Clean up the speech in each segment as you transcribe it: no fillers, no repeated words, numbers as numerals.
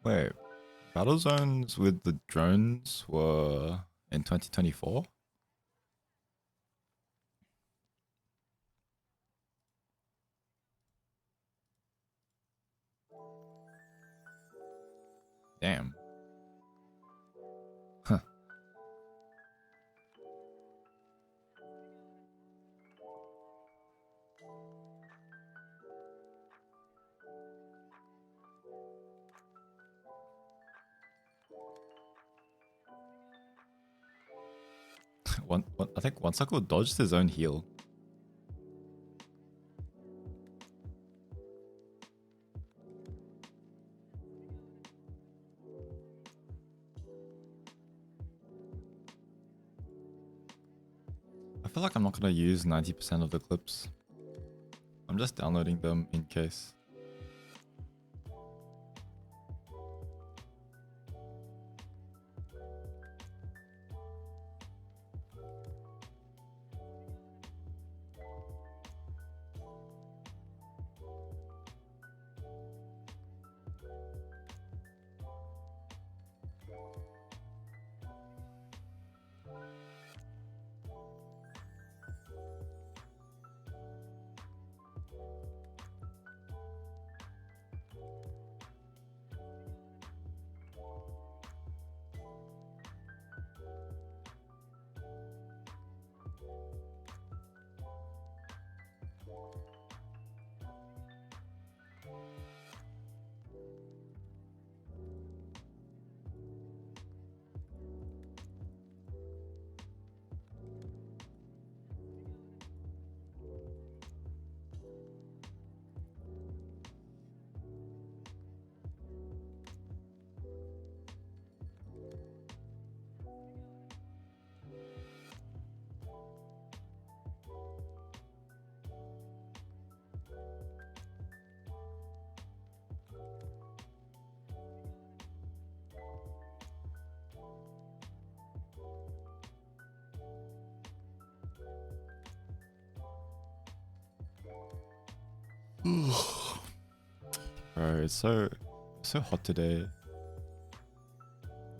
Wait, battle zones with the drones were in 2024? Damn. Huh. I think one cycle dodged his own heal. I feel like I'm not gonna use 90% of the clips. I'm just downloading them in case. Bro, it's so hot today.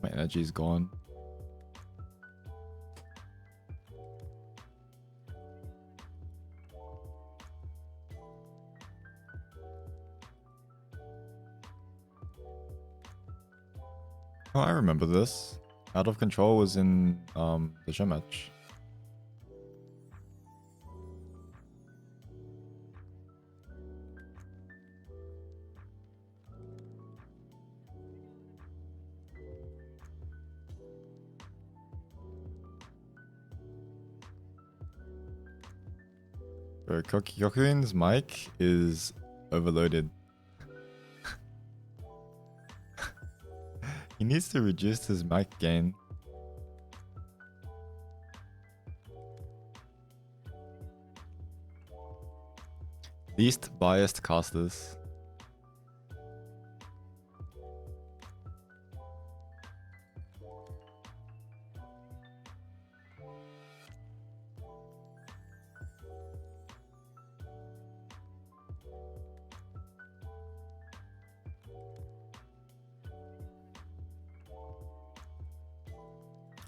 My energy's gone. Oh, I remember this. Out of Control was in the show match. Bro, Kyokuin's mic is overloaded. He needs to reduce his mic gain. Least biased casters.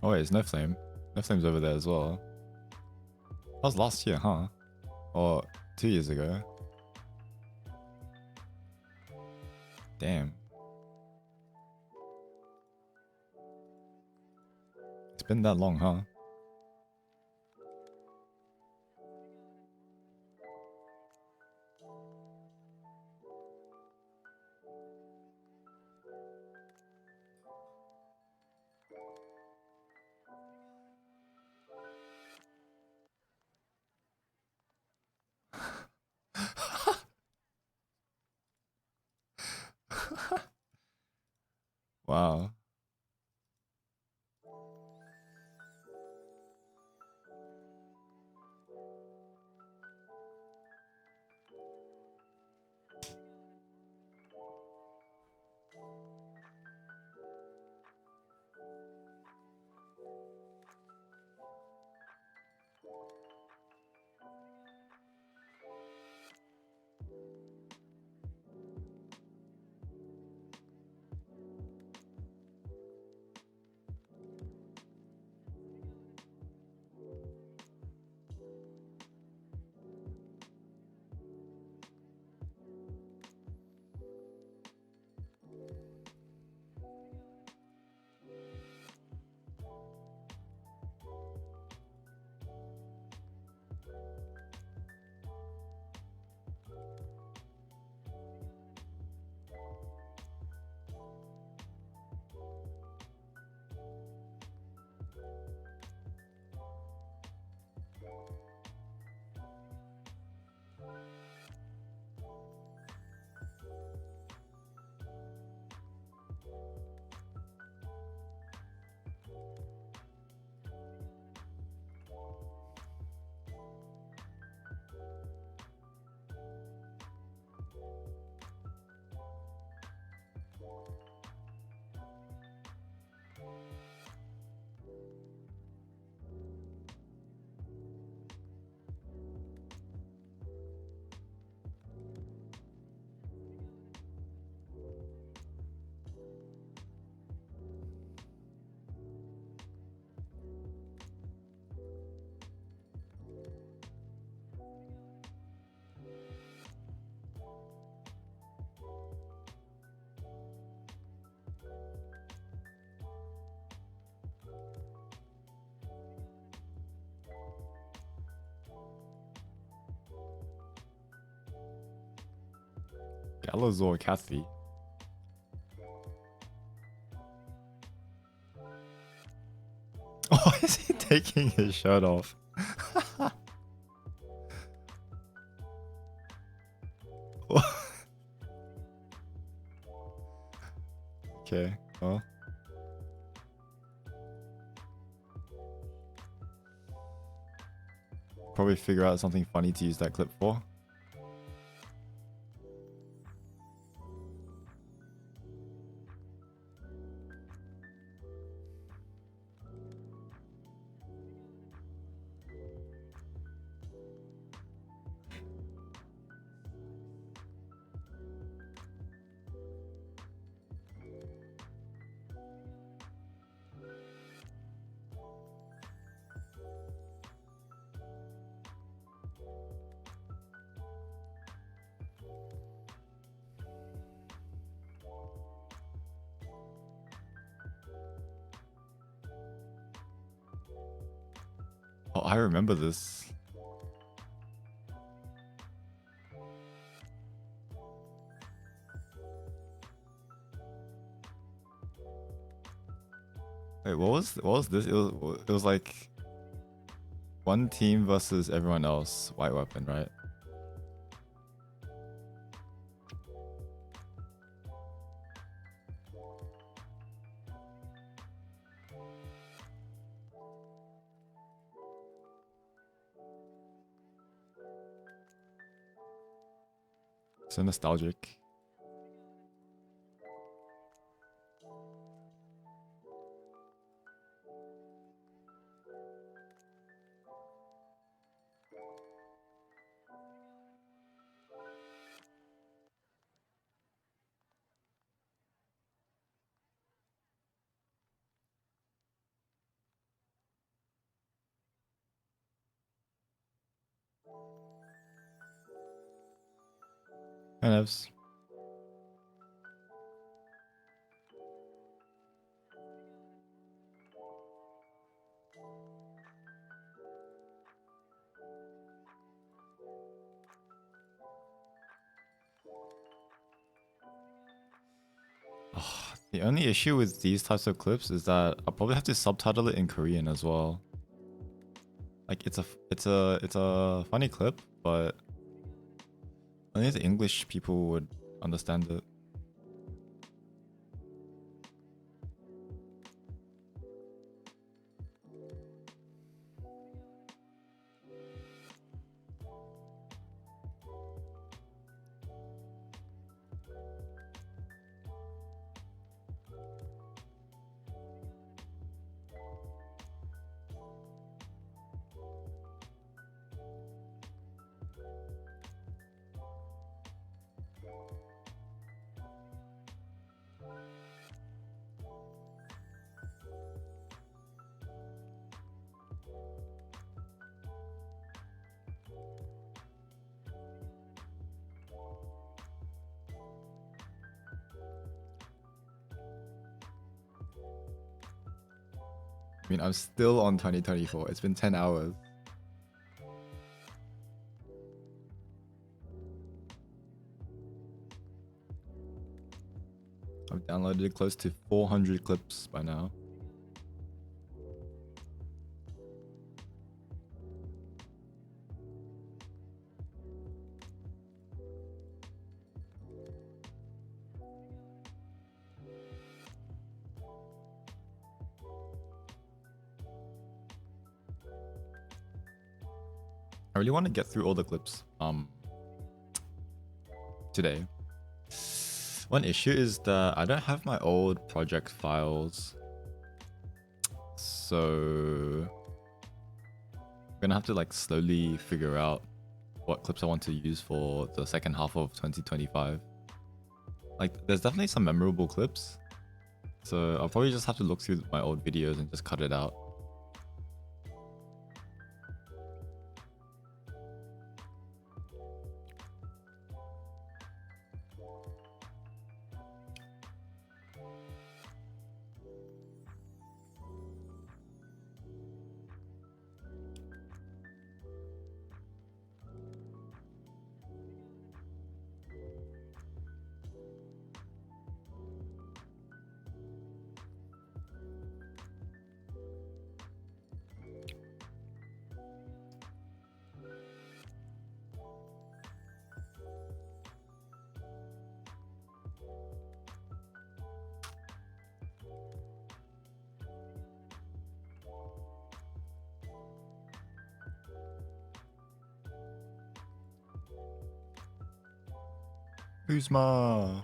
Oh wait, it's No Flame. No Flame's over there as well. That was last year, huh? Or 2 years ago. Damn. It's been that long, huh? Wow. Galazor Kathy. Oh, is he taking his shirt off? Okay, well. Probably figure out something funny to use that clip for. Oh, I remember this. Wait, what was this? It was like one team versus everyone else. White weapon, right? So nostalgic. And Evs. Oh, the only issue with these types of clips is that I'll probably have to subtitle it in Korean as well. Like it's a funny clip, but only the English people would understand it. I mean, I'm still on 2024. It's been 10 hours. I've downloaded close to 400 clips by now. I really want to get through all the clips today. One issue is that I don't have my old project files. So I'm gonna have to like slowly figure out what clips I want to use for the second half of 2025. Like there's definitely some memorable clips. So I'll probably just have to look through my old videos and just cut it out. Who's ma?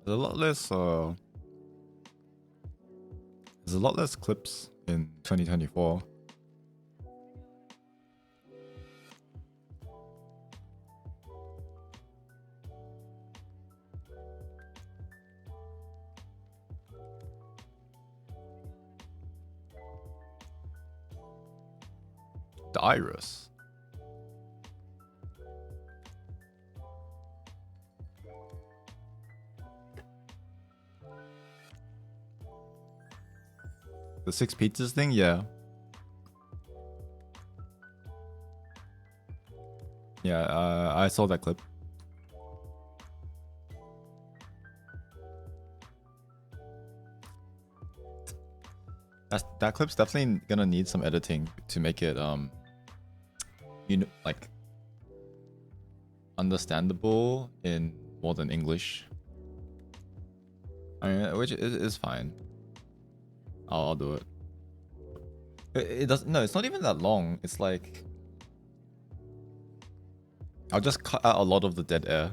There's a lot less clips in 2024. The iris. The 6 pizzas thing, yeah. Yeah, I saw that clip. That clip's definitely gonna need some editing to make it you know, like understandable in more than English. I mean, which is fine. I'll do it. It doesn't. No, it's not even that long. It's like I'll just cut out a lot of the dead air.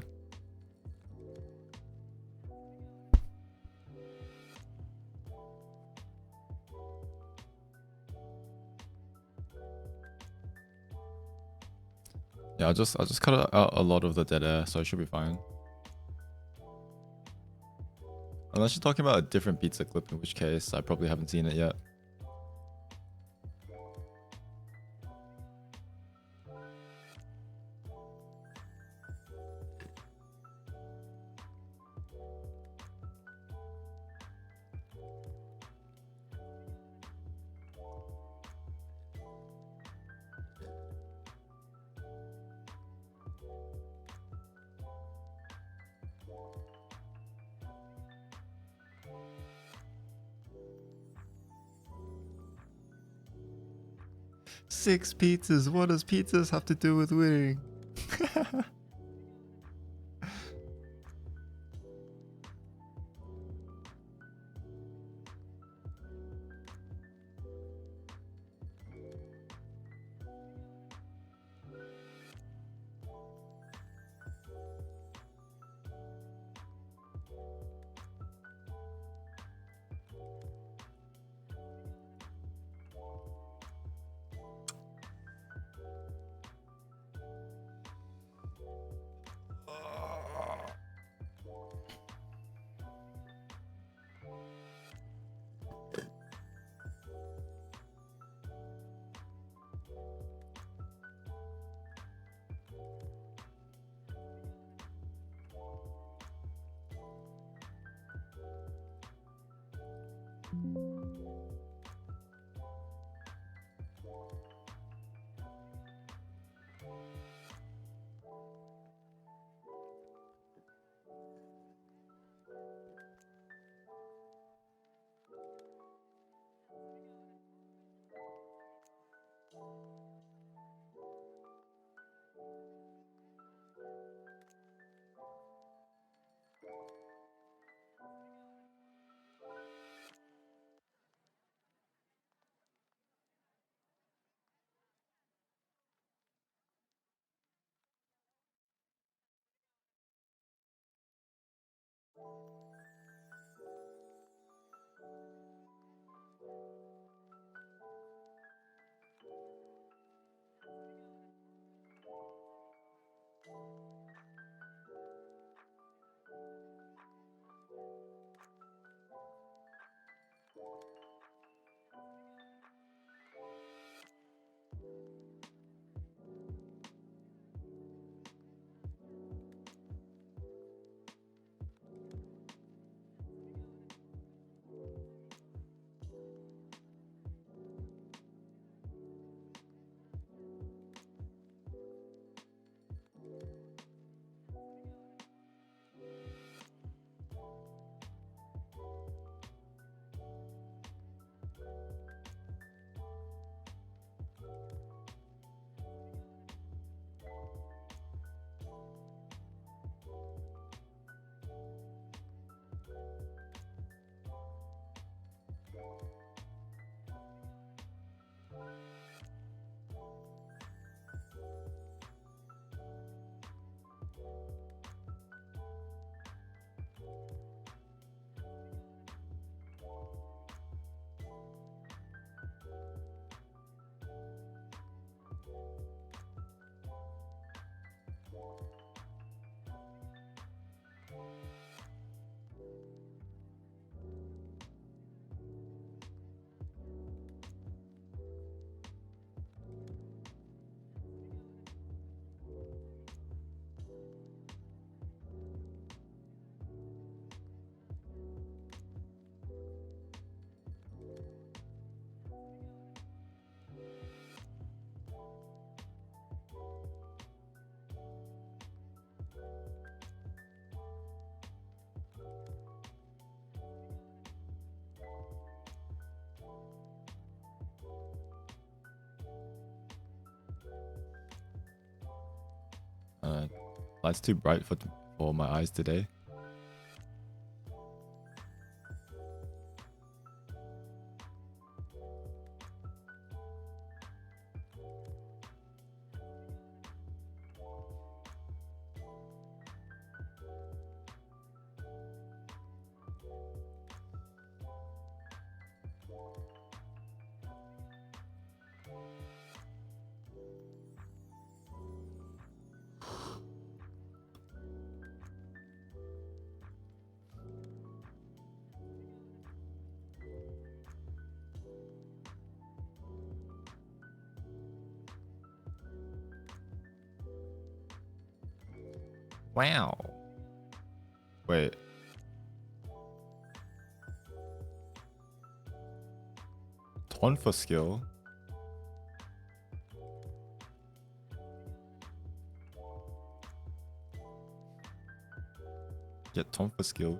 Yeah, I'll just cut out a lot of the dead air, so it should be fine. Unless you're talking about a different pizza clip, in which case I probably haven't seen it yet. Six pizzas. What does pizzas have to do with winning? Light's too bright for my eyes today. Wow. Wait. Taunt for skill. Get taunt for skill.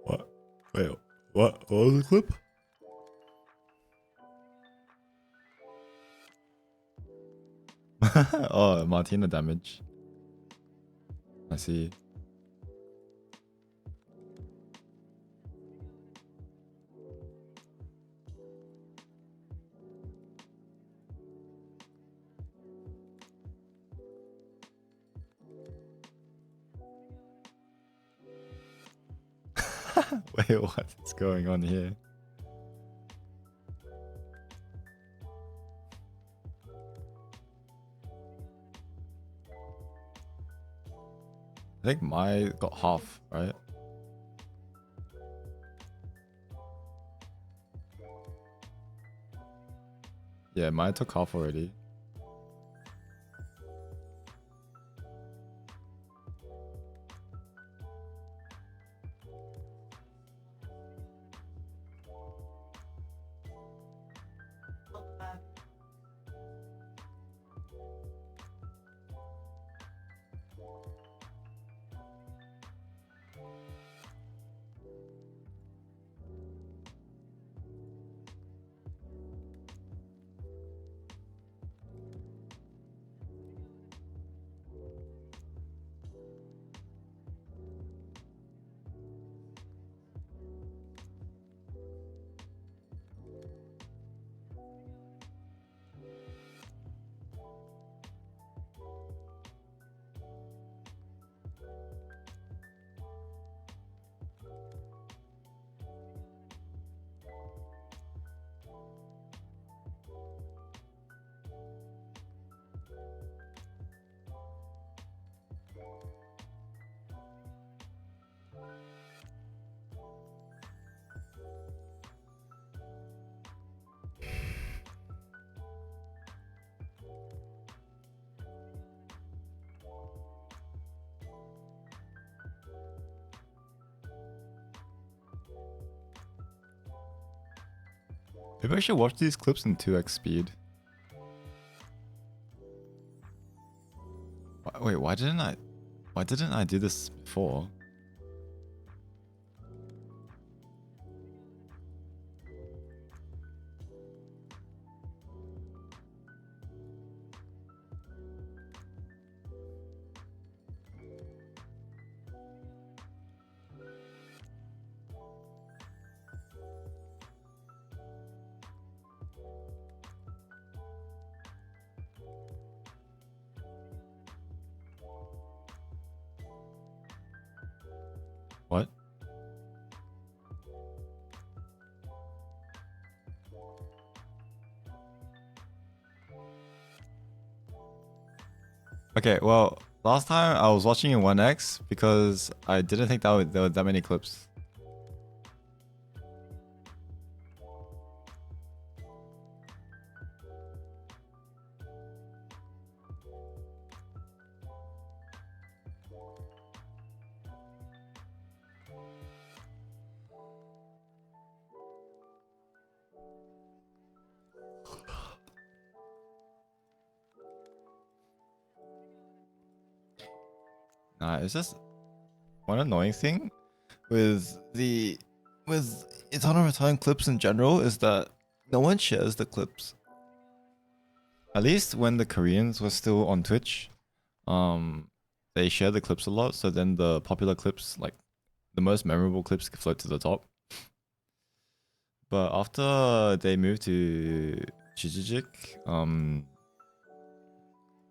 What? Wait, what was the clip? Oh, Martina damage. I see. Wait, what is going on here? I think my got half, right? Yeah, mine took half already. Maybe I should watch these clips in 2x speed. Wait, why didn't I do this before? What? Okay, well, last time I was watching in 1x because I didn't think that there were that many clips. Nah, it's just one annoying thing with Eternal Return clips in general is that no one shares the clips. At least when the Koreans were still on Twitch, they share the clips a lot. So then the popular clips, like the most memorable clips, float to the top. But after they moved to Jijijik,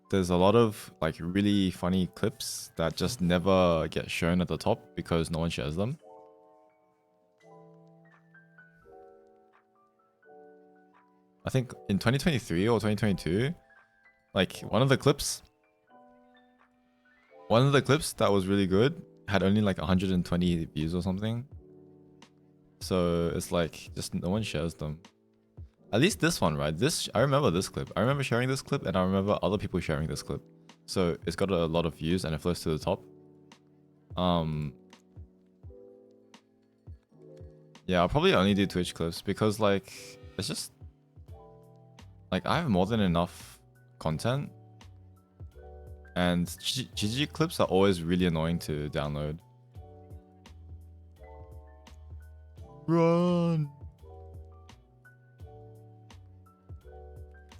there's a lot of like really funny clips that just never get shown at the top because no one shares them. I think in 2023 or 2022, like one of the clips that was really good had only like 120 views or something. So it's like just no one shares them. At least this one, right? I remember this clip. I remember sharing this clip and I remember other people sharing this clip. So it's got a lot of views and it floats to the top. Yeah, I'll probably only do Twitch clips because like it's just like I have more than enough content. And GG clips are always really annoying to download. Run!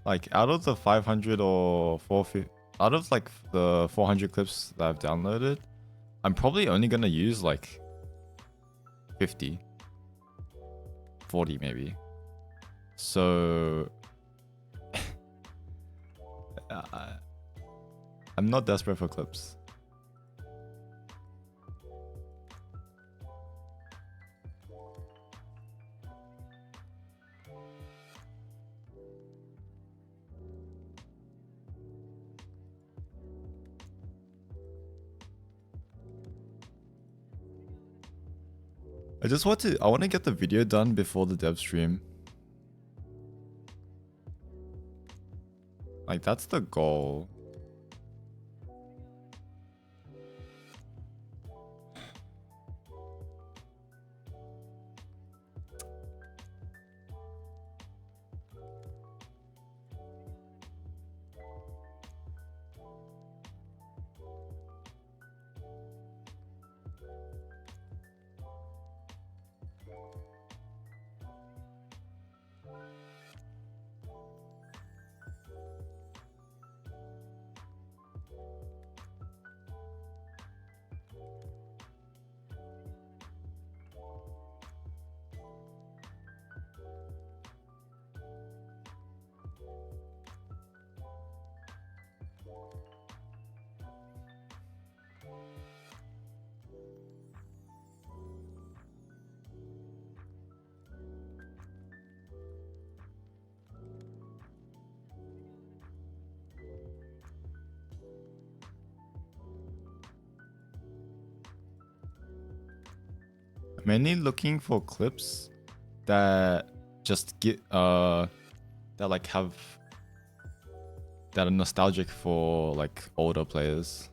Like out of the 500 or 450, out of like the 400 clips that I've downloaded, I'm probably only gonna use like 50, 40 maybe. So I'm not desperate for clips. I want to get the video done before the dev stream. Like that's the goal. Mainly looking for clips that just get that like have that are nostalgic for like older players.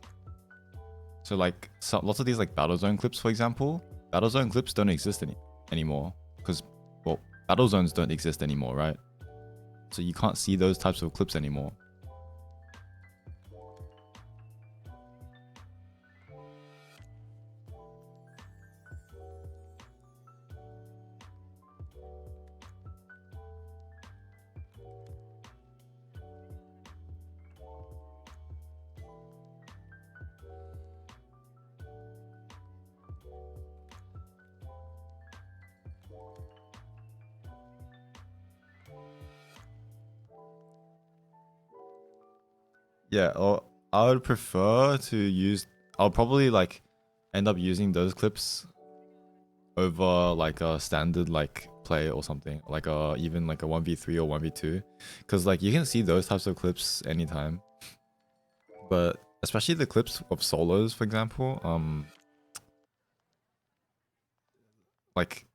So like lots of these like Battlezone clips, for example, Battlezone clips don't exist anymore because well, Battle Zones don't exist anymore, right? So you can't see those types of clips anymore. Yeah, or I would prefer to use. I'll probably like end up using those clips over like a standard like play or something, like even like a 1v3 or 1v2, because like you can see those types of clips anytime, but especially the clips of solos, for example, like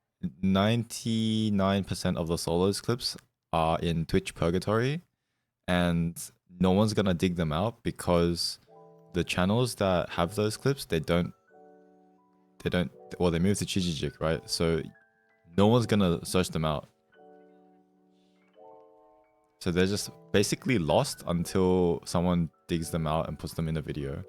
99% of the solos clips are in Twitch purgatory, and no one's gonna dig them out because the channels that have those clips, they well, they move to Chijijik, right? So no one's gonna search them out. So they're just basically lost until someone digs them out and puts them in a video.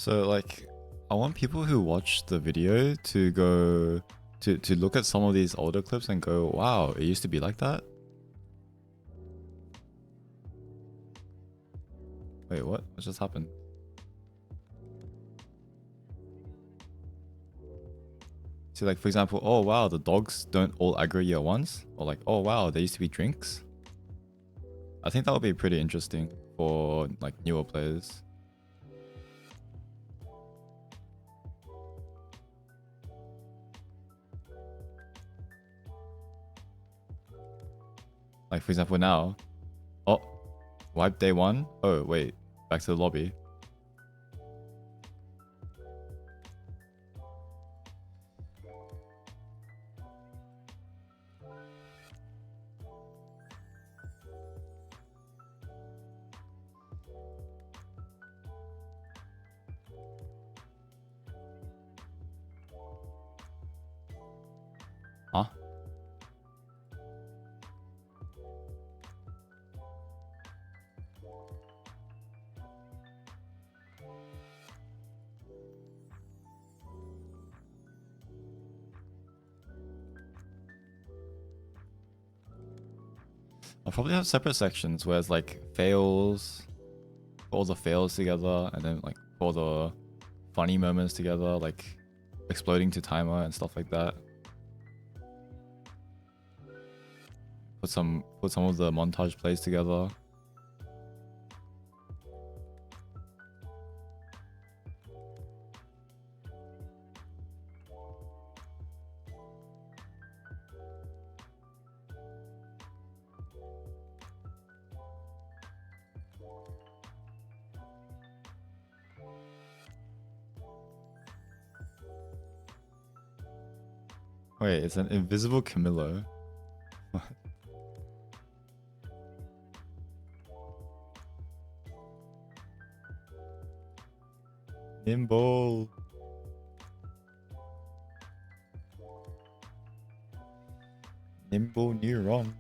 So like, I want people who watch the video to go to look at some of these older clips and go, wow, it used to be like that. Wait, what just happened? See, like, for example, oh wow, the dogs don't all aggro you at once, or like, oh wow, there used to be drinks. I think that would be pretty interesting for like newer players. Like, for example, now, oh, wipe day one. Oh wait, back to the lobby. Huh? I'll probably have separate sections where it's like fails, put all the fails together, and then like all the funny moments together, like exploding to timer and stuff like that. Put some of the montage plays together. Wait, it's an invisible Camillo. Nimble. Nimble neuron.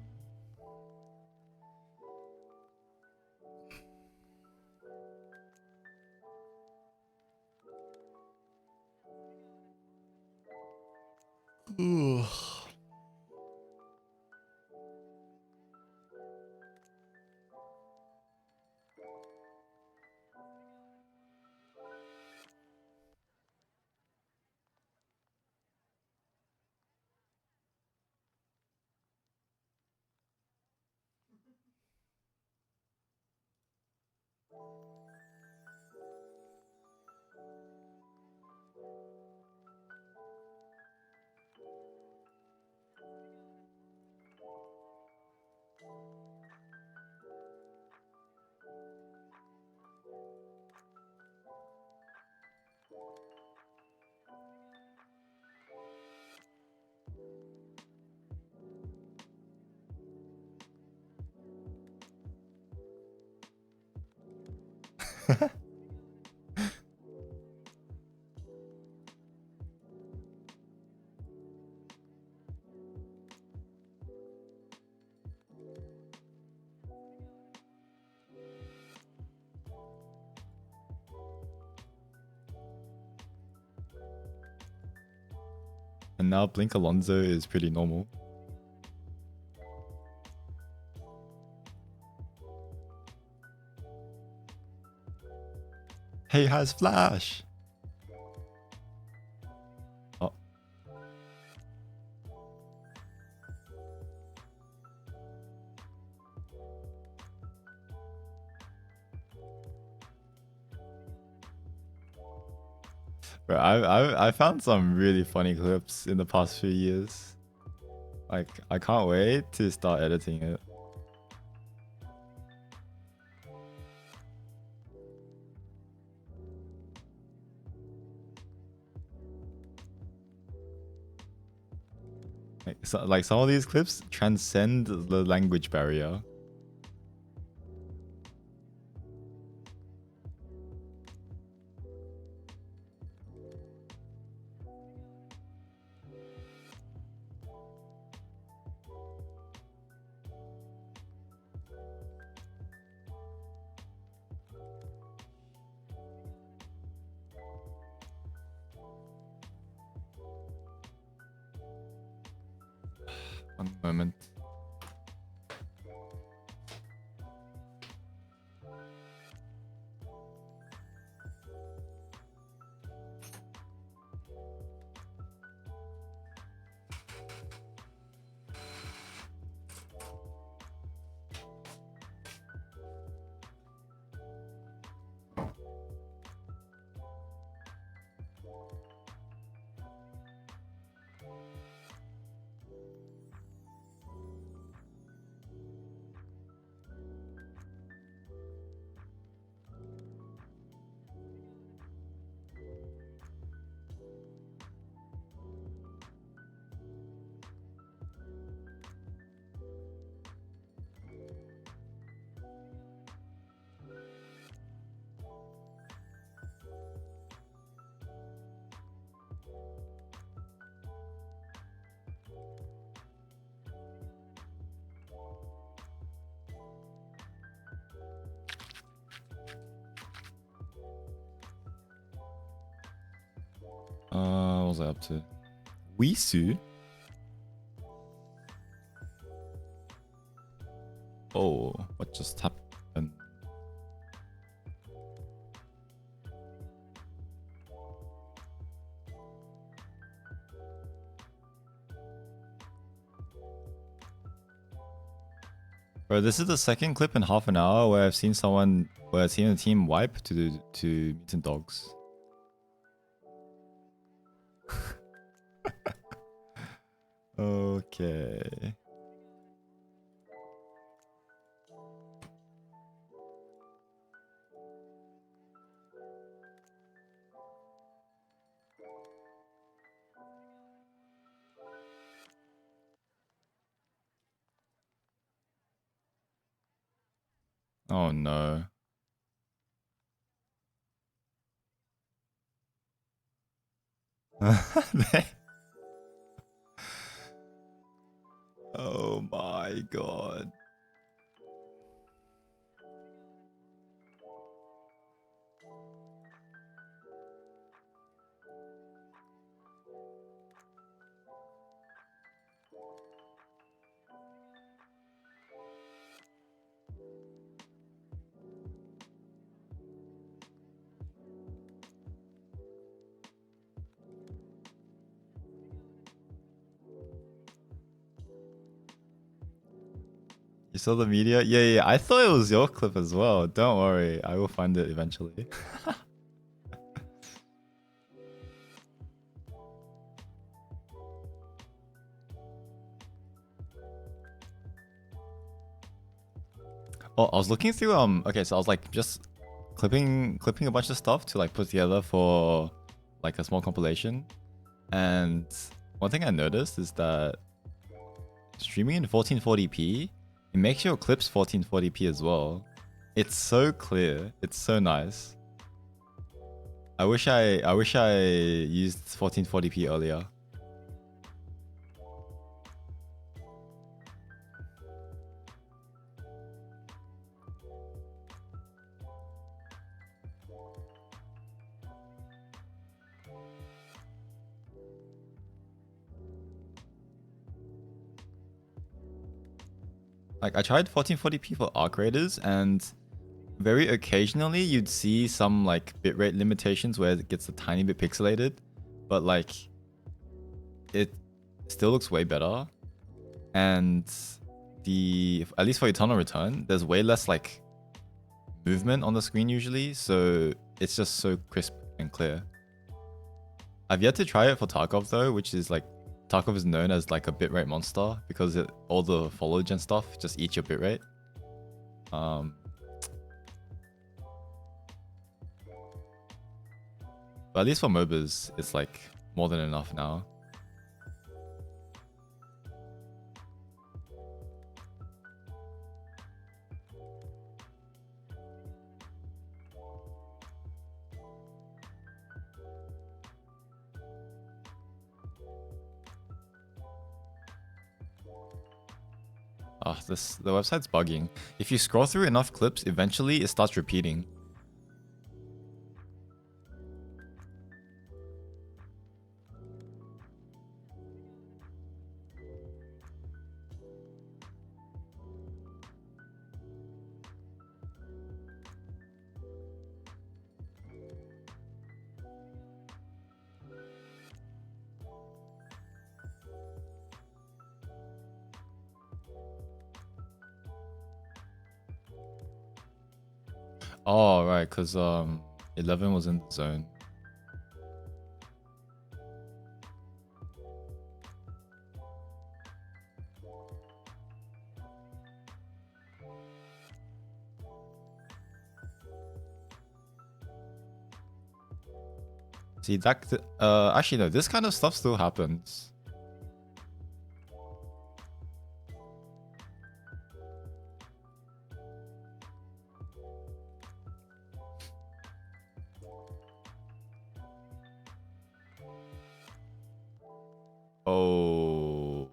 And now Blink Alonso is pretty normal. He has flash. Oh. Bro, I found some really funny clips in the past few years. Like, I can't wait to start editing it. Like some of these clips transcend the language barrier. One moment. What was I up to? Wisu? Oh, what just happened? Bro, this is the second clip in half an hour where I've seen a team wipe to mutant dogs. Okay. Oh no. Oh my god. You saw the media? Yeah. I thought it was your clip as well. Don't worry. I will find it eventually. Oh, I was looking through okay, so I was like just clipping a bunch of stuff to like put together for like a small compilation. And one thing I noticed is that streaming in 1440p, it makes your clips 1440p as well. It's so clear. It's so nice. I wish I used 1440p earlier. Like I tried 1440p for arc raiders, and very occasionally you'd see some like bitrate limitations where it gets a tiny bit pixelated, but like it still looks way better. And at least for Eternal Return, there's way less like movement on the screen usually, so it's just so crisp and clear. I've yet to try it for Tarkov though, which is like Tarkov is known as like a bitrate monster because all the follow gen stuff just eats your bitrate. But at least for MOBAs, it's like more than enough now. The website's bugging. If you scroll through enough clips, eventually it starts repeating. Oh, right, because 11 was in the zone. See, that actually no, this kind of stuff still happens. Oh.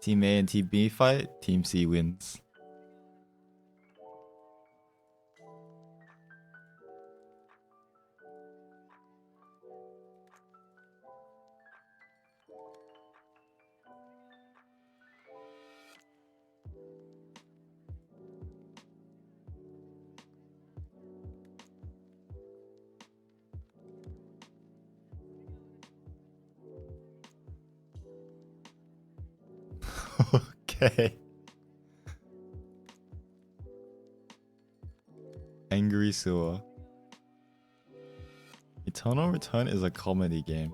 Team A and Team B fight, Team C wins. Okay. Angry Sewer. Eternal Return is a comedy game.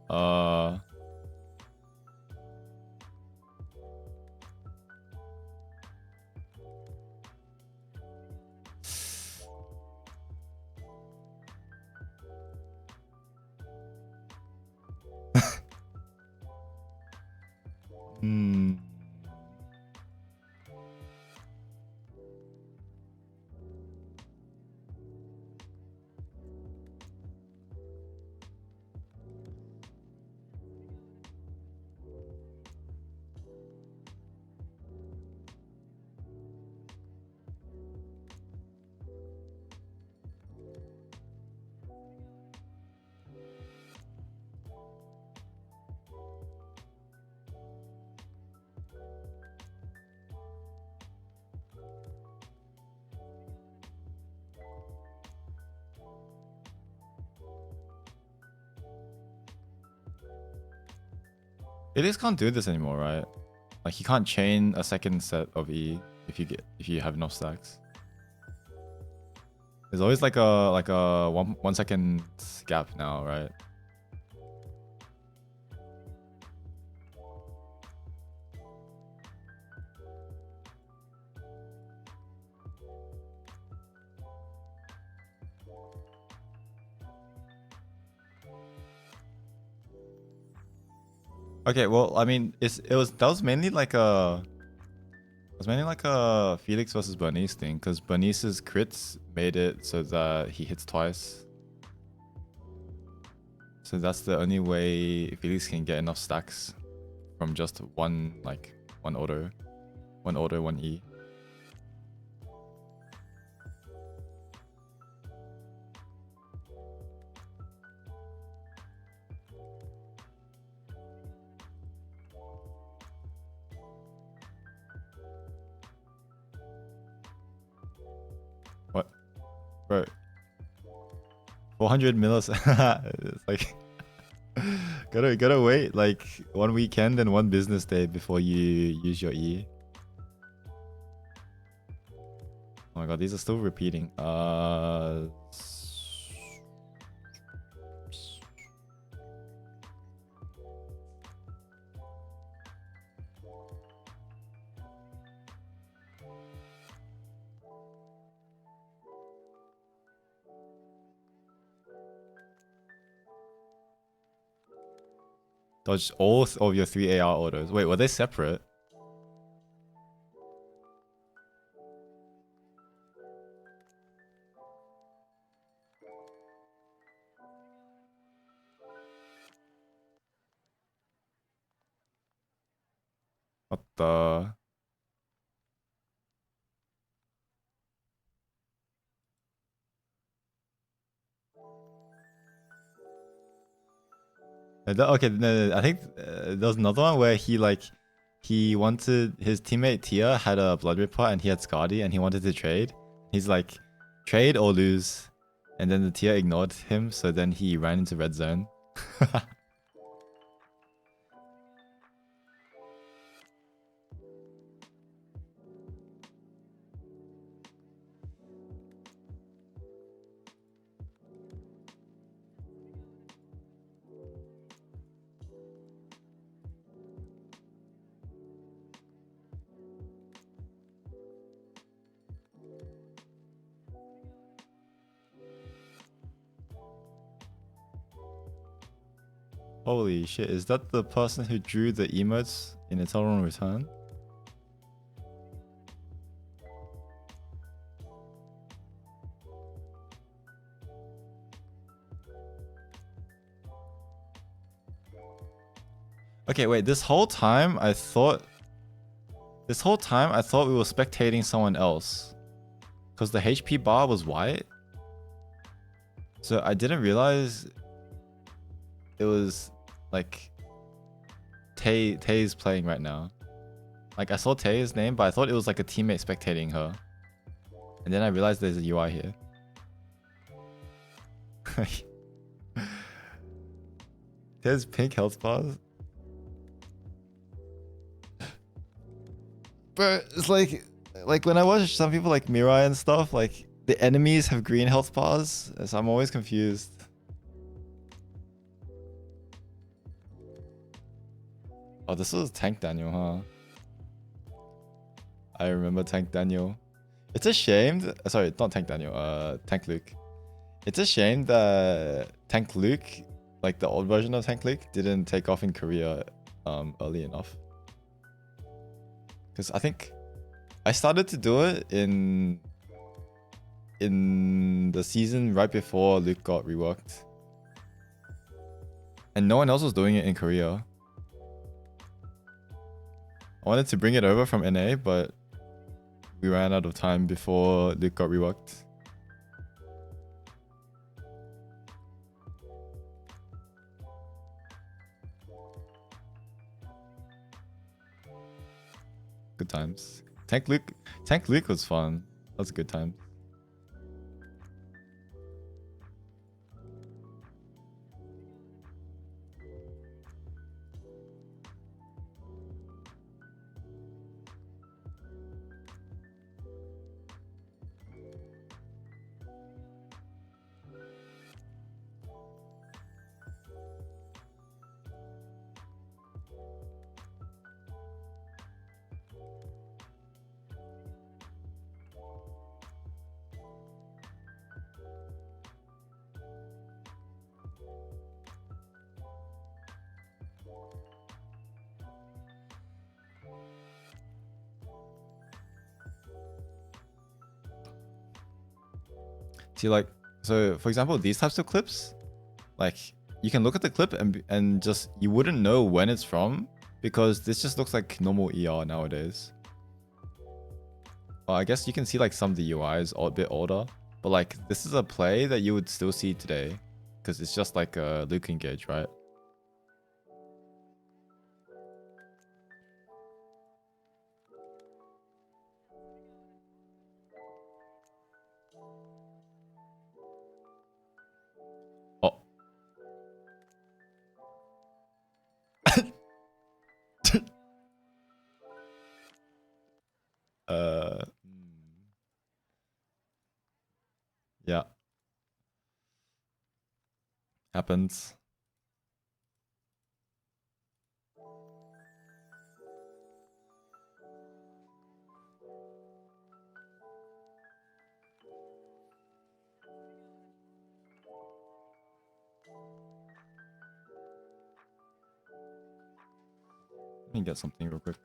Uh hmm. Felix can't do this anymore, right? Like he can't chain a second set of E if you have enough stacks. There's always like a 1 second gap now, right? Okay, well, I mean, that was mainly like a Felix versus Bernice thing, because Bernice's crits made it so that he hits twice. So that's the only way Felix can get enough stacks from just one order, one E. What? Bro, 400 millis. It's like gotta wait like 1 weekend and 1 business day before you use your E. Oh my god, these are still repeating. Dodged all of your 3 AR autos. Wait, were they separate? What the? Okay, no, I think there was another one where he wanted his teammate Tia had a blood report and he had Scardy and he wanted to trade. He's like, trade or lose, and then the Tia ignored him, so then he ran into red zone. Holy shit, is that the person who drew the emotes in Eternal Return? Okay, wait, this whole time I thought we were spectating someone else. Because the HP bar was white. So I didn't realize it was like Tay's playing right now. Like I saw Tay's name, but I thought it was like a teammate spectating her. And then I realized there's a UI here. There's pink health bars. But it's like when I watch some people like Mirai and stuff, like the enemies have green health bars, so I'm always confused. Oh, this was Tank Daniel, huh? I remember Tank Daniel. It's a shame. Sorry, not Tank Daniel. Tank Luke. It's a shame that Tank Luke, like the old version of Tank Luke, didn't take off in Korea early enough. Because I think I started to do it in the season right before Luke got reworked. And no one else was doing it in Korea. I wanted to bring it over from NA, but we ran out of time before Luke got reworked. Good times. Tank Luke was fun. That was a good time. See, like, so for example, these types of clips, like you can look at the clip and just you wouldn't know when it's from because this just looks like normal ER nowadays. Well, I guess you can see like some of the UIs are a bit older, but like this is a play that you would still see today because it's just like a Luke engage, right? Oh. Yeah. Happens. Let me get something real quick.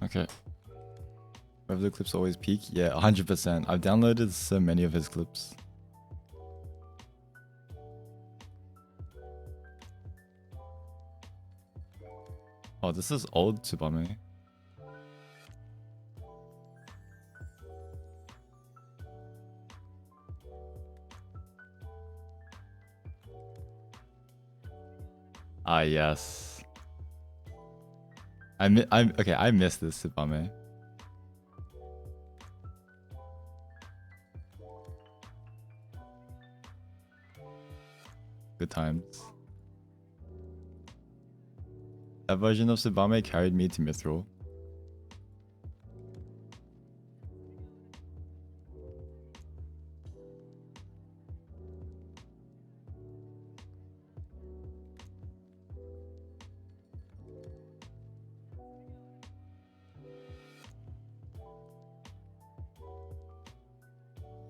Okay. Wherever the clips always peak. Yeah, 100%. I've downloaded so many of his clips. Oh, this is old Tsubame. Ah, yes. I'm okay. I miss this Tsubame. Good times. That version of Tsubame carried me to Mithril.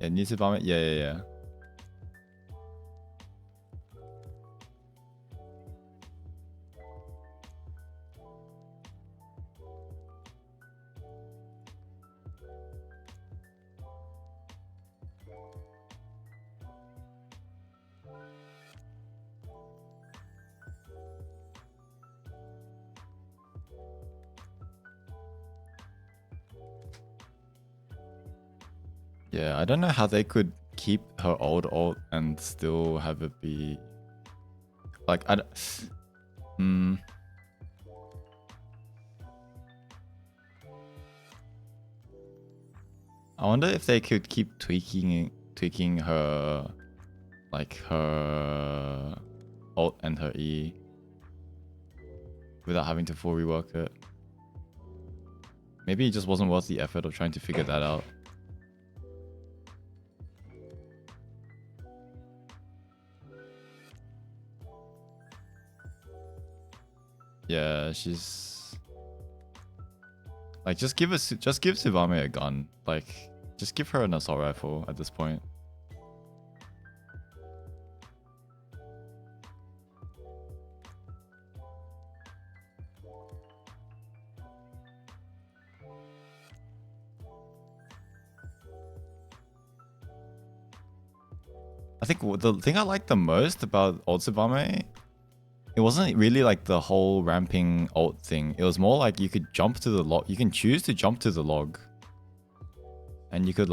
Yeah, new Tsubame. Yeah. Yeah, I don't know how they could keep her old alt and still have it be like I wonder if they could keep tweaking her like her alt and her E without having to full rework it. Maybe it just wasn't worth the effort of trying to figure that out. Yeah, she's like just give Tsubame a gun. Like just give her an assault rifle at this point. I think the thing I liked the most about old Tsubame, it wasn't really like the whole ramping alt thing. It was more like you could jump to the log. You can choose to jump to the log. And you could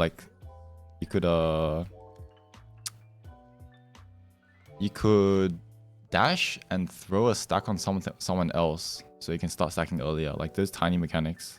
dash and throw a stack on someone else so you can start stacking earlier. Like those tiny mechanics.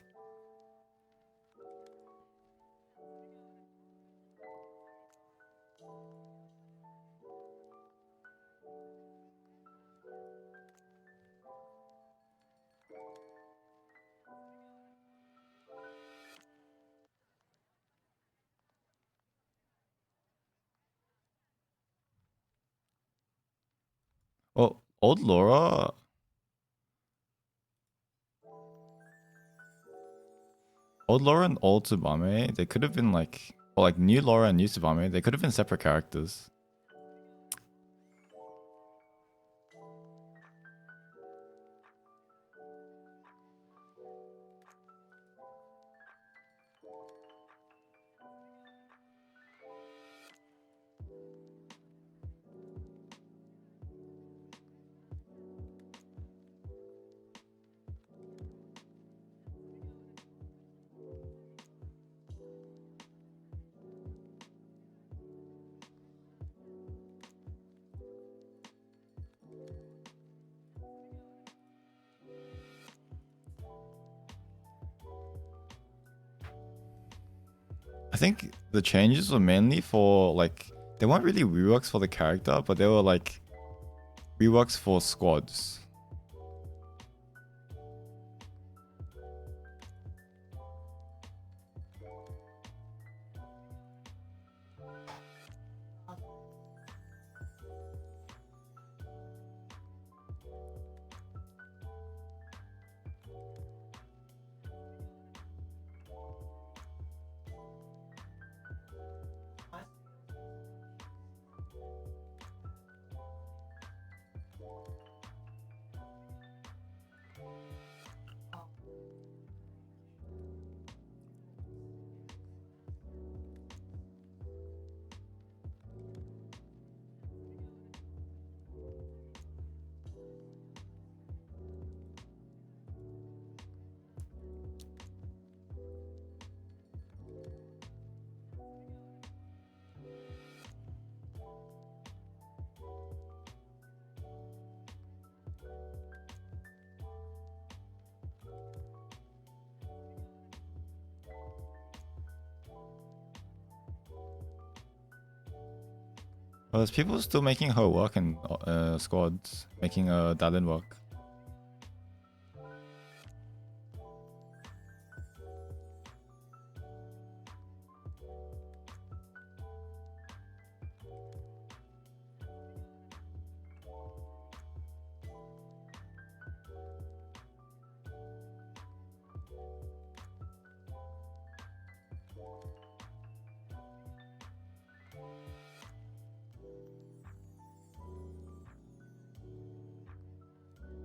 Well, old Laura and old Tsubame, they could have been like, or like new Laura and new Tsubame, they could have been separate characters. I think the changes were mainly for like, they weren't really reworks for the character, but they were like reworks for squads. Well, there's people still making her work in squads, making Dalin work.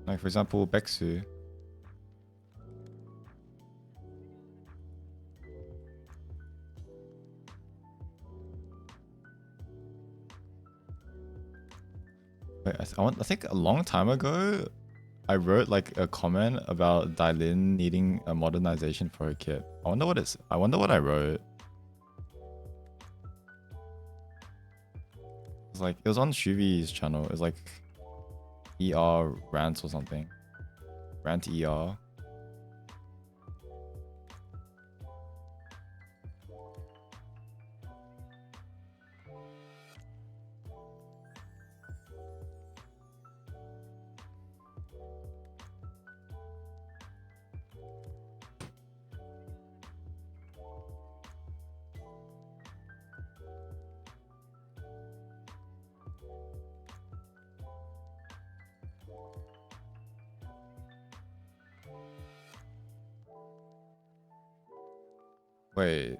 Like for example, Bexu. Wait, I think a long time ago, I wrote like a comment about Dailin needing a modernization for her kit. I wonder what it's. I wonder what I wrote. It's like it was on Shuvi's channel. It was like ER rants or something. Rant ER. Wait.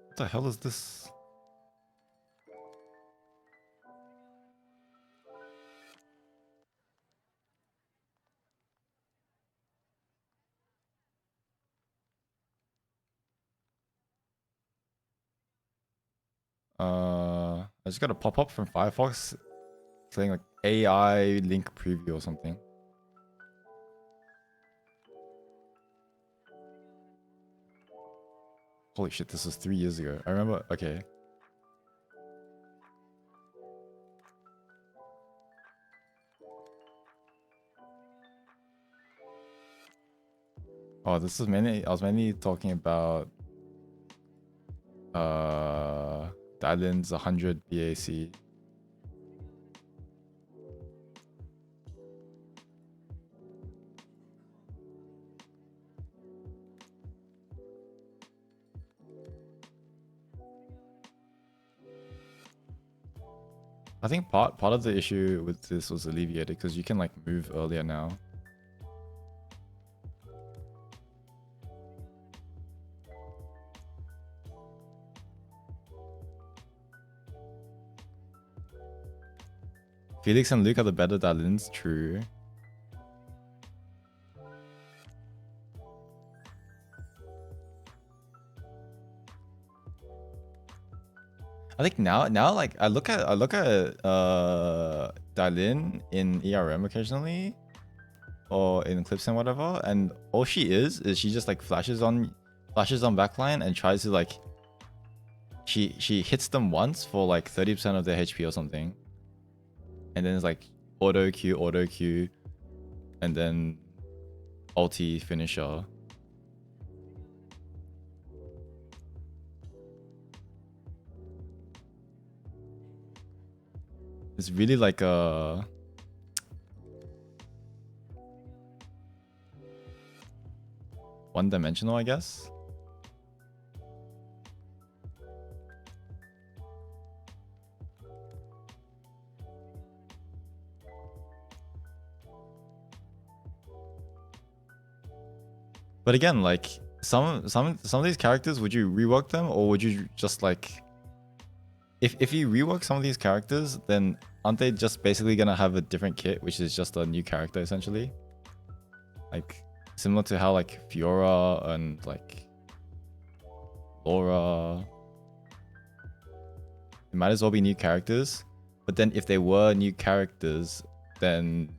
What the hell is this? I just got a pop up from Firefox saying like AI link preview or something. Holy shit, this was 3 years ago. I remember. Okay. Oh, this is mainly. I was mainly talking about Dalin's 100 BAC. I think part of the issue with this was alleviated because you can like move earlier now. Felix and Luke are the better Dalins, true. I think now like I look at Dalin in ERM occasionally or in clips and whatever, and all she is she just like flashes on backline and tries to like she hits them once for like 30% of their HP or something. And then it's like auto Q, and then ulti finisher. It's really like a one-dimensional, I guess. But again, like some of these characters, would you rework them, or would you just like if you rework some of these characters, then aren't they just basically gonna have a different kit, which is just a new character essentially? Like similar to how like Fiora and like Laura, it might as well be new characters. But then if they were new characters, then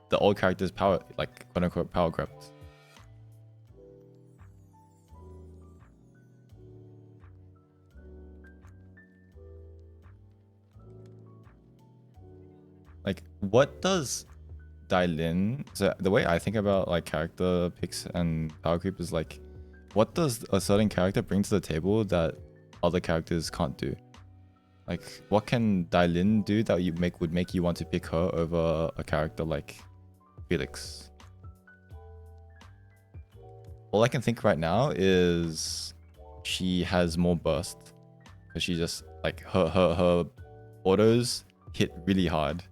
the old characters power, like quote unquote power crept. Like, what does Dailin? So the way I think about like character picks and power creep is like, what does a certain character bring to the table that other characters can't do? Like, what can Dailin do that would make you want to pick her over a character like Felix? All I can think right now is she has more burst. Because she just like her autos hit really hard.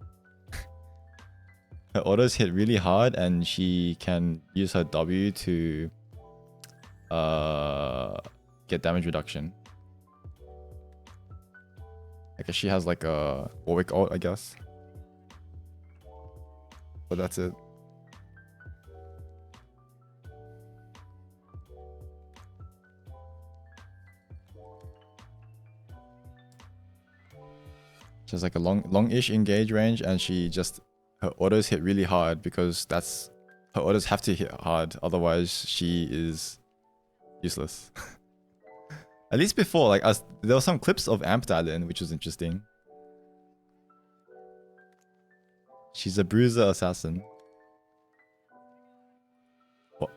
Her autos hit really hard and she can use her W to get damage reduction. I guess she has like a Warwick ult, I guess. But that's it. She has like a long-ish engage range and she just, her autos hit really hard because her autos have to hit hard, otherwise she is useless. At least before, like there were some clips of Amp Dailin, which was interesting. She's a bruiser assassin. What?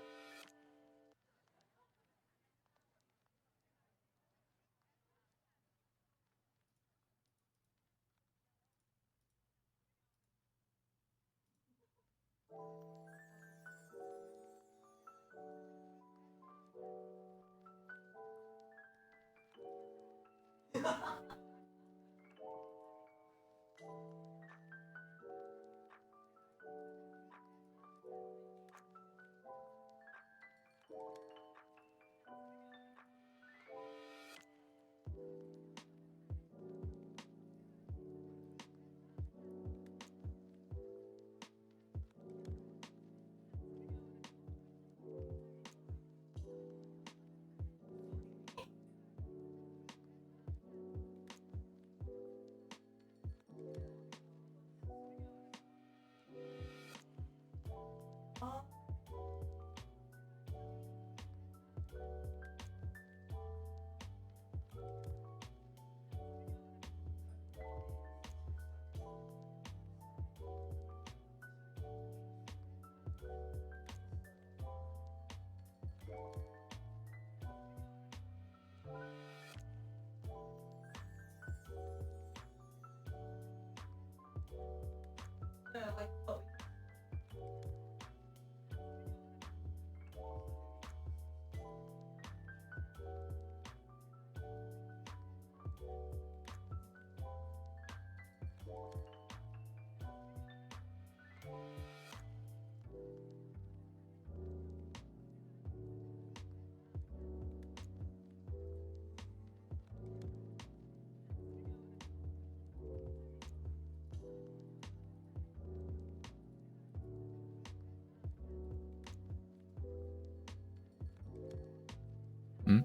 Hmm?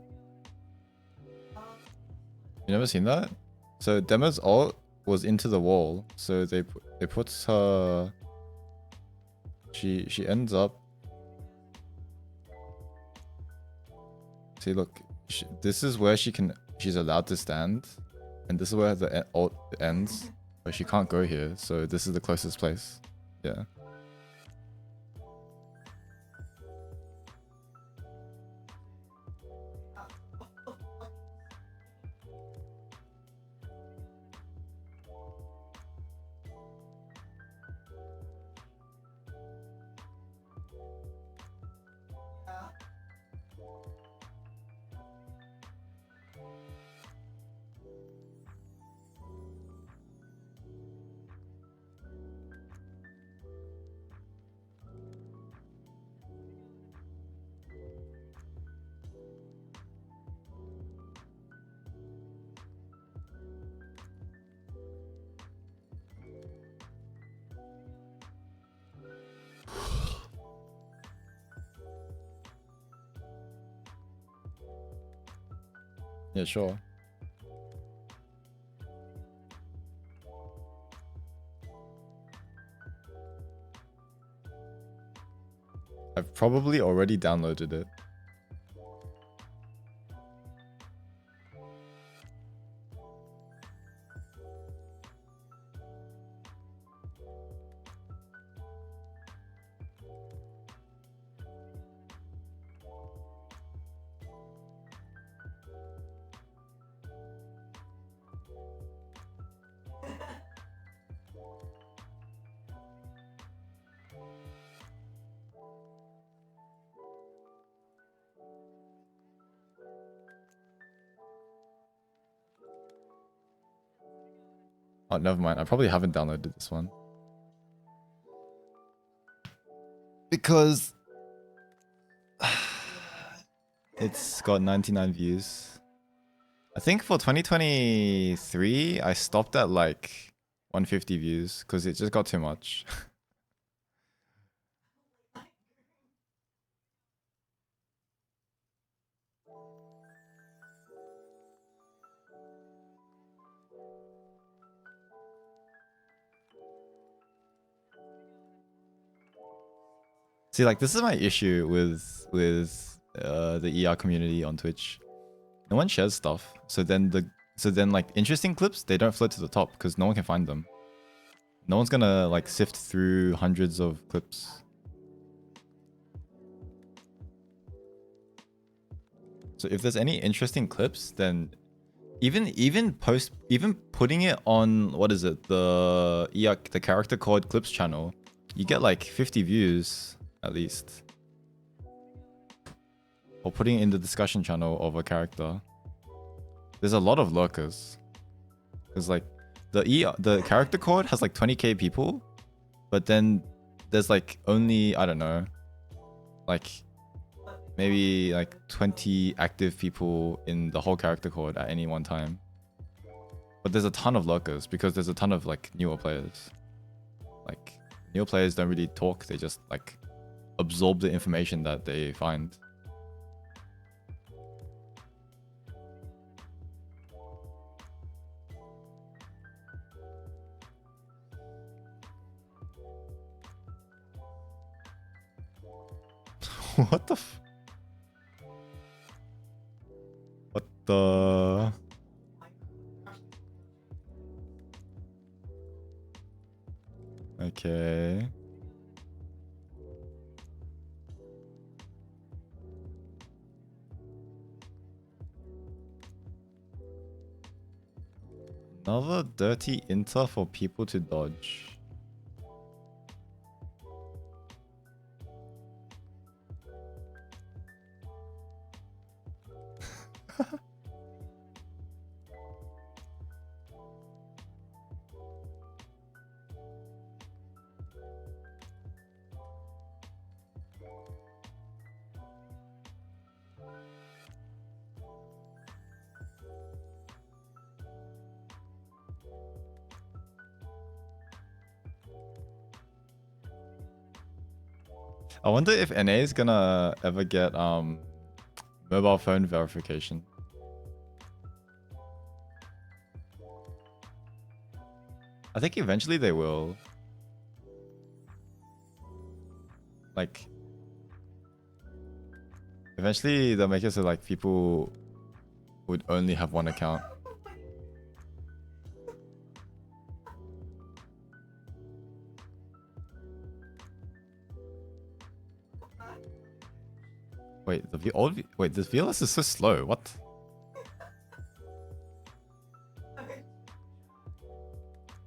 You never seen that? So Dema's ult was into the wall, so they put her. She ends up. See, look, this is where she's allowed to stand, and this is where the ult ends, but she can't go here. So this is the closest place. Yeah. Yeah, sure. I've probably already downloaded it. Oh, never mind. I probably haven't downloaded this one. Because it's got 99 views. I think for 2023, I stopped at like 150 views because it just got too much. See, like this is my issue with the ER community on Twitch. No one shares stuff, so then like interesting clips, they don't float to the top because no one can find them. No one's gonna like sift through hundreds of clips. So if there's any interesting clips, then even putting it on, what is it, the character code clips channel, you get like 50 views at least. Or putting it in the discussion channel of a character. There's a lot of lurkers. Because like the character code has like 20k people, but then there's like only, I don't know, like maybe like 20 active people in the whole character code at any one time. But there's a ton of lurkers because there's a ton of like newer players. Like newer players don't really talk, they just like absorb the information that they find. What the f- What the... Okay. Another dirty inter for people to dodge. I wonder if NA is gonna ever get mobile phone verification. I think eventually they will. Like eventually they'll make it so like people would only have one account. Wait, wait, this VLS is so slow. What?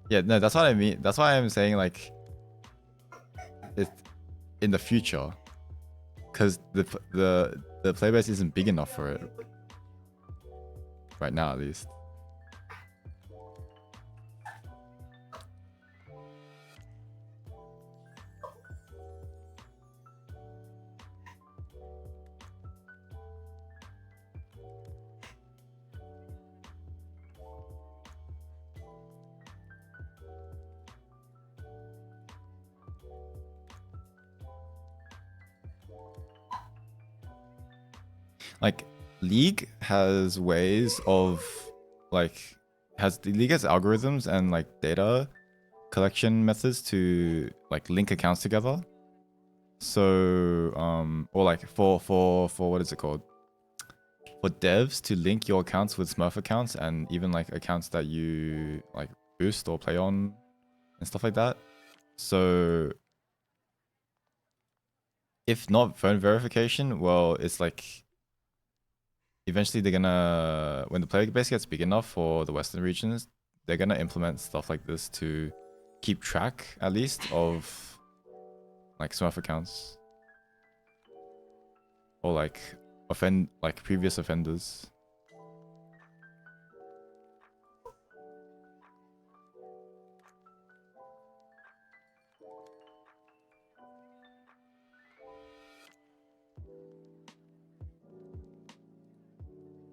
Yeah, no, that's what I mean. That's why I'm saying like it's in the future, because the playbase isn't big enough for it right now, at least. Like League has ways of like the League has algorithms and like data collection methods to like link accounts together. So or like for what is it called? For devs to link your accounts with Smurf accounts and even like accounts that you like boost or play on and stuff like that. So if not phone verification, well, it's like eventually they're gonna, when the player base gets big enough for the Western regions, they're gonna implement stuff like this to keep track at least of like Smurf accounts or like previous offenders.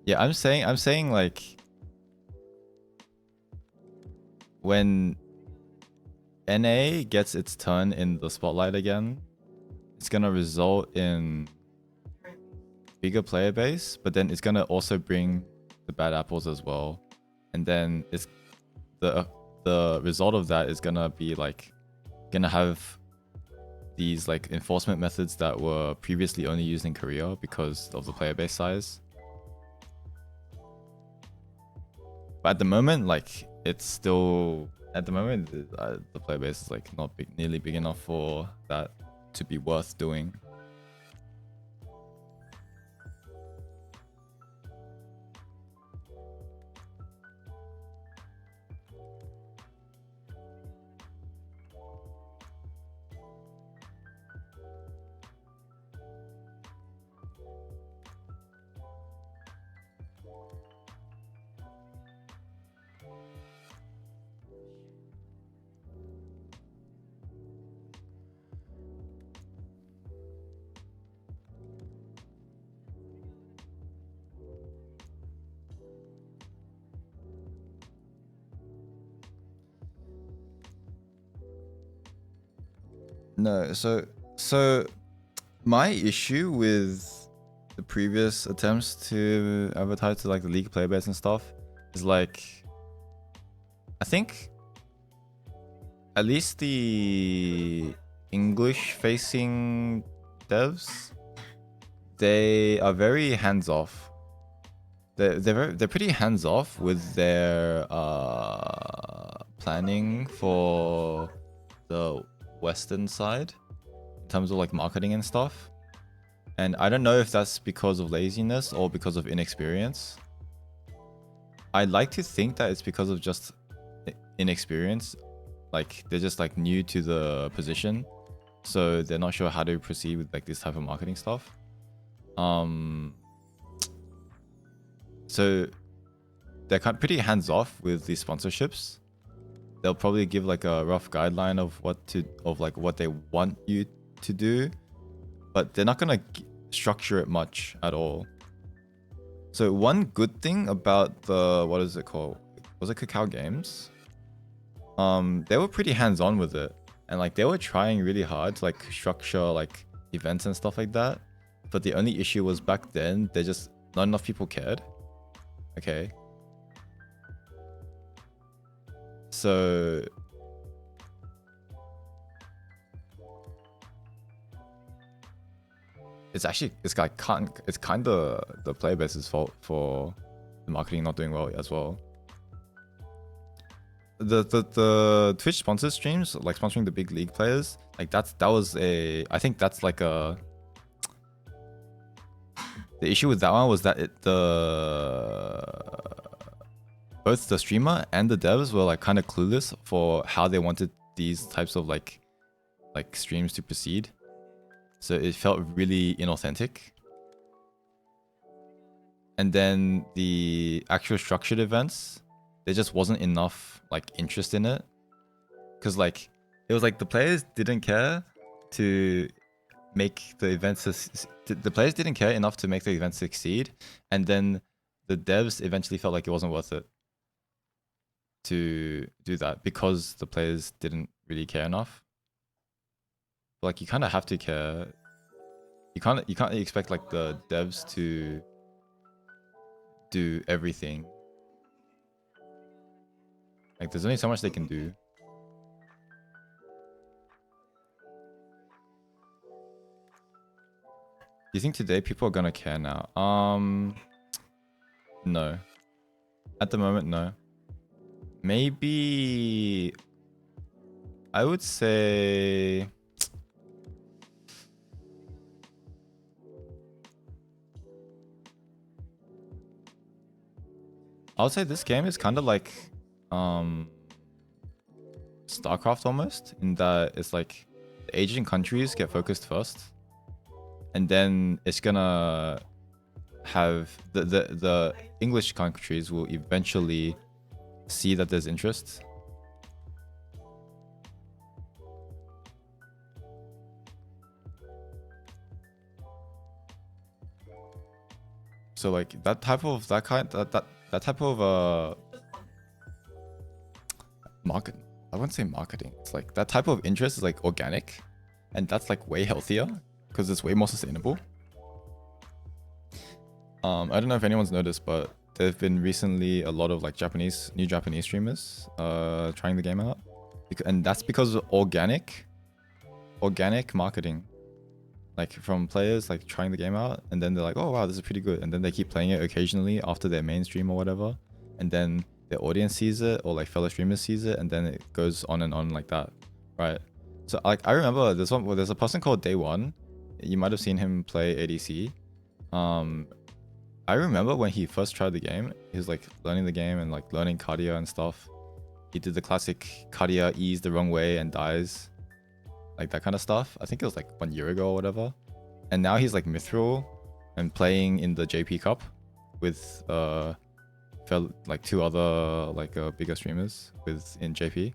Yeah, I'm saying like when NA gets its turn in the spotlight again, it's gonna result in bigger player base, but then it's gonna also bring the bad apples as well. And then it's the result of that is gonna be like gonna have these like enforcement methods that were previously only used in Korea because of the player base size. But at the moment, like it's still at the moment the player base is like not nearly big enough for that to be worth doing. No, so my issue with the previous attempts to advertise to like the league player base and stuff is like I think at least the English facing devs, they are very hands off. They're pretty hands off with their planning for the Western side in terms of like marketing and stuff. And I don't know if that's because of laziness or because of inexperience. I'd like to think that it's because of just inexperience. Like they're just like new to the position, so they're not sure how to proceed with like this type of marketing stuff. So they're pretty hands off with the sponsorships. They'll probably give like a rough guideline of what they want you to do, but they're not gonna structure it much at all. So one good thing about the, what is it called? Was it Cacao Games? They were pretty hands-on with it, and like they were trying really hard to like structure like events and stuff like that. But the only issue was back then they just not enough people cared. Okay. So it's kind of the player base's fault for the marketing not doing well as well. The Twitch sponsored streams, like sponsoring the big league players, like I think that's like the issue with that one was that both the streamer and the devs were like kind of clueless for how they wanted these types of like streams to proceed. So it felt really inauthentic. And then the actual structured events, there just wasn't enough like interest in it. Cause like it was like the players didn't care to make the events the players didn't care enough to make the event succeed, and then the devs eventually felt like it wasn't worth it to do that because the players didn't really care enough. But, like you kind of have to care. You can't expect like the devs to do everything. Like there's only so much they can do. Do you think today people are gonna care now? No. At the moment, no. Maybe I would say this game is kind of like StarCraft almost, in that it's like the Asian countries get focused first, and then it's gonna have the English countries will eventually see that there's interest. So like that type of market, I wouldn't say marketing. It's like that type of interest is like organic, and that's like way healthier because it's way more sustainable. I don't know if anyone's noticed, but there've been recently a lot of like new Japanese streamers trying the game out, and that's because of organic marketing, like from players like trying the game out, and then they're like, oh wow, this is pretty good, and then they keep playing it occasionally after their main stream or whatever, and then their audience sees it or like fellow streamers sees it, and then it goes on and on like that, right? So like I remember there's a person called Day One. You might have seen him play ADC. I remember when he first tried the game, he was like learning the game and like learning Kadia and stuff. He did the classic Kadia E's the wrong way and dies, like that kind of stuff. I think it was like 1 year ago or whatever. And now he's like mithril and playing in the JP Cup with like 2 other like bigger streamers in JP.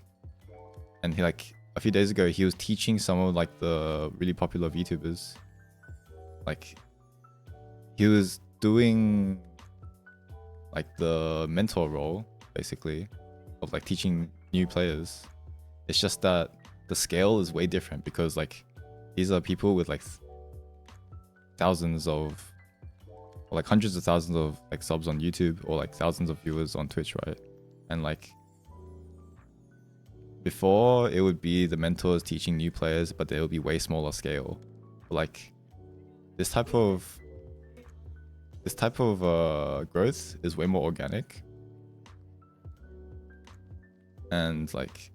And he like a few days ago he was teaching some of like the really popular VTubers. Like he was doing like the mentor role basically of like teaching new players. It's just that the scale is way different because like these are people with like thousands of or like hundreds of thousands of like subs on YouTube or like thousands of viewers on Twitch, right? And like before it would be the mentors teaching new players, but they would be way smaller scale. But like this type of growth is way more organic, and like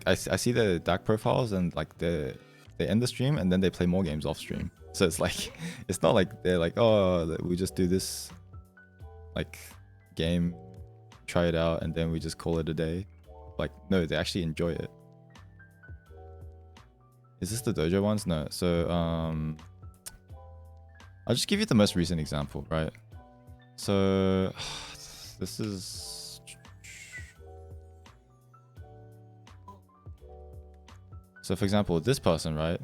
I see their DAC profiles, and like they end the stream and then they play more games off stream. So it's like it's not like they're like, oh, we just do this like game, try it out, and then we just call it a day. Like no, they actually enjoy it. Is this the dojo ones? No. So I'll just give you the most recent example, right? So this is... So for example, this person, right?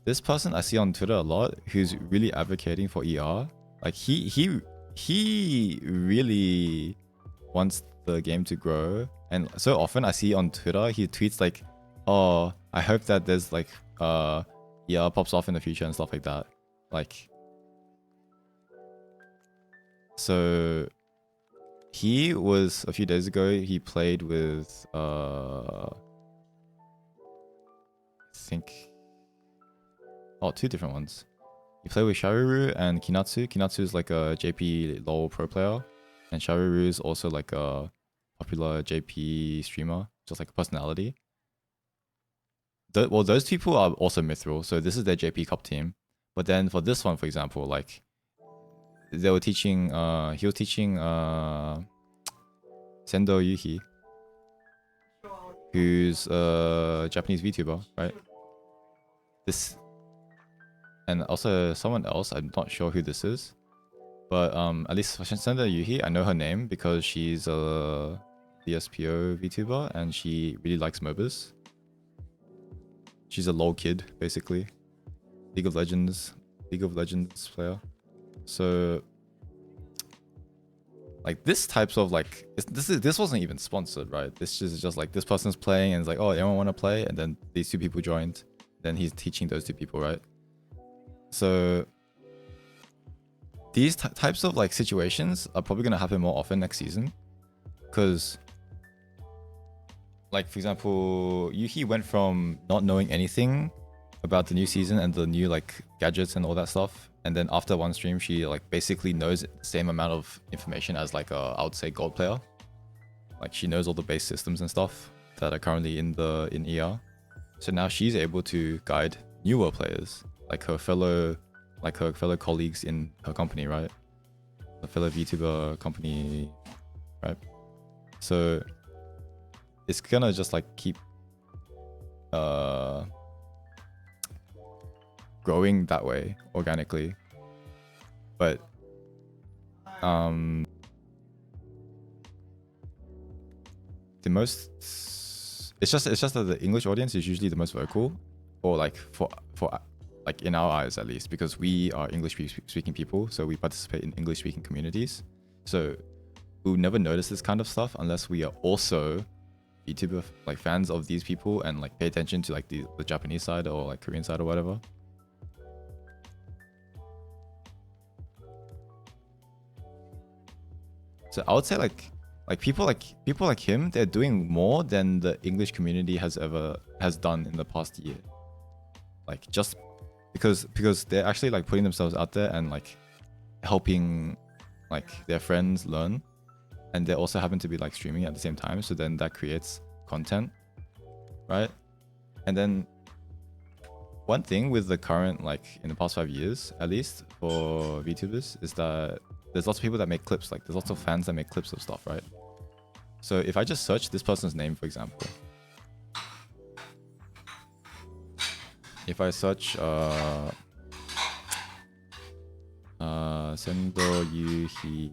This person I see on Twitter a lot who's really advocating for ER. Like he really wants the game to grow. And so often I see on Twitter, he tweets like, oh, I hope that there's like ER pops off in the future and stuff like that. Like, so he was a few days ago, he played with I think 2 different ones. He played with Sharuru and Kinatsu. Kinatsu is like a JP LoL pro player, and Sharuru is also like a popular JP streamer, just like a personality. Well, those people are also mithril, so this is their JP Cup team. But then for this one, for example, like they were teaching, he was teaching Sendo Yuhi, who's a Japanese VTuber, right? This, and also someone else, I'm not sure who this is, but at least for Sendo Yuhi, I know her name because she's a DSPO VTuber and she really likes MOBAs. She's a LoL kid, basically. League of Legends player. So like this types of like this wasn't even sponsored, right? This is just like this person's playing and it's like, oh, anyone want to play? And then these 2 people joined. Then he's teaching those 2 people, right? So these types of like situations are probably gonna happen more often next season, because like for example, Yuhi went from not knowing anything about the new season and the new like gadgets and all that stuff, and then after one stream she like basically knows the same amount of information as like I would say gold player. Like she knows all the base systems and stuff that are currently in ER. So now she's able to guide newer players, like her fellow colleagues in her company, right? The fellow VTuber company, right? So it's gonna just like keep growing that way organically. But the most, it's just that the English audience is usually the most vocal, or like for like in our eyes at least, because we are English speaking people, so we participate in English speaking communities. So we'll never notice this kind of stuff unless we are also YouTuber like fans of these people and like pay attention to like the Japanese side or like Korean side or whatever. So I would say like people like him, they're doing more than the English community has done in the past year. Like just because they're actually like putting themselves out there and like helping like their friends learn, and they also happen to be like streaming at the same time, so then that creates content, right? And then one thing with the current, like in the past 5 years at least for VTubers, is that there's lots of people that make clips. Like there's lots of fans that make clips of stuff, right? So if I just search this person's name, for example, if I search Sendo Yuhi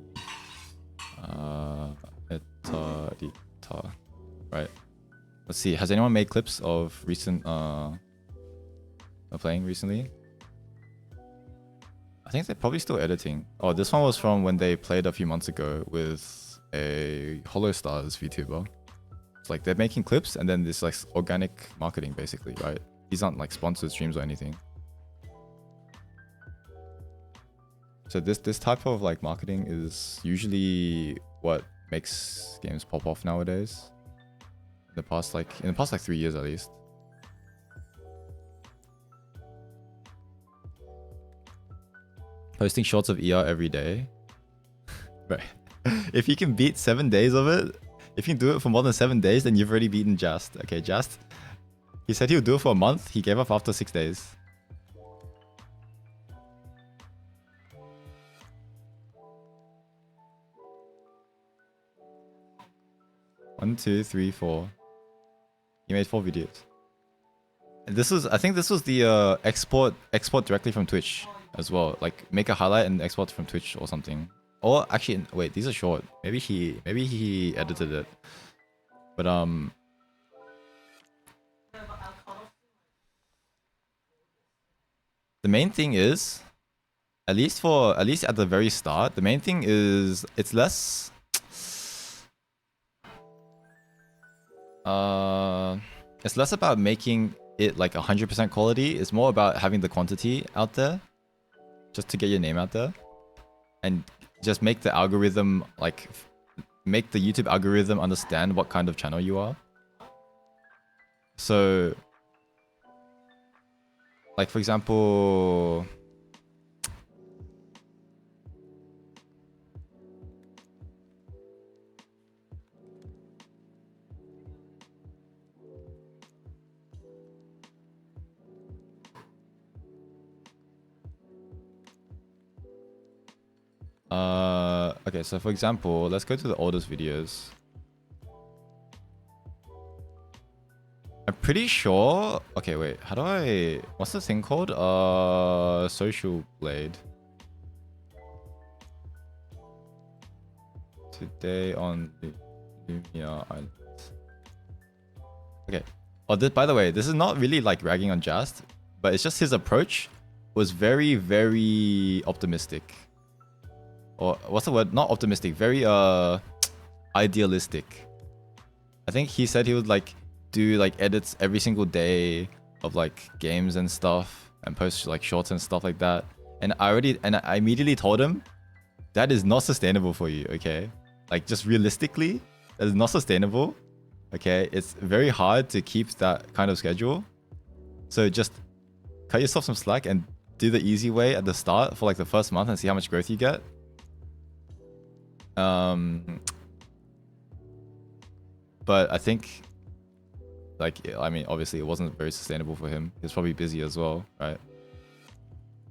Etarita, right? Let's see, has anyone made clips of recent playing recently? I think they're probably still editing. Oh, this one was from when they played a few months ago with a Hollow Stars VTuber. It's like they're making clips and then this like organic marketing basically, right? These aren't like sponsored streams or anything. So this type of like marketing is usually what makes games pop off nowadays. In the past like 3 years at least. Posting shots of ER every day. Right. If you can beat 7 days of it, if you can do it for more than 7 days, then you've already beaten Just. Okay, Just. He said he would do it for a month. He gave up after 6 days. One, two, three, four. He made 4 videos. And this was, I think this was the export directly from Twitch as well. Like make a highlight and export from Twitch or something. Or actually, wait, these are short. Maybe he edited it. But the main thing is, at least at the very start, the main thing is it's less about making it like 100% quality. It's more about having the quantity out there just to get your name out there and just make the algorithm, like make the YouTube algorithm understand what kind of channel you are. So like for example, okay, so for example, let's go to the oldest videos. I'm pretty sure. Okay, wait. How do I? What's the thing called? Social Blade. Today on Lumia Island. Okay. Oh, by the way, this is not really like ragging on Just, but it's just his approach was very, very optimistic. Or what's the word? Not optimistic. Very idealistic. I think he said he would like do like edits every single day of like games and stuff and post like shorts and stuff like that. And I immediately told him that is not sustainable for you, okay? Like just realistically, that is not sustainable. Okay, it's very hard to keep that kind of schedule. So just cut yourself some slack and do the easy way at the start for like the first month and see how much growth you get. But I think, like, I mean, obviously it wasn't very sustainable for him. He was probably busy as well, right?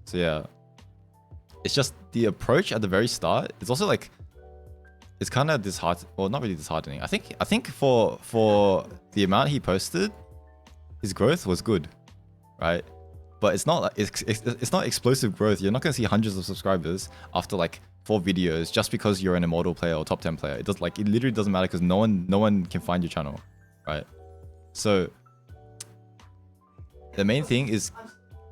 So yeah, it's just the approach at the very start. It's also like, it's kind of disheartening. Well, not really disheartening. I think for the amount he posted, his growth was good, right? But it's not it's not explosive growth. You're not gonna see hundreds of subscribers after like 4 videos just because you're an immortal player or top 10 player. It does like it literally doesn't matter because no one can find your channel, right? So the main thing is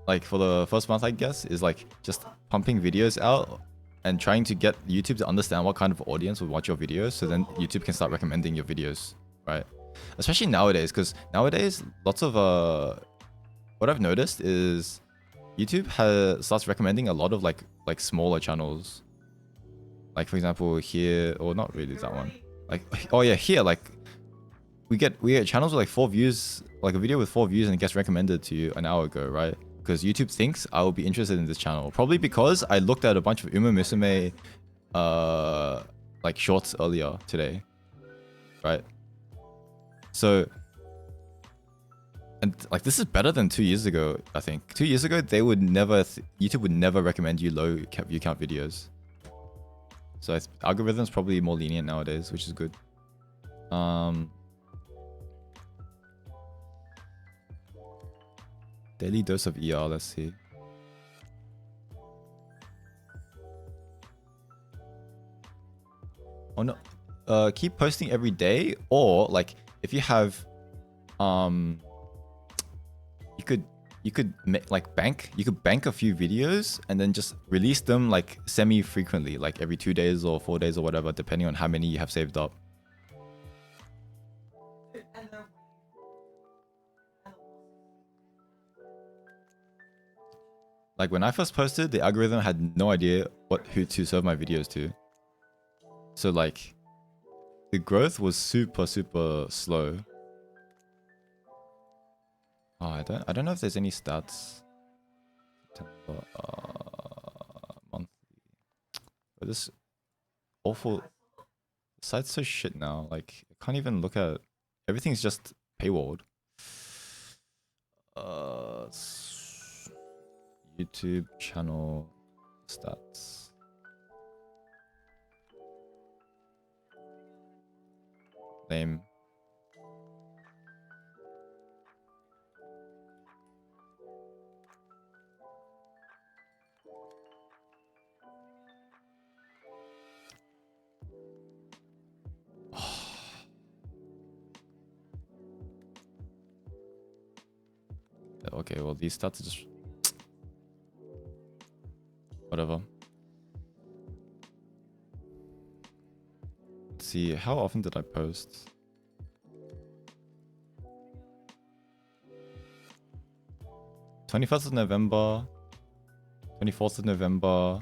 like for the first month, I guess, is like just pumping videos out and trying to get YouTube to understand what kind of audience will watch your videos, so then YouTube can start recommending your videos, right? Especially nowadays, because nowadays lots of what I've noticed is YouTube starts recommending a lot of like smaller channels. Like for example here, or not really that one. Like, oh yeah, here, like we get channels with like 4 views, like a video with 4 views, and it gets recommended to you an hour ago, right? Because YouTube thinks I will be interested in this channel. Probably because I looked at a bunch of Uma Musume like shorts earlier today, right? So, and like this is better than 2 years ago, I think. 2 years ago, they would never, YouTube would never recommend you low view count videos. So algorithm's probably more lenient nowadays, which is good. Daily dose of ER, let's see. Oh no, keep posting every day, or like if you have, you could bank a few videos and then just release them like semi-frequently, like every 2 days or 4 days or whatever, depending on how many you have saved up. Like when I first posted, the algorithm had no idea who to serve my videos to. So like the growth was super slow. Oh, I don't know if there's any stats. September, monthly. But this awful site's so shit now. Like I can't even look at, everything's just paywalled. YouTube channel stats. Name. Okay, well these stats are just whatever. Let's see, how often did I post? November 24th of November,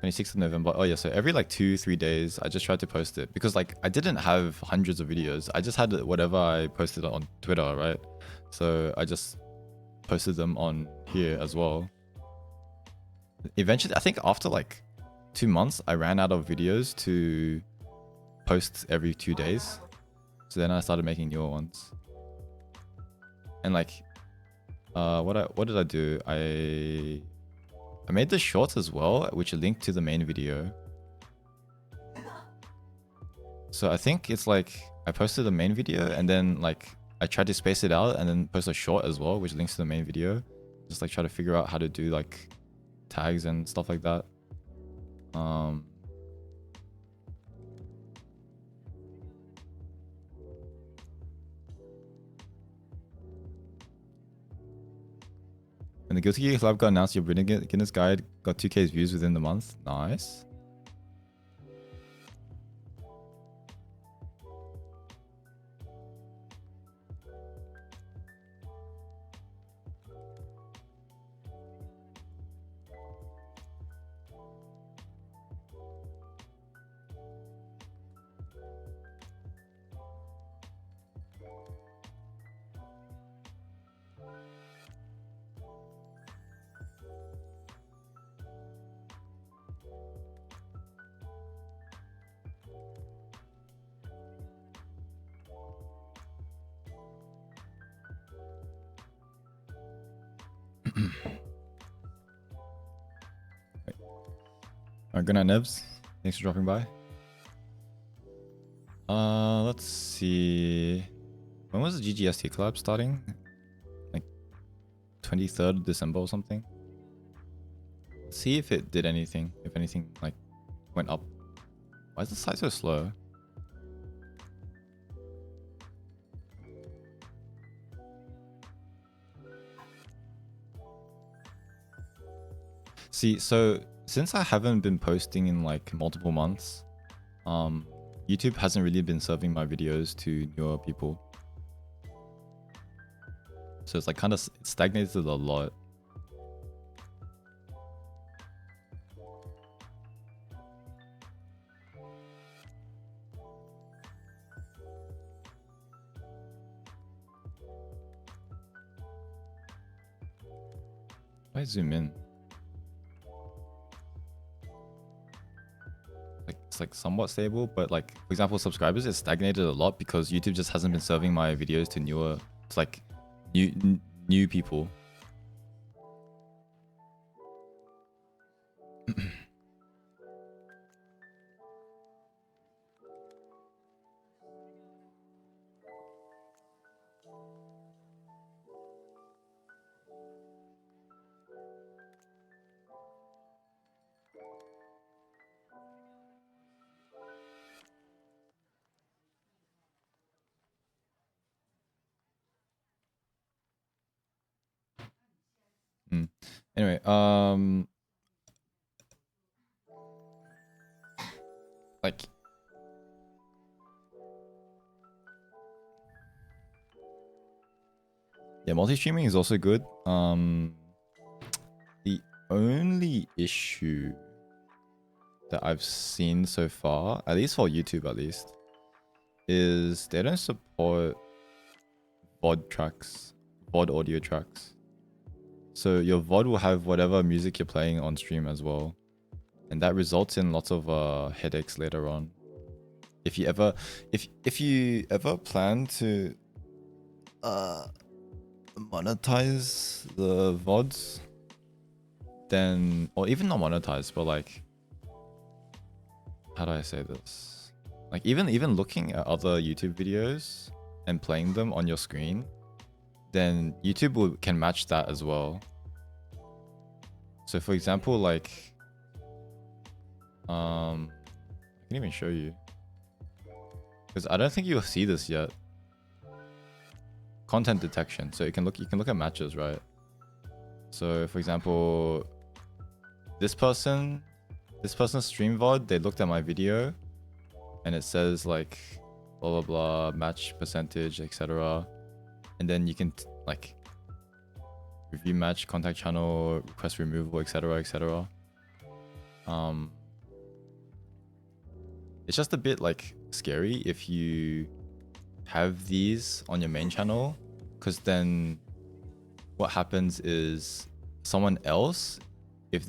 26th of November. Oh yeah, so every like 2-3 days, I just tried to post it because like I didn't have hundreds of videos. I just had whatever I posted on Twitter, right? So I just posted them on here as well. Eventually, I think after like 2 months, I ran out of videos to post every 2 days. So then I started making newer ones. And like, what did I do? I made the shorts as well, which are linked to the main video. So I think it's like I posted the main video and then like I tried to space it out and then post a short as well, which links to the main video. Just like try to figure out how to do like tags and stuff like that. And the Guilty Gear Collab got announced. Your Guinness Guide got 2K views within the month. Nice. Alright, good night, Nebs. Thanks for dropping by. Let's see. When was the GGST collab starting? Like 23rd of December or something? Let's see if it did anything. If anything like went up. Why is the site so slow? See, so since I haven't been posting in like multiple months, YouTube hasn't really been serving my videos to newer people. So it's like kind of stagnated a lot. If I zoom in, like it's like somewhat stable, but like for example, subscribers is stagnated a lot because YouTube just hasn't been serving my videos to newer, it's like new people. Anyway, like yeah, multi-streaming is also good. The only issue that I've seen so far, at least for YouTube at least, is they don't support VOD tracks, VOD audio tracks. So your VOD will have whatever music you're playing on stream as well. And that results in lots of headaches later on. If you ever plan to monetize the VODs, then, or even not monetize, but like, how do I say this? Like even looking at other YouTube videos and playing them on your screen, then YouTube can match that as well. So for example, like, I can even show you, because I don't think you'll see this yet. Content detection. So you can look at matches, right? So for example, this person's stream VOD, they looked at my video and it says like blah blah blah, match percentage, etc. And then you can like review match, contact channel, request removal, etc, etc. It's just a bit like scary if you have these on your main channel, because then what happens is someone else, if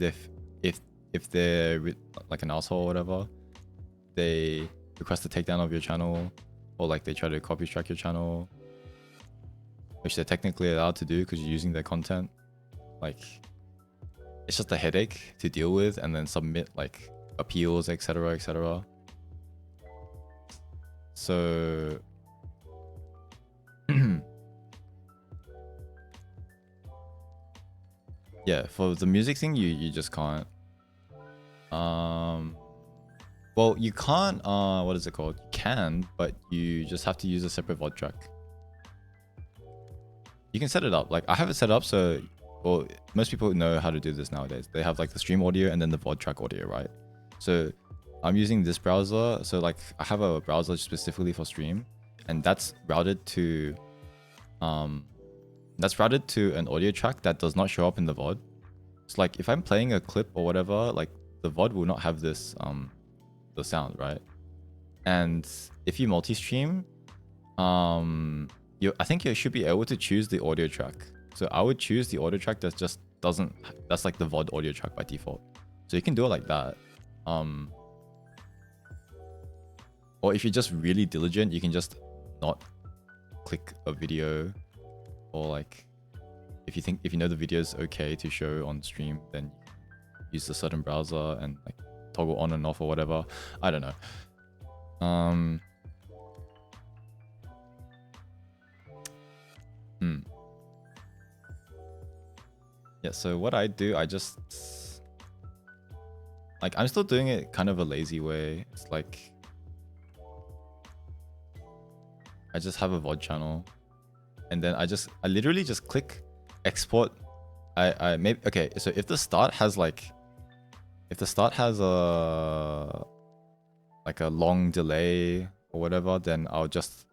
they're like an asshole or whatever, they request a takedown of your channel, or like they try to copy track your channel, which they're technically allowed to do because you're using their content. Like, it's just a headache to deal with, and then submit like appeals, etc, etc. So yeah, for the music thing, you just can't. Well, you can't. What is it called? You can, but you just have to use a separate VOD track. You can set it up. Like I have it set up so, well, most people know how to do this nowadays. They have like the stream audio and then the VOD track audio, right? So I'm using this browser. So like I have a browser specifically for stream, and that's routed to an audio track that does not show up in the VOD. So like if I'm playing a clip or whatever, like the VOD will not have this the sound, right? And if you multi-stream, I think you should be able to choose the audio track. So I would choose the audio track that just doesn't, that's like the VOD audio track by default. So you can do it like that. Or if you're just really diligent, you can just not click a video, or like if you know the video is okay to show on stream, then use a certain browser and like toggle on and off or whatever. I don't know. Yeah, so what I do, I just like, I'm still doing it kind of a lazy way. It's like I just have a VOD channel, and then I literally just click export I maybe okay. So if the start has like, if the start has a like a long delay or whatever, then I'll just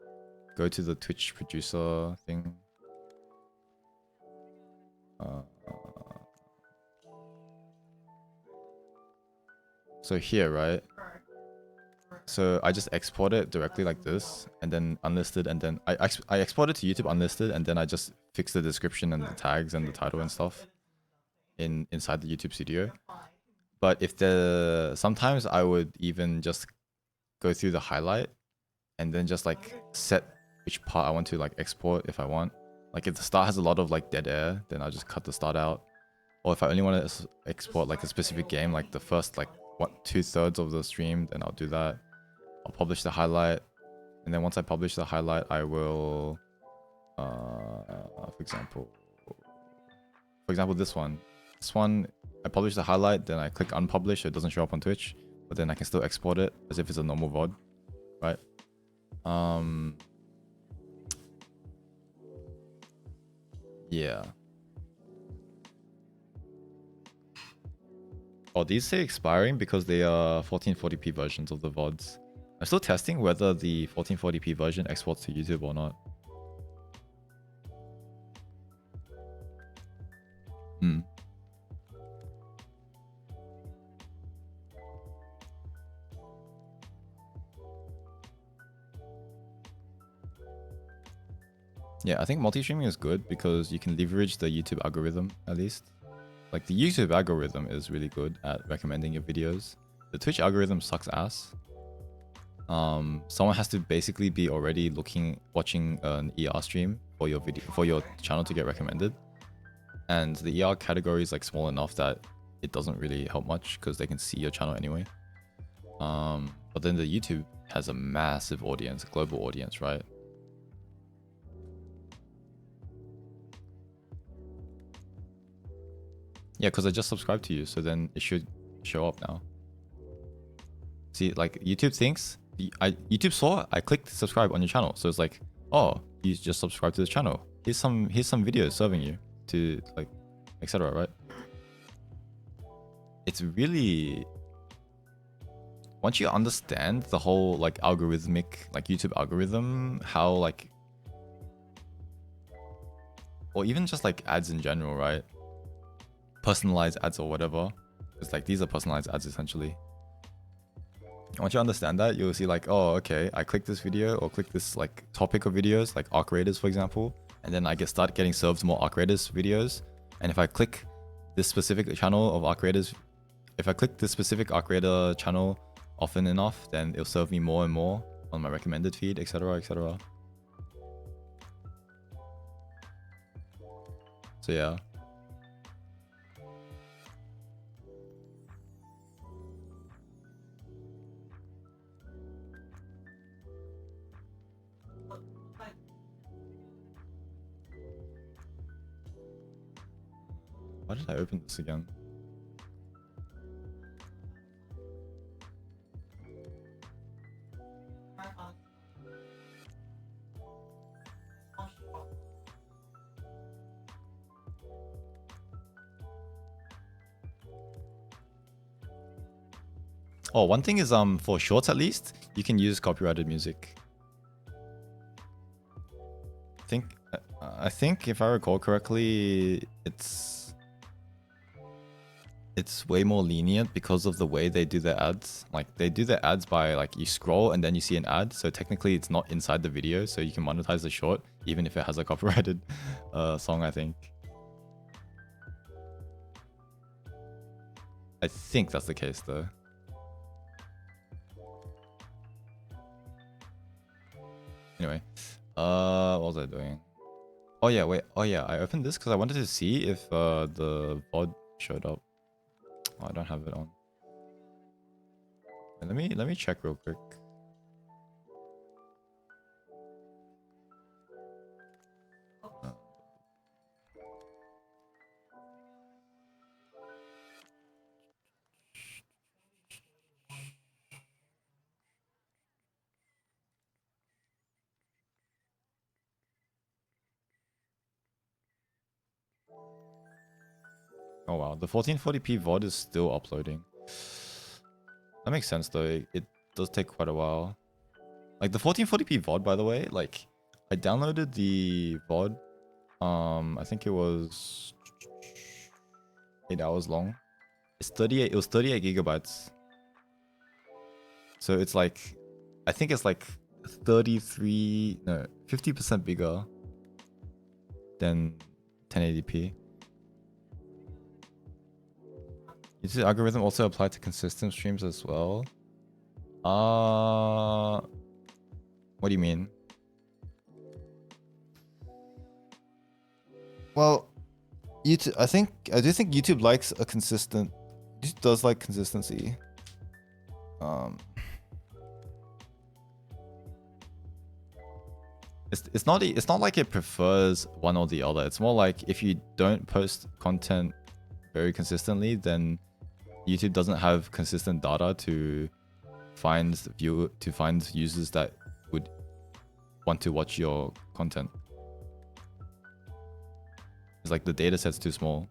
go to the Twitch producer thing. So here, right? So I just export it directly like this, and then unlisted, and then I export it to YouTube unlisted, and then I just fix the description and the tags and the title and stuff inside the YouTube studio. But if sometimes I would even just go through the highlight and then just like set which part I want to like export if I want. Like if the start has a lot of like dead air, then I'll just cut the start out. Or if I only want to export like a specific game, like the first like what 2/3 of the stream, then I'll do that. I'll publish the highlight, and then once I publish the highlight, I will, for example, this one. This one, I publish the highlight, then I click unpublish, so it doesn't show up on Twitch, but then I can still export it as if it's a normal VOD, right? Yeah. Oh, these say expiring because they are 1440p versions of the VODs. I'm still testing whether the 1440p version exports to YouTube or not. Yeah, I think multi-streaming is good because you can leverage the YouTube algorithm at least. Like the YouTube algorithm is really good at recommending your videos. The Twitch algorithm sucks ass. Someone has to basically be already watching an ER stream for your video, for your channel to get recommended. And the ER category is like small enough that it doesn't really help much because they can see your channel anyway. But then the YouTube has a massive audience, a global audience, right? Yeah, because I just subscribed to you, so then it should show up now. See, like YouTube thinks, YouTube saw I clicked subscribe on your channel, so it's like, oh, you just subscribed to this channel. Here's some videos serving you to like, etc. Right? It's really, once you understand the whole like algorithmic, like YouTube algorithm, how like, or even just like ads in general, right? Personalized ads or whatever. It's like these are personalized ads essentially. Once you understand that, you'll see like, oh, okay, I click this video or click this like topic of videos, like Arc Raiders, for example, and then I start getting served more Arc Raiders videos. And if I click this specific channel of Arc Raiders, if I click this specific Arc Raider channel often enough, then it'll serve me more and more on my recommended feed, etc., etc. So yeah. Why did I open this again? Oh, one thing is for shorts at least, you can use copyrighted music. I think if I recall correctly, it's way more lenient because of the way they do their ads. Like they do their ads by like you scroll and then you see an ad, so technically it's not inside the video, so you can monetize the short even if it has a copyrighted song, I think. I think that's the case though. Anyway, what was I doing? Oh yeah, wait. Oh yeah, I opened this because I wanted to see if the VOD showed up. Oh, I don't have it on. Let me check real quick. Oh wow, the 1440p VOD is still uploading. That makes sense though. It does take quite a while. Like the 1440p VOD, by the way, like I downloaded the VOD. I think it was 8 hours long. It's 38. It was 38 gigabytes. So it's like, I think it's like 50% bigger than 1080p. YouTube algorithm also applied to consistent streams as well. What do you mean? Well, YouTube. I do think YouTube likes a consistent. YouTube does like consistency. It's not like it prefers one or the other. It's more like if you don't post content very consistently, then YouTube doesn't have consistent data to find users that would want to watch your content. It's like the data set's too small.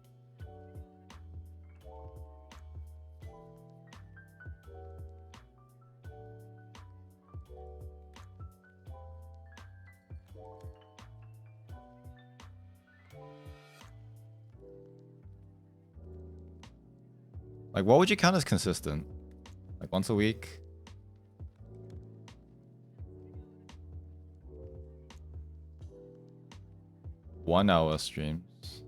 Like, what would you count as consistent? Like once a week? One-hour streams.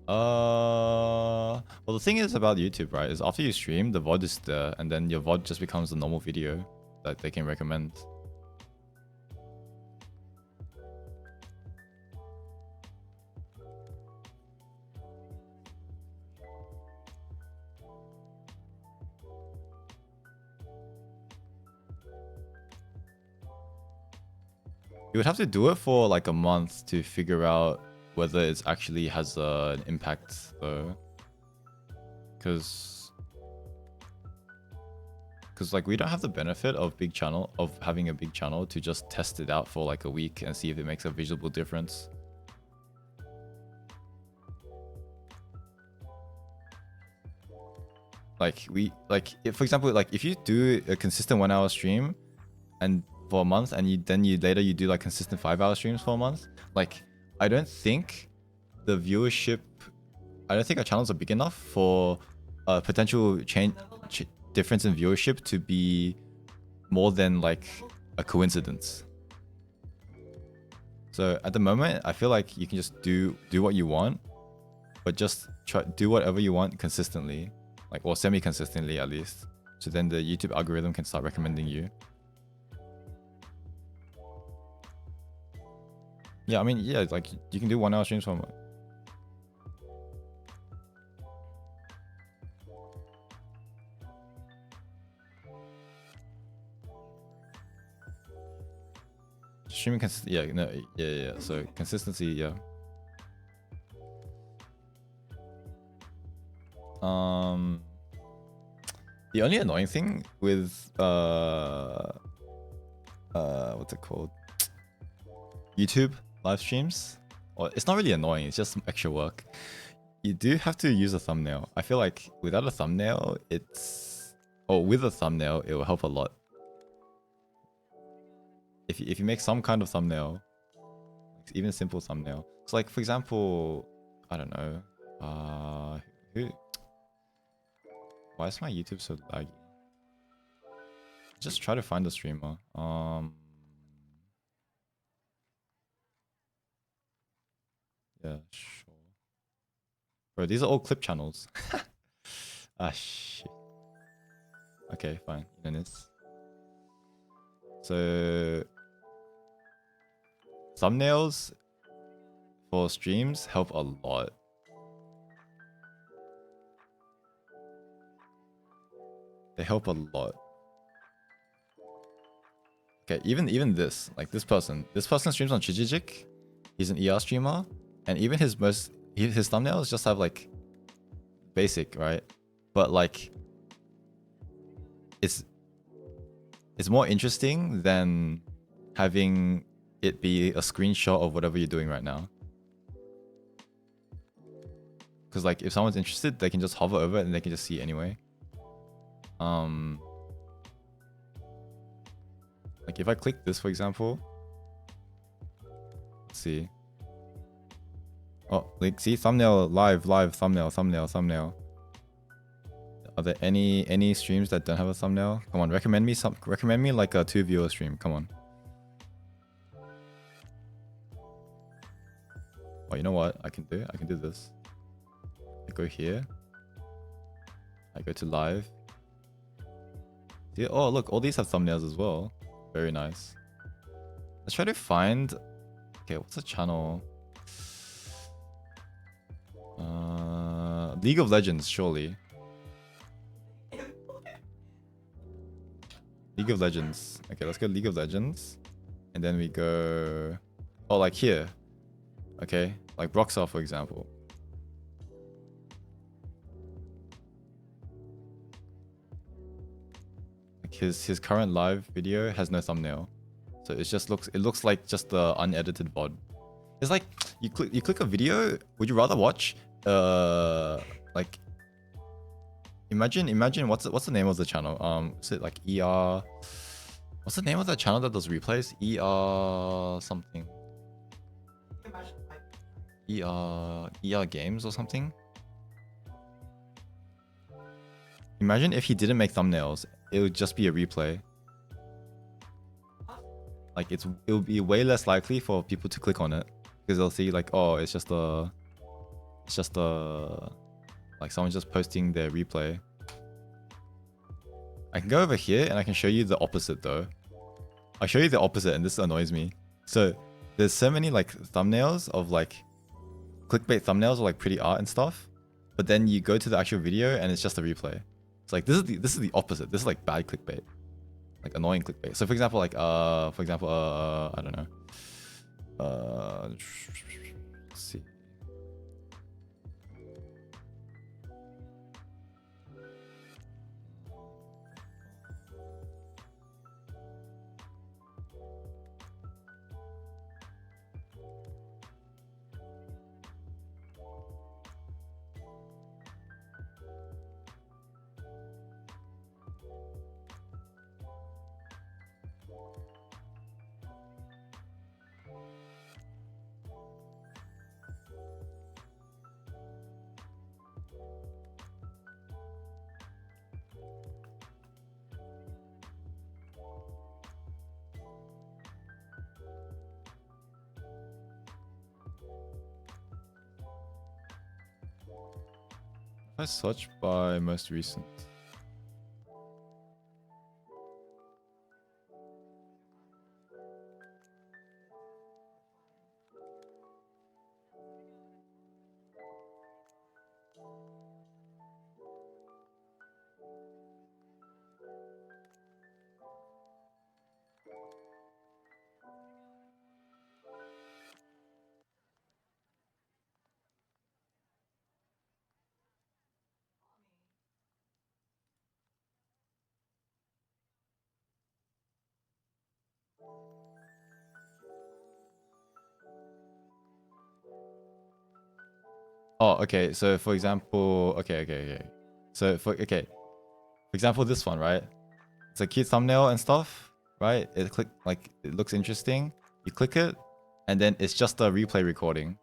Well, the thing is about YouTube, right, is after you stream, the VOD is there, and then your VOD just becomes a normal video that they can recommend. You would have to do it for like a month to figure out whether it actually has an impact though. Because like we don't have the benefit of having a big channel to just test it out for like a week and see if it makes a visible difference. Like if, for example, like if you do a consistent 1 hour stream and for a month, and then you do like consistent 5 hour streams for a month, like I don't think our channels are big enough for a potential difference in viewership to be more than like a coincidence. So at the moment, I feel like you can just do what you want, but just do whatever you want consistently, like, or semi-consistently at least. So then the YouTube algorithm can start recommending you. Yeah, I mean, yeah, like you can do 1 hour streams for a month. Streaming yeah. So consistency, yeah. The only annoying thing with what's it called? YouTube live streams, or it's not really annoying, it's just some extra work. You do have to use a thumbnail. I feel like without a thumbnail, with a thumbnail, it will help a lot. If you make some kind of thumbnail, even simple thumbnail. So like, for example, I don't know, why is my YouTube so laggy? Just try to find a streamer. Yeah, sure. Bro, these are all clip channels. Ah, shit. Okay, fine. So thumbnails for streams help a lot. They help a lot. Okay, even this, like this person streams on Chijijik. He's an ER streamer, and even his thumbnails just have like basic, right? But like it's more interesting than having it be a screenshot of whatever you're doing right now. because like if someone's interested, they can just hover over it and they can just see it anyway. Like if I click this, for example, let's see. Oh, like see, thumbnail, live, thumbnail. Are there any streams that don't have a thumbnail? Come on, recommend me like a 2-viewer stream. Come on. Oh, you know what I can do? I can do this. I go here. I go to live. See, oh look, all these have thumbnails as well. Very nice. Let's try to find. Okay, what's the channel? League of Legends, surely. League of Legends. Okay, let's go League of Legends. And then we go... Oh, like here. Okay, like Broxar, for example. Like his current live video has no thumbnail. So it looks like just the unedited VOD. It's like you click a video, would you rather watch like imagine what's the name of the channel? Is it like ER? What's the name of that channel that does replays? ER something. ER Games or something. Imagine if he didn't make thumbnails, it would just be a replay. Like it would be way less likely for people to click on it because they'll see like, oh, it's just a like someone just posting their replay. I can go over here and I can show you the opposite though. I'll show you the opposite and this annoys me. So there's so many like thumbnails of like clickbait thumbnails of like pretty art and stuff, but then you go to the actual video and it's just a replay. It's like this is the opposite. This is like bad clickbait, like annoying clickbait. So for example, like I don't know. Let's see. I search by most recent. Oh, okay. So for example, okay. So for example, this one, right? It's a cute thumbnail and stuff, right? It looks interesting. You click it, and then it's just a replay recording.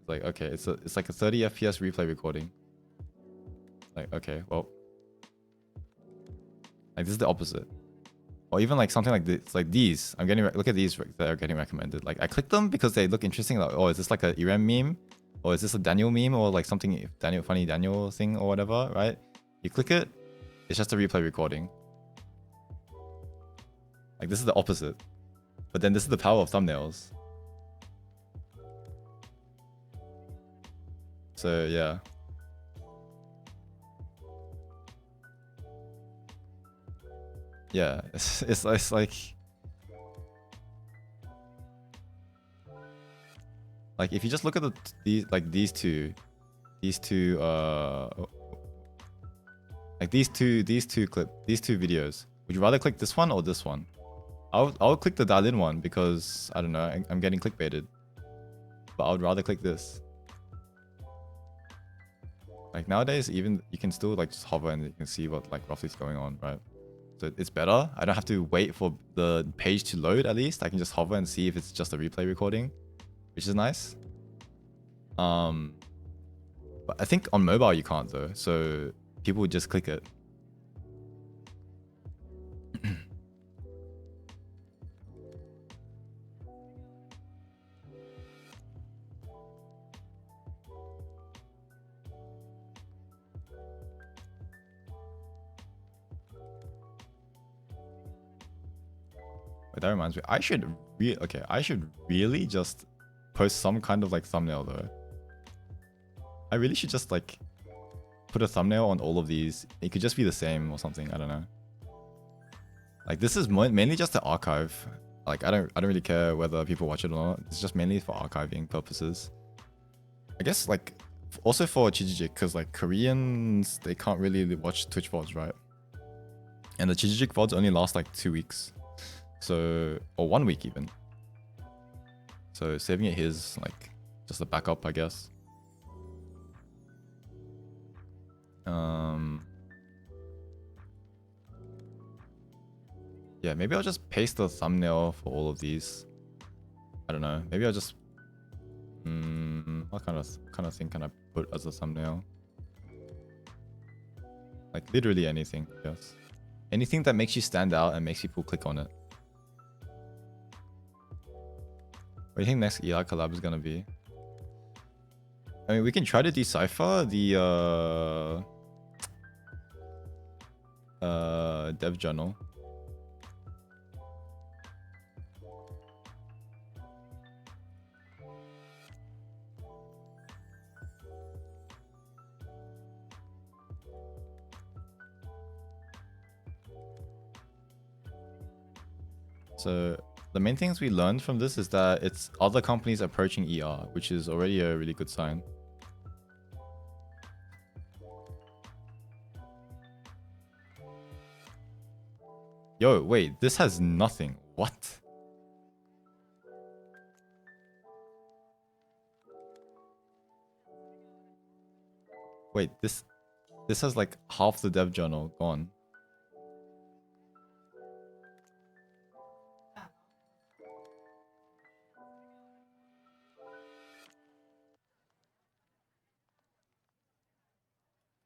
Like, okay, it's like a 30 FPS replay recording. Like, okay, well, like this is the opposite. Or even like something like this, like these. Look at these that are getting recommended. Like I click them because they look interesting. Like, oh, is this like a Irem meme? Or is this a Daniel meme? Or like something funny Daniel thing or whatever, right? You click it, it's just a replay recording. Like this is the opposite. But then this is the power of thumbnails. So yeah. Yeah, it's like if you just look at these two videos, would you rather click this one or this one? I would click the dial-in one because I don't know, I'm getting clickbaited. but I would rather click this. Like nowadays, even you can still like just hover and you can see what like roughly is going on, right? So it's better. I don't have to wait for the page to load at least. I can just hover and see if it's just a replay recording, which is nice. But I think on mobile you can't though, so people would just click it. But that reminds me, I should really just post some kind of like thumbnail though. I really should just like put a thumbnail on all of these. It could just be the same or something. I don't know. Like this is mainly just the archive. Like I don't really care whether people watch it or not. It's just mainly for archiving purposes. I guess like also for Chijijik, because like Koreans, they can't really watch Twitch VODs, right? And the Chijijik VODs only last like 2 weeks. So, or 1 week even. So saving it here is like just a backup, I guess. Yeah, maybe I'll just paste the thumbnail for all of these. I don't know. Maybe I'll just what kind of thing can I put as a thumbnail? Like literally anything, yes. Anything that makes you stand out and makes people click on it. What do you think next EI collab is gonna be? I mean, we can try to decipher the dev journal. So the main things we learned from this is that it's other companies approaching ER, which is already a really good sign. Yo, wait, this has nothing. What? Wait, this has like half the dev journal gone.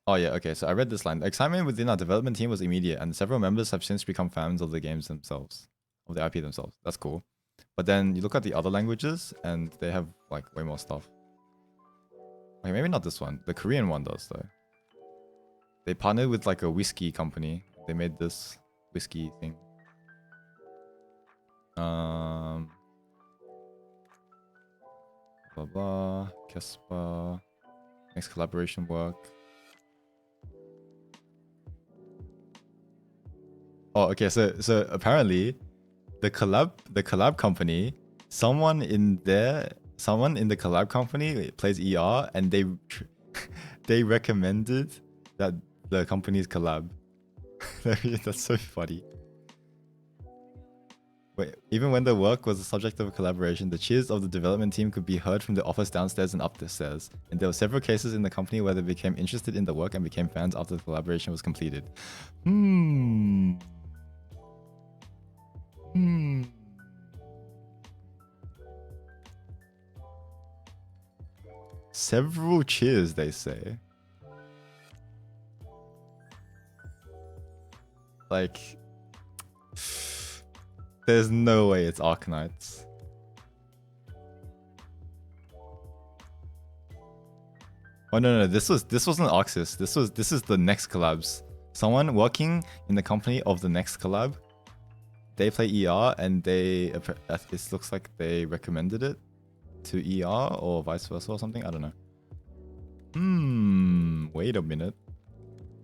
Oh yeah, okay, so I read this line. The excitement within our development team was immediate, and several members have since become fans of the games themselves, of the IP themselves. That's cool. But then you look at the other languages, and they have like way more stuff. Okay, maybe not this one. The Korean one does though. They partnered with like a whiskey company. They made this whiskey thing. Blah blah. Kespa. Next collaboration work. Oh, okay. So apparently, the collab company, someone in the collab company plays ER, and they recommended that the company's collab. That's so funny. Wait, even when the work was the subject of a collaboration, the cheers of the development team could be heard from the office downstairs and up the stairs. And there were several cases in the company where they became interested in the work and became fans after the collaboration was completed. Several cheers, they say. Like, there's no way it's Arknights. Oh no, this wasn't Arxis. This is the next collabs. Someone working in the company of the next collab. They play ER, and it looks like they recommended it to ER or vice versa or something. I don't know. Wait a minute.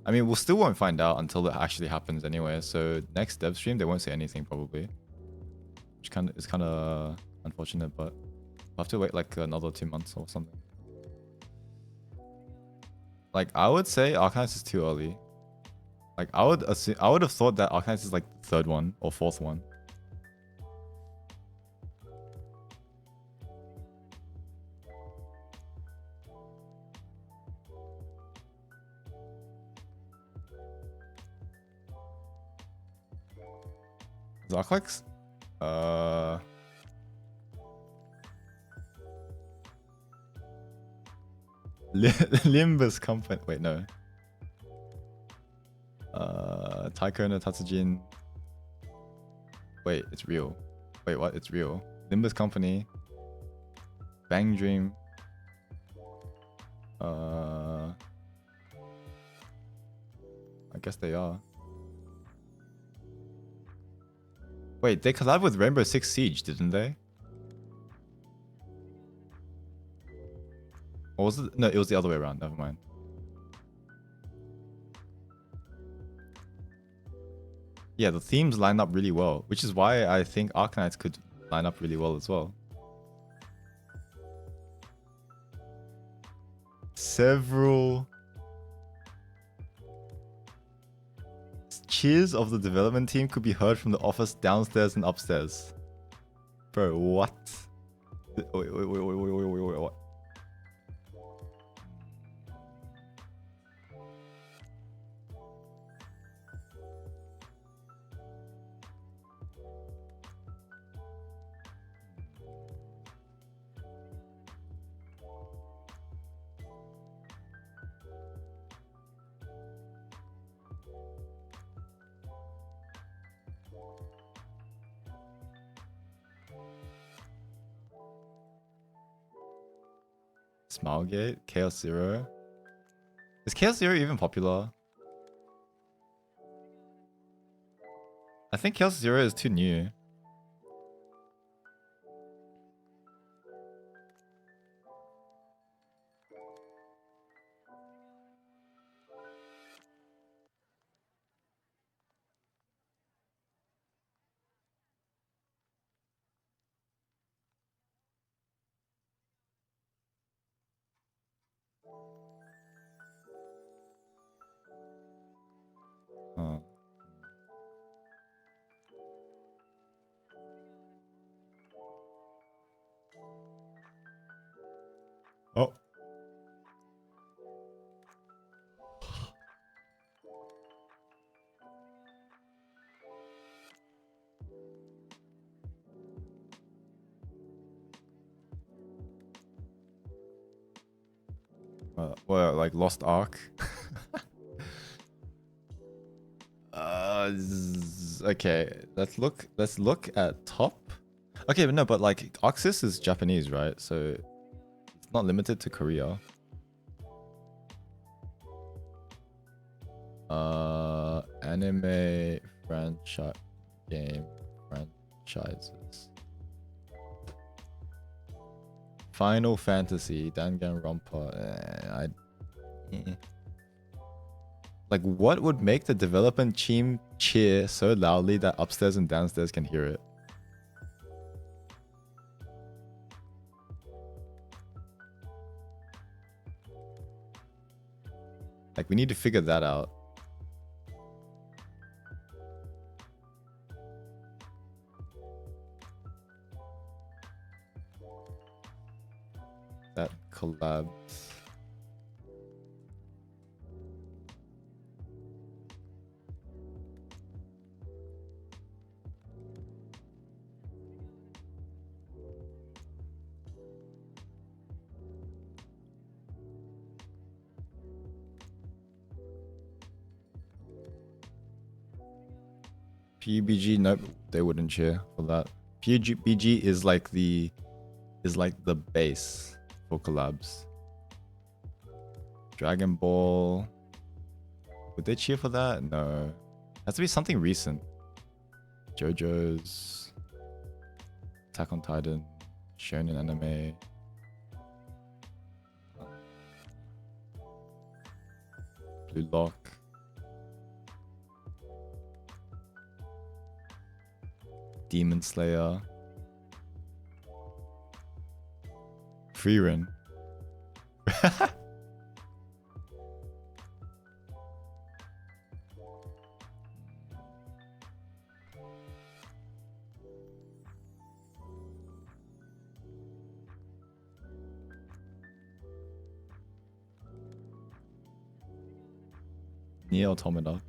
I mean, still won't find out until it actually happens anyway. So next dev stream, they won't say anything probably, which is kind of unfortunate. But we'll have to wait like another 2 months or something. Like I would say Arknights is too early. Like I would have thought that Arknights is like the third one or fourth one. Zarklex? Limbus Company. Wait, no. Taikona Tatsujin. Wait, it's real. Wait, what? It's real. Limbus Company. Bang Dream. I guess they are. Wait, they collabed with Rainbow Six Siege, didn't they? Or was it? No, it was the other way around. Never mind. Yeah, the themes line up really well, which is why I think Arknights could line up really well as well. Several cheers of the development team could be heard from the office downstairs and upstairs. Bro, what? Wait, what? Smilegate? Chaos Zero? Is Chaos Zero even popular? I think Chaos Zero is too new. Oh. Oh. Well, like Lost Ark. Okay, let's look at top. Okay, but no, but like Oxys is Japanese, right? So it's not limited to Korea. Anime franchise game franchises. Final Fantasy, Danganronpa. Like, what would make the development team cheer so loudly that upstairs and downstairs can hear it? Like, we need to figure that out. That collab. PUBG, nope, they wouldn't cheer for that. PUBG is like the base for collabs. Dragon Ball, would they cheer for that? No, has to be something recent. JoJo's, Attack on Titan, Shonen anime. Blue Lock. Demon Slayer. Freerun. Nier Automata.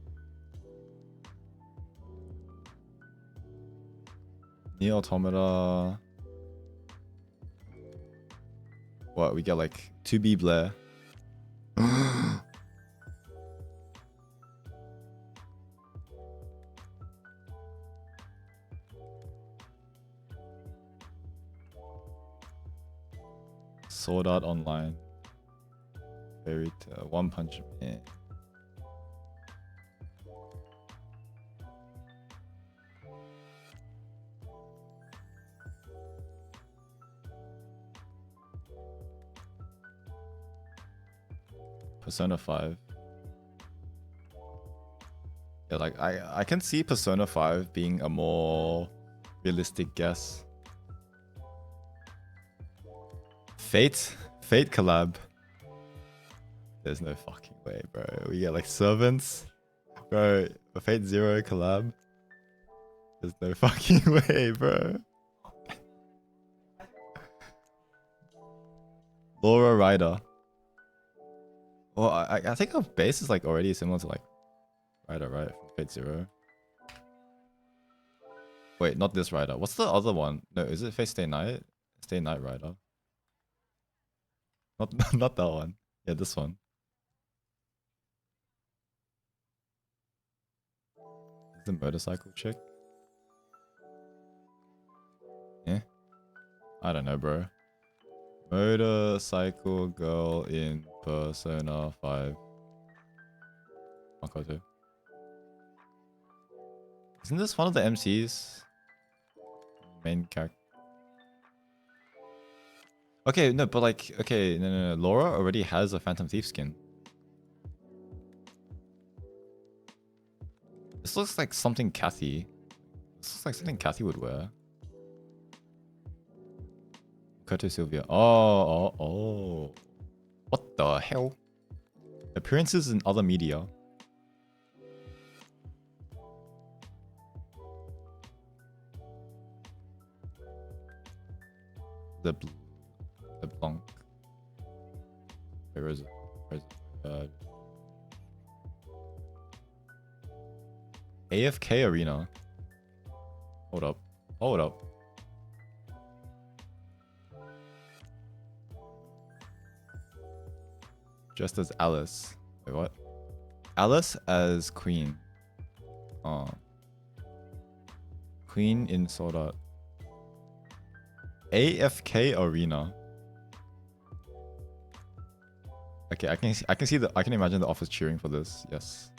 Near Automata. What, we get like 2B Blair. Sword Art Online. Fairy Tail. One Punch Man. Persona 5. Yeah, like I can see Persona 5 being a more realistic guess. Fate collab. There's no fucking way, bro. We get like servants. Bro, a Fate Zero collab. There's no fucking way, bro. Laura Ryder. Well, I think her base is like already similar to like Ryder, right? From Fate Zero. Wait, not this Ryder. What's the other one? No, is it Fate Stay Night? Stay Night Ryder. Not that one. Yeah, this one. Is the motorcycle chick? Yeah. I don't know, bro. Motorcycle girl in Persona 5. Makoto. Isn't this one of the MCs? Main character. Okay, no, but like, okay, no. Laura already has a Phantom Thief skin. This looks like something Kathy. This looks like something Kathy would wear. Koto Sylvia. Oh. What the hell? Appearances in other media. The Blanc. Where is it? AFK Arena. Hold up. Just as Alice. Wait, what? Alice as Queen. Oh. Queen in Sword Art. AFK Arena. Okay, I can imagine the office cheering for this. Yes.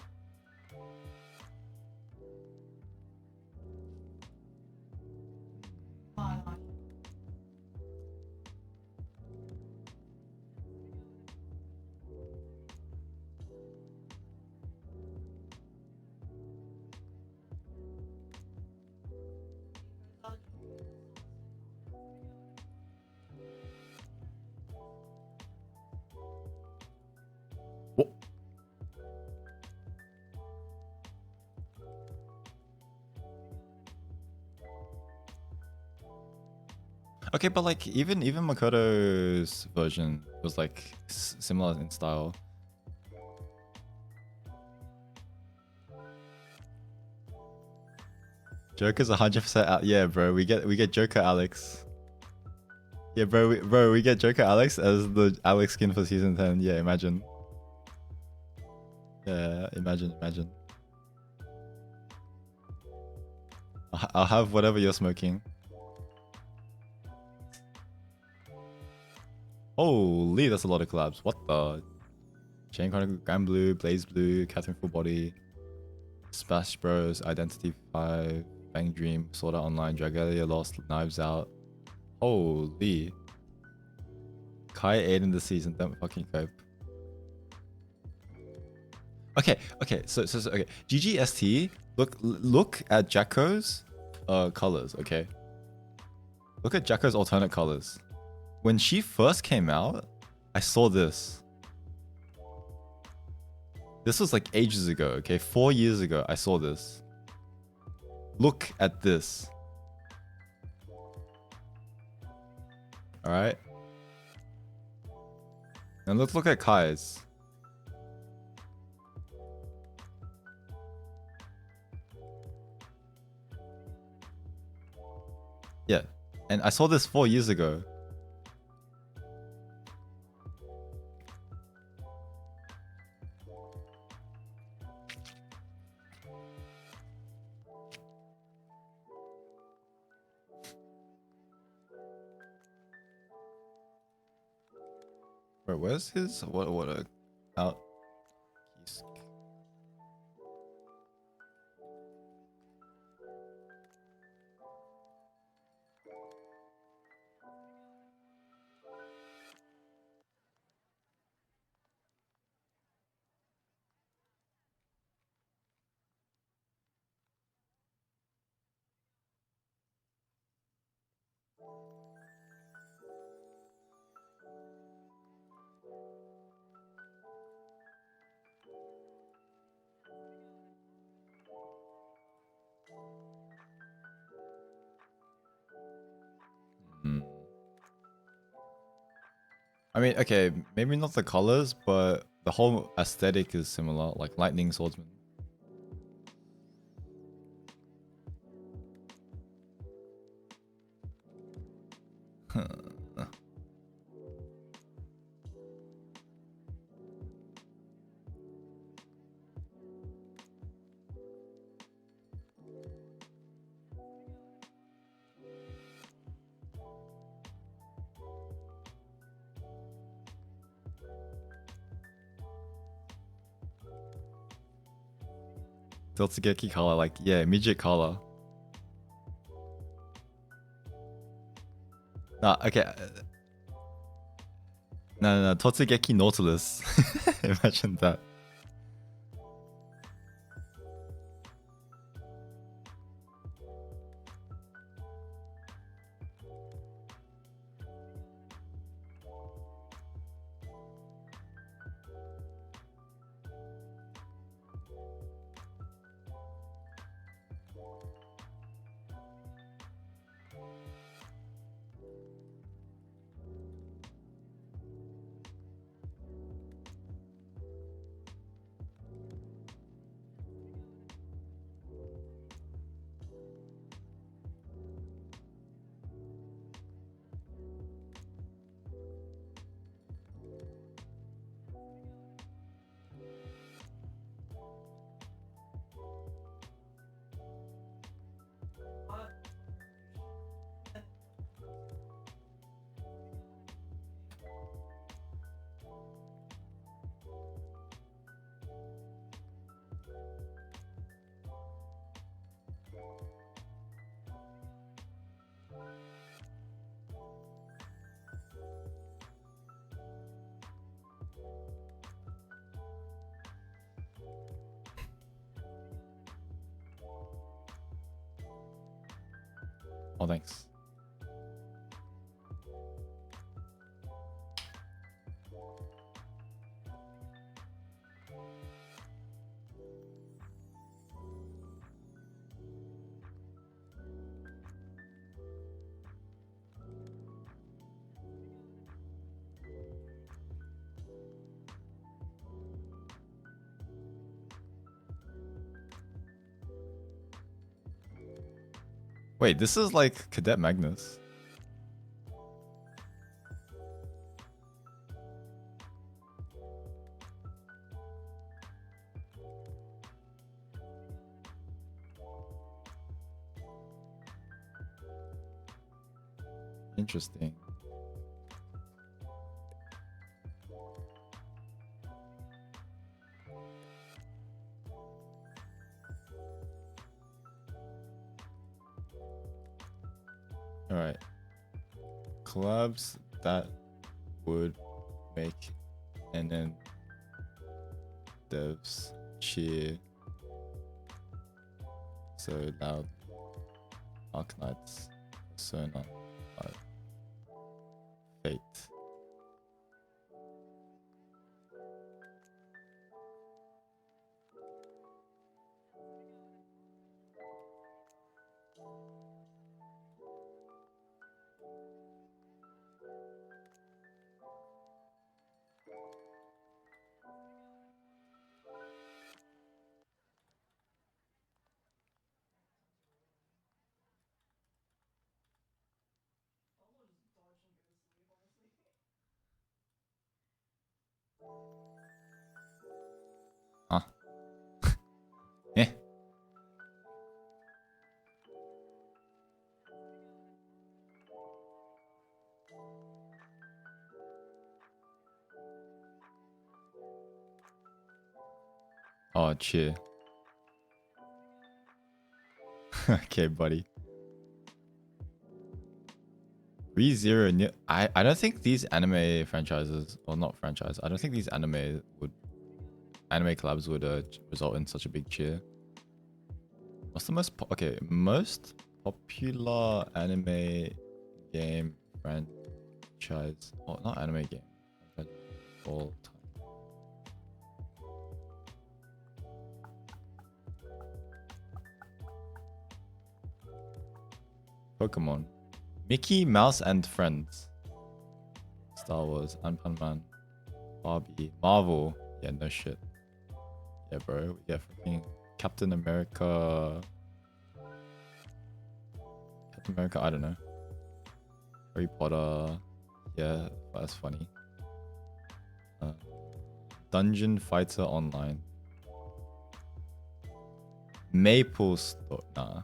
Okay, but like even Makoto's version was like similar in style. Joker's 100% out. Yeah, bro, we get Joker Alex. Yeah, bro, we get Joker Alex as the Alex skin for season 10. Yeah, imagine. Yeah, imagine. I'll have whatever you're smoking. Holy, that's a lot of collabs. What the? Chain Chronicle, Grand Blue, Blaze Blue, Catherine Full Body, Smash Bros, Identity 5, Bang Dream, Sword Art Online, Dragalia Lost, Knives Out. Holy. Kai Aiden this season, don't fucking cope. Okay, so okay. GGST, look at Jacko's colors, okay? Look at Jacko's alternate colors. When she first came out, I saw this. This was like ages ago, okay? 4 years ago, I saw this. Look at this. Alright? And let's look at Kai's. And I saw this 4 years ago. Wait, where's his what out? Hmm. I mean, okay, maybe not the colors, but the whole aesthetic is similar, like Lightning Swordsman. Totsugeki color, like, yeah, midget color. Nah, okay. No, Totsugeki Nautilus. Imagine that. Oh, thanks. Wait, this is like Cadet Magnus. Interesting. All right. Collabs that would make NN devs cheer so loud. Arknights, Persona 5, Fate. Oh, cheer. Okay, buddy. ReZero. I don't think these anime franchises, or not franchise, I don't think these anime collabs would result in such a big cheer. What's the most most popular anime game franchise? Oh, not anime game. Franchise all time. Pokemon. Mickey Mouse and Friends. Star Wars. Ant-Man. Barbie. Marvel. Yeah, no shit. Yeah, bro. We get fucking Captain America. Captain America, I don't know. Harry Potter. Yeah, that's funny. Dungeon Fighter Online. Maple Store. Nah.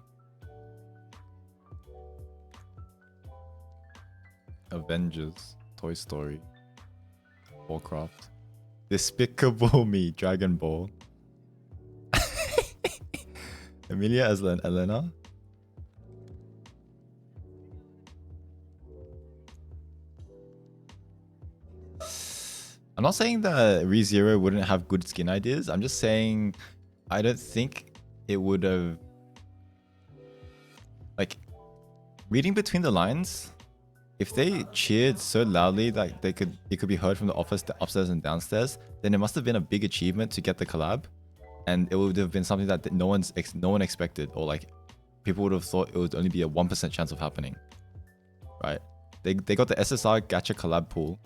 Avengers. Toy Story. Warcraft. Despicable Me. Dragon Ball. Emilia as Elena. I'm not saying that ReZero wouldn't have good skin ideas. I'm just saying I don't think it would have... Like, reading between the lines, if they cheered so loudly that it could be heard from the office, the upstairs and downstairs, then it must have been a big achievement to get the collab, and it would have been something that no one expected, or like people would have thought it would only be a 1% chance of happening, right? They got the SSR gacha collab pool,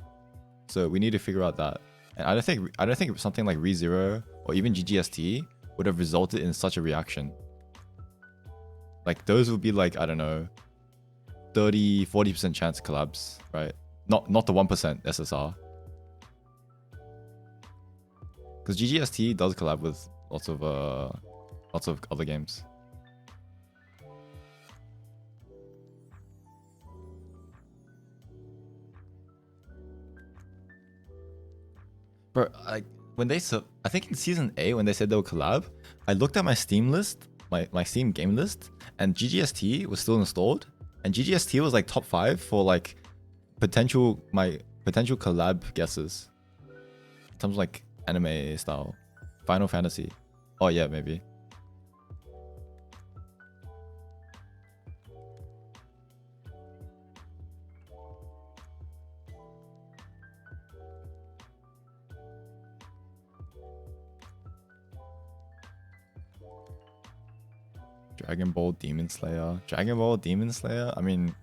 so we need to figure out that. And I don't think something like ReZero or even GGST would have resulted in such a reaction. Like those would be like, I don't know, 30-40% chance collabs, right? Not the 1% SSR. Because GGST does collab with lots of other games. Bro, when they I think in season A when they said they would collab, I looked at my Steam list, my Steam game list, and GGST was still installed, and GGST was like top 5 for like potential collab guesses. In terms of like anime style. Final Fantasy. Oh yeah, maybe. Dragon Ball Demon Slayer. Dragon Ball Demon Slayer? I mean...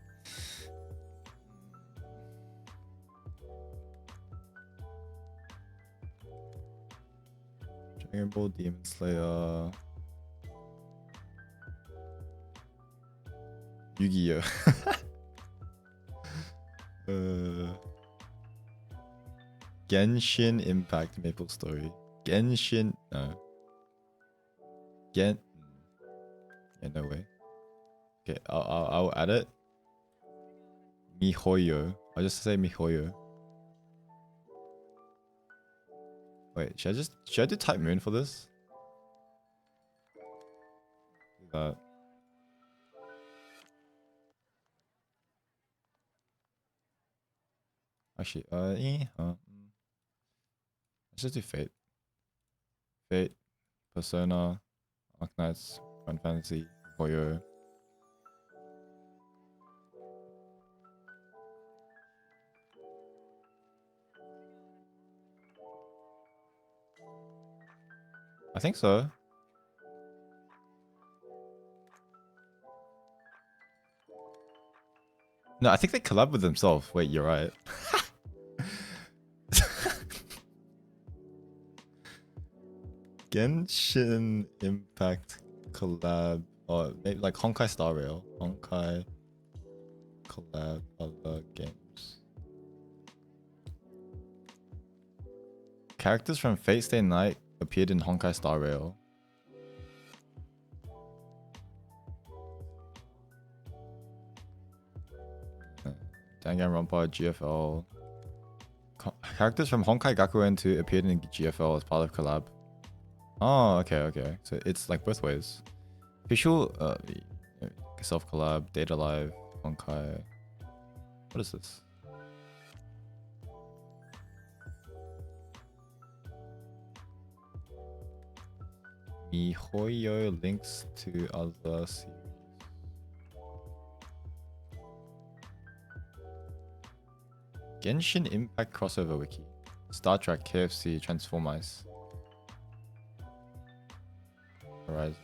Dragon Ball Demon Slayer... Yu-Gi-Oh! Genshin Impact Maple Story. Genshin... No. Yeah, no way. Okay, I'll add it. MiHoYo. I'll just say MiHoYo. Wait, should I do Type Moon for this? Do that. Actually, let's just do Fate. Fate, Persona, Arknights, Final Fantasy, Hoyo. I think so. No, I think they collab with themselves. Wait, you're right. Genshin Impact collab, or maybe like Honkai Star Rail. Honkai collab other games. Characters from Fate Stay Night appeared in Honkai Star Rail. Danganronpa, GFL. Characters from Honkai Gakuen 2 appeared in GFL as part of collab. Oh, okay. So it's like both ways. Official, self collab, Data Live, Honkai. What is this? MiHoYo links to other series. Genshin Impact crossover wiki. Star Trek, KFC, Transformice. Horizon.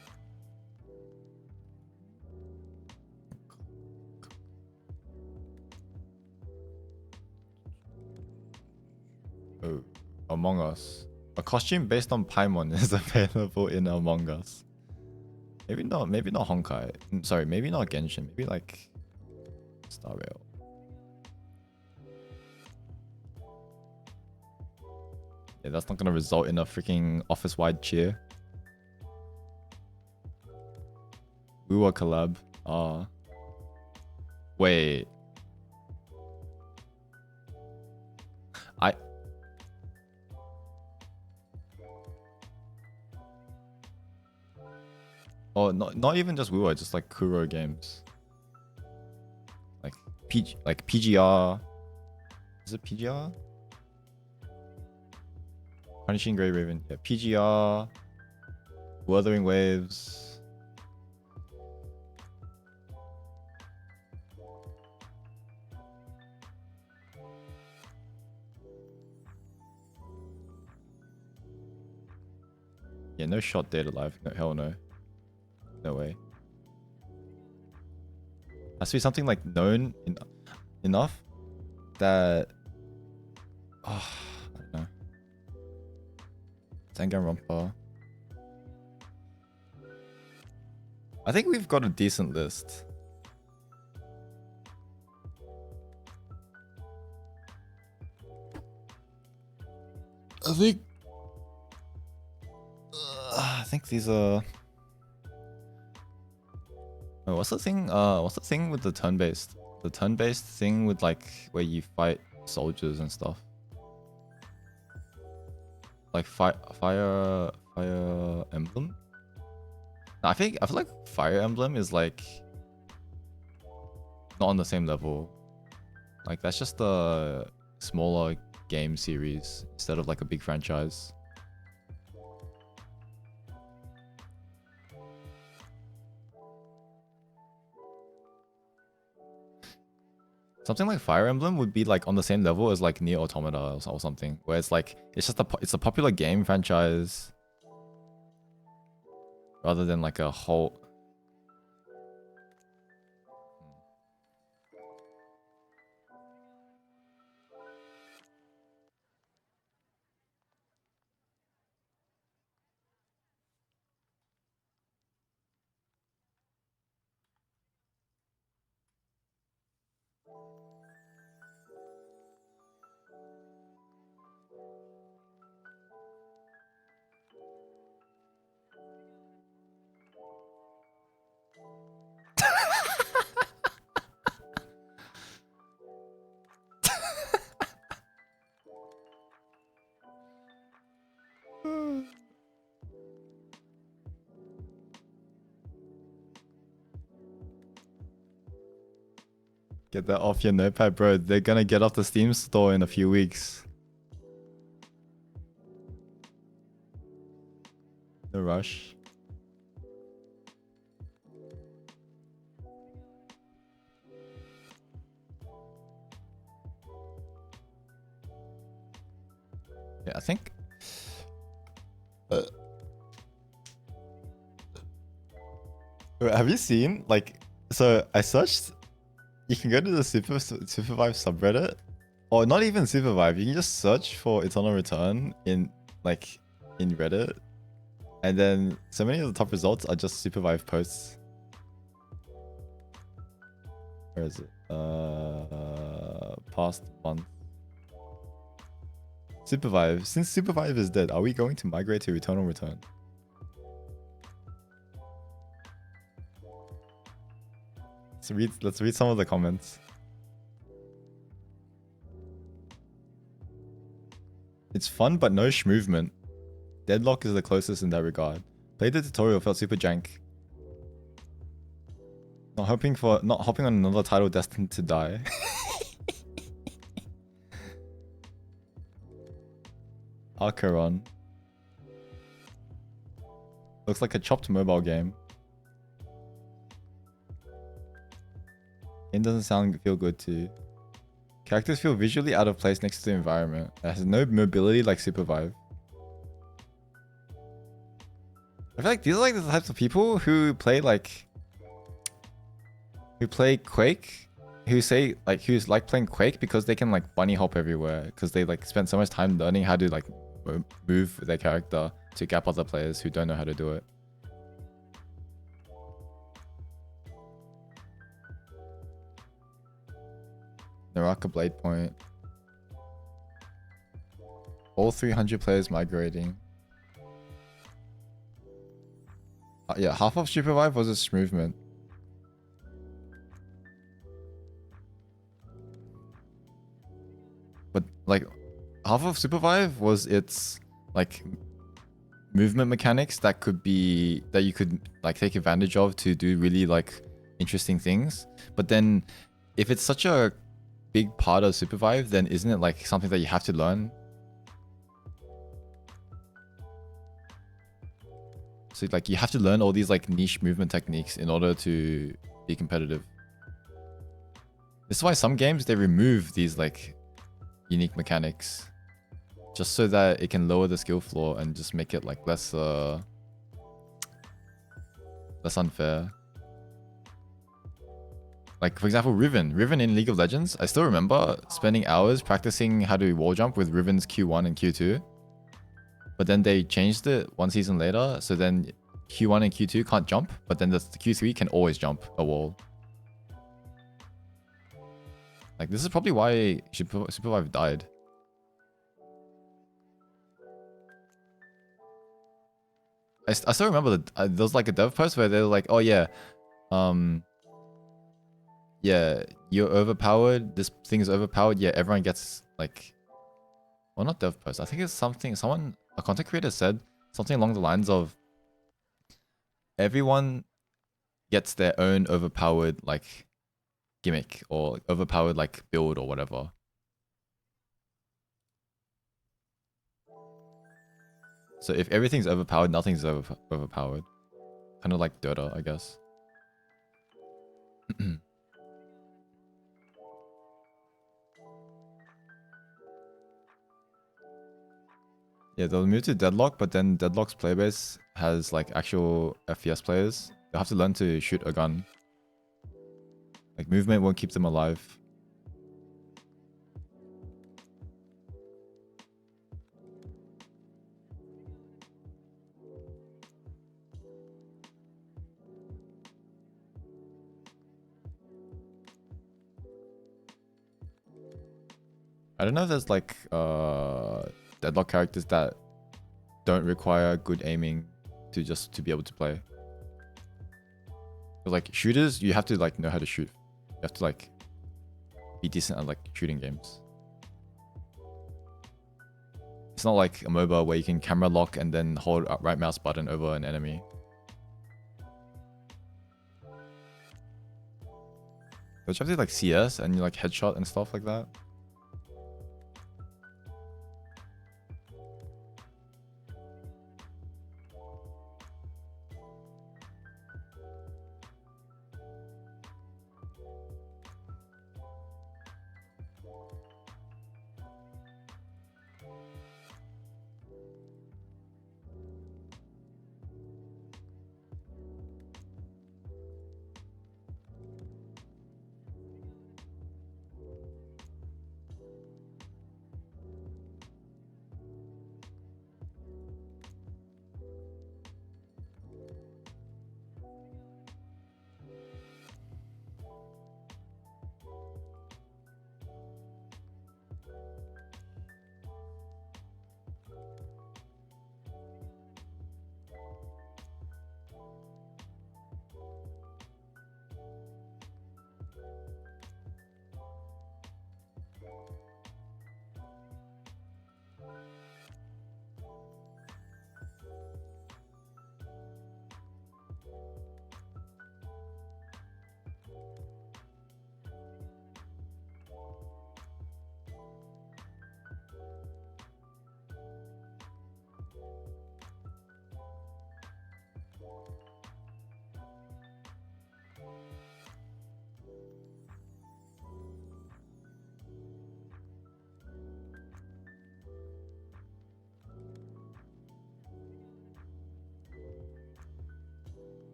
Oh, Among Us. A costume based on Paimon is available in Among Us. Maybe not Honkai. Sorry, maybe not Genshin. Maybe like Star Rail. Yeah, that's not gonna result in a freaking office-wide cheer. Uwa collab. Ah. Wait. Oh, not even just Wuwa, just like Kuro games. Like PGR. Is it PGR? Punishing Grey Raven. Yeah, PGR. Wuthering Waves. Yeah, no shot Data Live. No, hell no. No way. Has to be something like known enough that. Oh, I don't know. Danganronpa. I think we've got a decent list. I think these are. Oh, what's the thing? What's the thing with the turn-based? The turn-based thing with like where you fight soldiers and stuff. Like Fire Emblem. No, I feel like Fire Emblem is like not on the same level. Like that's just a smaller game series instead of like a big franchise. Something like Fire Emblem would be like on the same level as like Nier Automata or something, where it's like it's a popular game franchise rather than like a whole. Get that off your notepad, bro. They're gonna get off the Steam store in a few weeks. No rush. Yeah, I think. Have you seen like? So I searched. You can go to the Supervive subreddit, or not even Supervive. You can just search for Eternal Return in Reddit, and then so many of the top results are just Supervive posts. Where is it? Past month. Supervive. Since Supervive is dead, are we going to migrate to Eternal Return? Let's read some of the comments. It's fun, but no movement. Deadlock is the closest in that regard. Played the tutorial, felt super jank. Not hopping on another title destined to die. Acheron. Looks like a chopped mobile game. Game doesn't feel good too. Characters feel visually out of place next to the environment. It has no mobility like Supervive. I feel like these are like the types of people who play Quake, who's like playing Quake because they can like bunny hop everywhere because they like spend so much time learning how to like move their character to gap other players who don't know how to do it. Naraka Blade Point. All 300 players migrating. Yeah, half of Supervive was its movement. But like half of Supervive was its like movement mechanics that you could like take advantage of to do really like interesting things. But then if it's such a big part of Supervive, then isn't it like something that you have to learn? So like you have to learn all these like niche movement techniques in order to be competitive. This is why some games they remove these like unique mechanics just so that it can lower the skill floor and just make it like less unfair. Like for example, Riven in League of Legends, I still remember spending hours practicing how to wall jump with Riven's Q1 and Q2. But then they changed it one season later, so then Q1 and Q2 can't jump, but then the Q3 can always jump a wall. Like this is probably why Supervive died. I still remember there was like a dev post where they were like, oh yeah, yeah, you're overpowered, this thing is overpowered, yeah, everyone gets like, well, not dev post, I think it's something, a content creator said something along the lines of everyone gets their own overpowered like gimmick or overpowered like build or whatever. So if everything's overpowered, nothing's overpowered. Kind of like Dota, I guess. Yeah, they'll move to Deadlock, but then Deadlock's playbase has like actual FPS players. They'll have to learn to shoot a gun. Like movement won't keep them alive. I don't know if there's like Deadlock characters that don't require good aiming to be able to play. But like shooters, you have to like know how to shoot. You have to like be decent at like shooting games. It's not like a MOBA where you can camera lock and then hold up right mouse button over an enemy. Don't you have to like CS and you like headshot and stuff like that?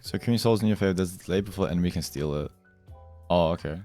So Creamy Soul's in your favor. There's a delay before the enemy can steal it. Oh, okay.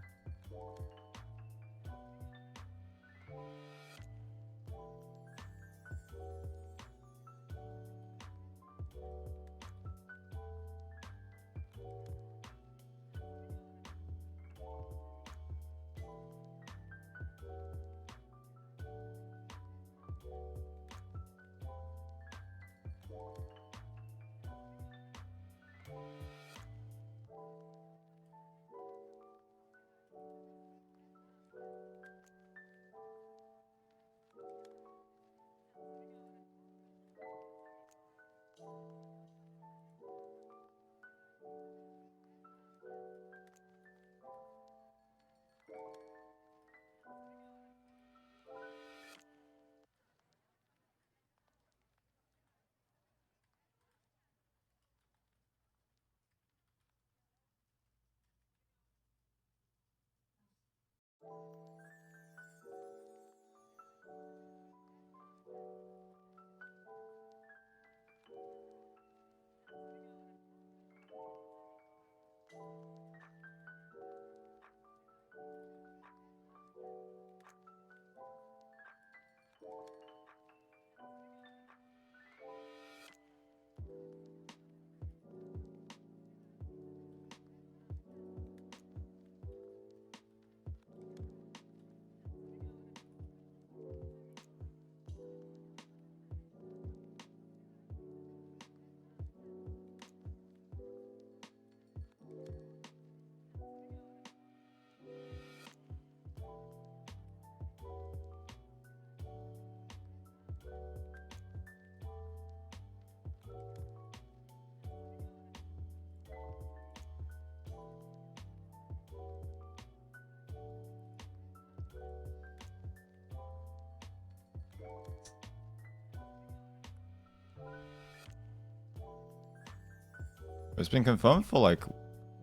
It's been confirmed for like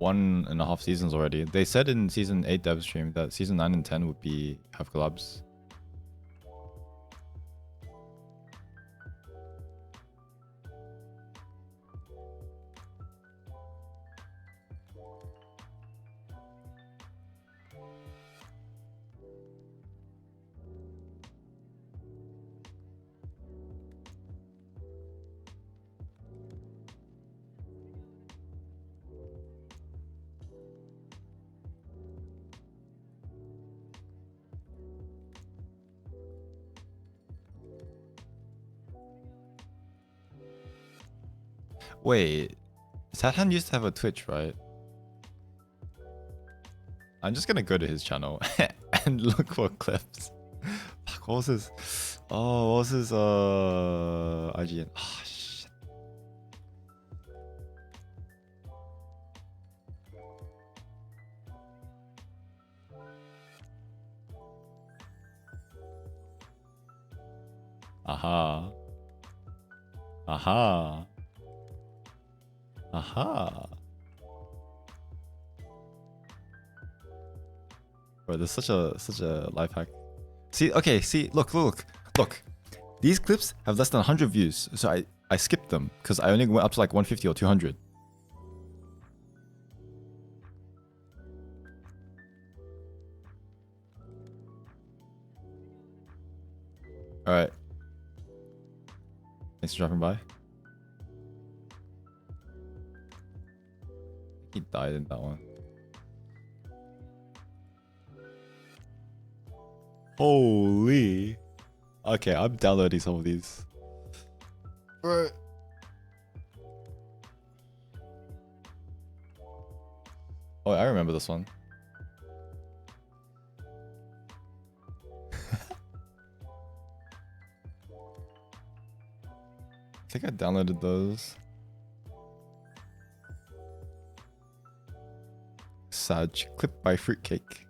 1.5 seasons already. They said in season 8 dev stream that season 9 and 10 would be have collabs. Wait, Sathan used to have a Twitch, right? I'm just gonna go to his channel and look for clips. Fuck, what was his? Oh, what was his IGN? Oh, shit. Aha. Aha. Aha. Bro, there's such a life hack. See, okay, see, look. These clips have less than 100 views, so I skipped them because I only went up to like 150 or 200. All right. Thanks for dropping by. He died in that one. Holy. Okay, I'm downloading some of these. Bro. Oh, I remember this one. I think I downloaded those. Saj, clip by Fruitcake.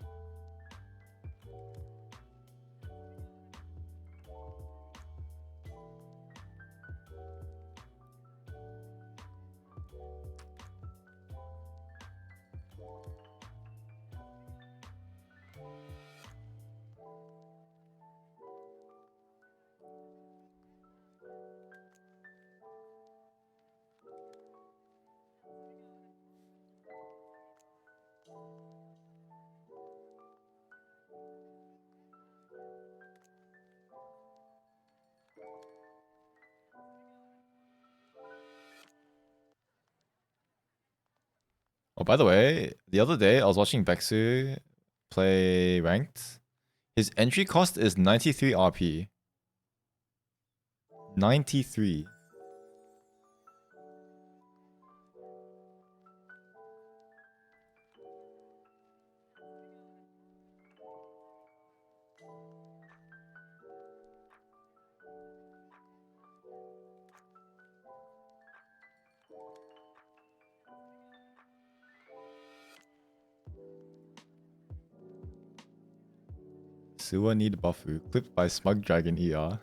Oh, by the way, the other day I was watching Bexu play ranked. His entry cost is 93 RP. 93. Sewer need buffu. Clipped by Smug Dragon ER.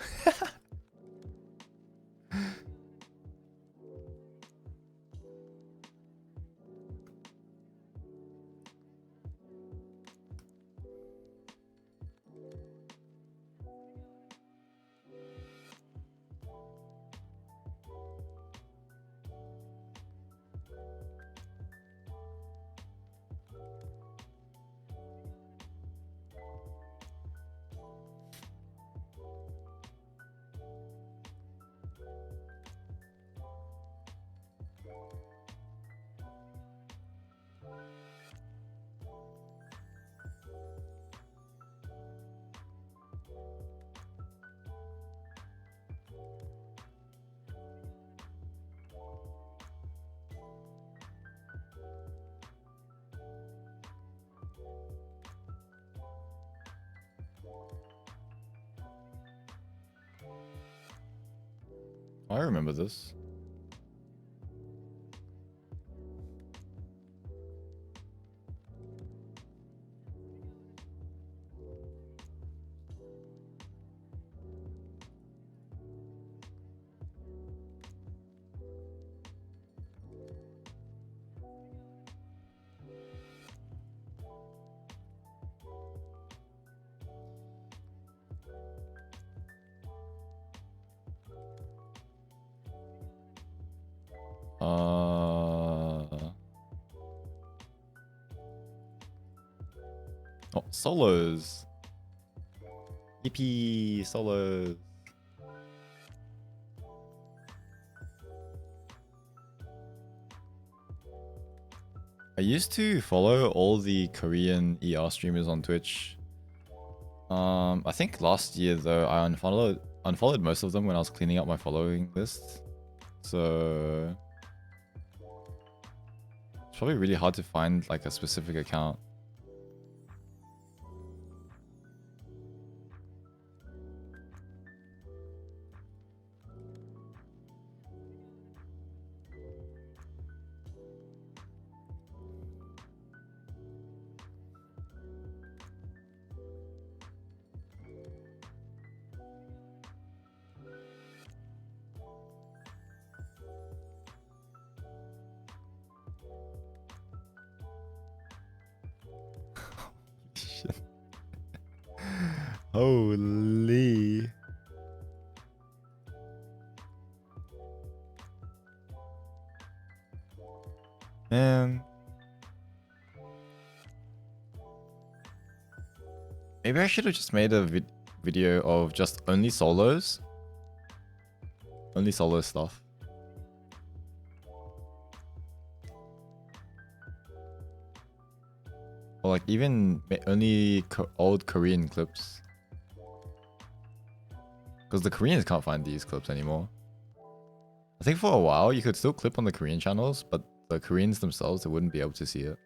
I remember this. Oh, solos. EP solos. I used to follow all the Korean ER streamers on Twitch. I think last year though I unfollowed most of them when I was cleaning up my following list. So it's probably really hard to find like a specific account. Holy. Man. Maybe I should have just made a video of just only solos. Only solo stuff. Or like even only old Korean clips. Because the Koreans can't find these clips anymore. I think for a while you could still clip on the Korean channels, but the Koreans themselves, they wouldn't be able to see it.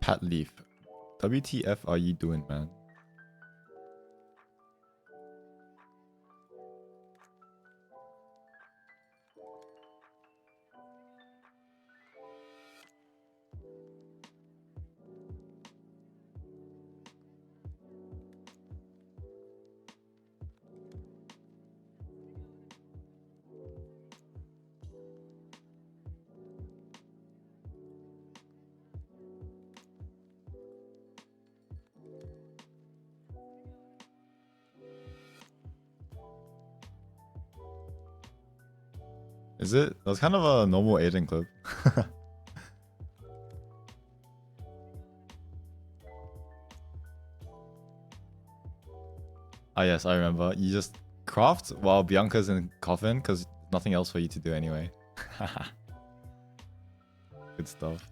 Pat Leaf. WTF are you doing, man? Is it? That was kind of a normal Aiden clip. Ah yes, I remember. You just craft while Bianca's in coffin because nothing else for you to do anyway. Good stuff.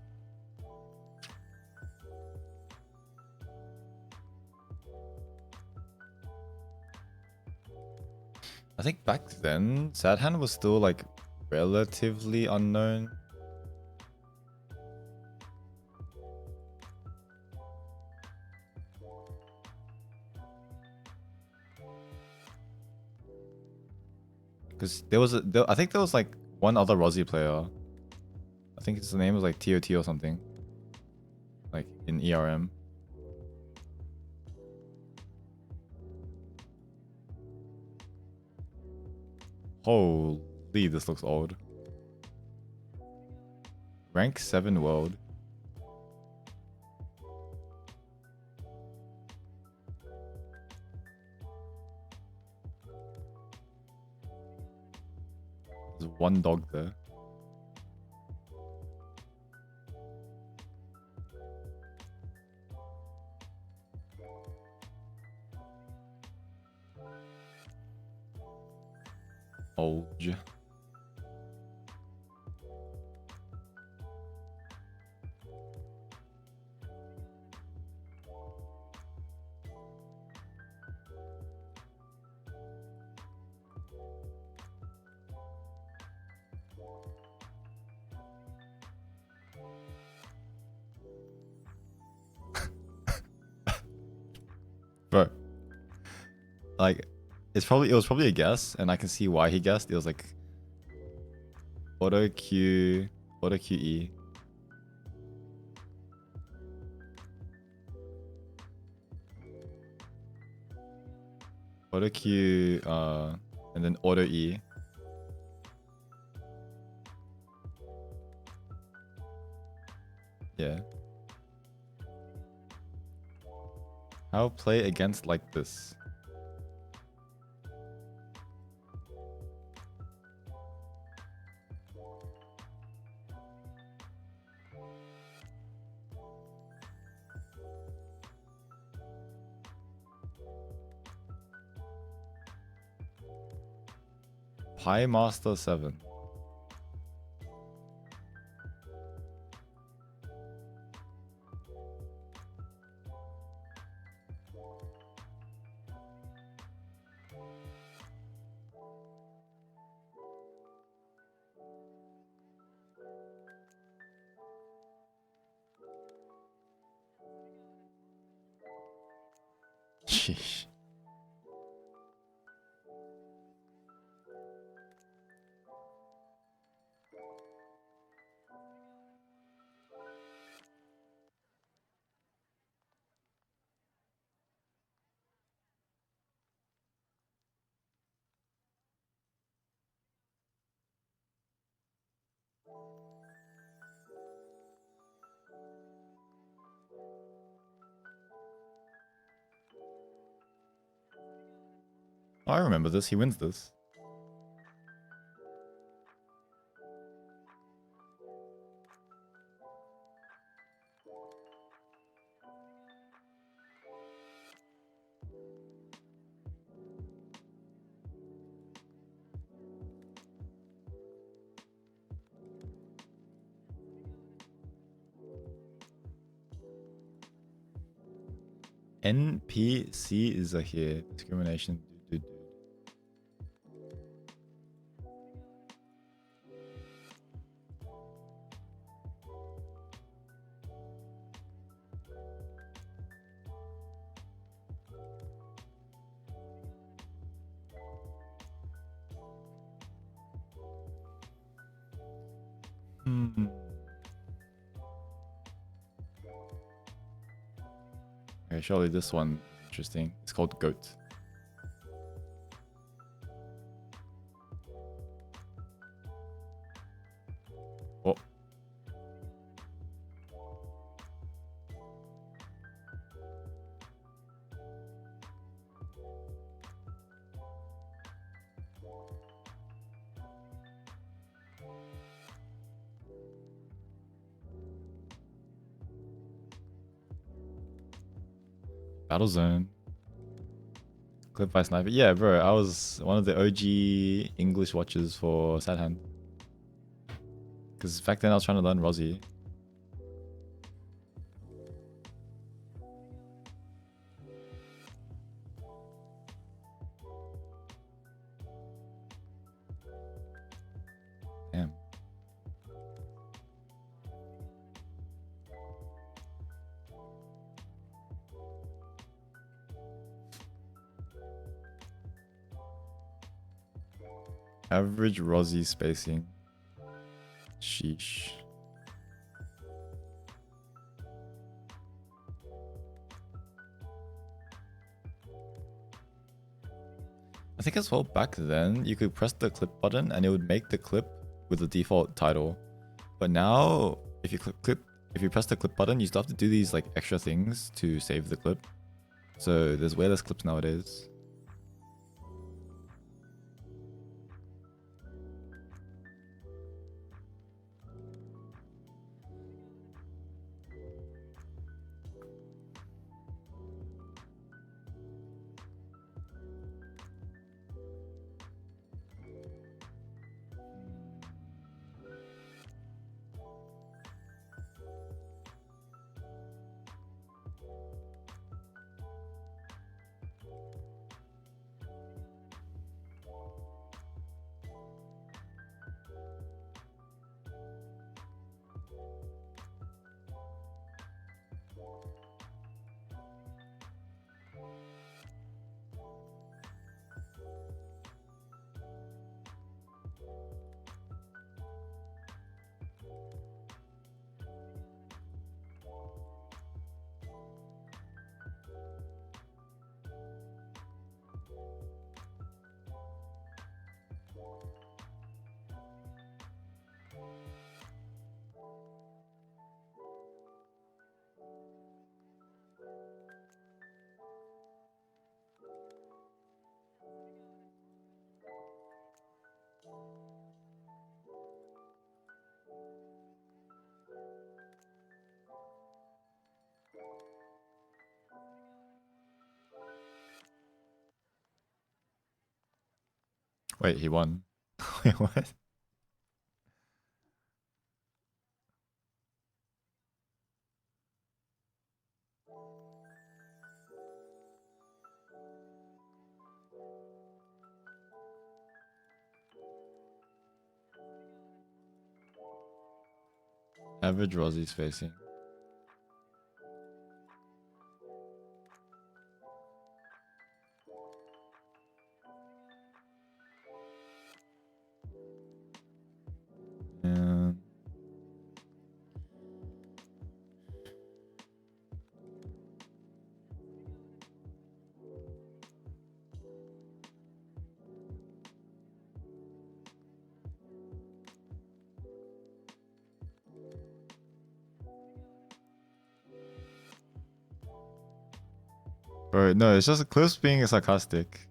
I think back then, Sad Hand was still like relatively unknown. Because I think there was like one other Rosy player. I think his name was like TOT or something. Like in ERM. Holy, this looks old. Rank 7 world. There's one dog there. Old. Bro. Like, it was probably a guess, and I can see why he guessed. It was like auto QE. Auto Q and then auto E. Yeah. How play against like this? Pi Master 7. Sheesh. Oh, I remember this. He wins this. NPC is a here. Discrimination. Dude. Okay, surely this one interesting. It's called Goat. Oh. Battlezone. Clip by Snipy. Yeah, bro. I was one of the OG English watchers for Sad Hand. Because back then I was trying to learn Rosy. Damn. Average Rosy spacing. Sheesh. I think as well back then you could press the clip button and it would make the clip with the default title. But now if you press the clip button, you still have to do these like extra things to save the clip. So there's way less clips nowadays. Wait, he won. Wait, what? Average Rosy spacing. And bro, no, it's just Clips being sarcastic.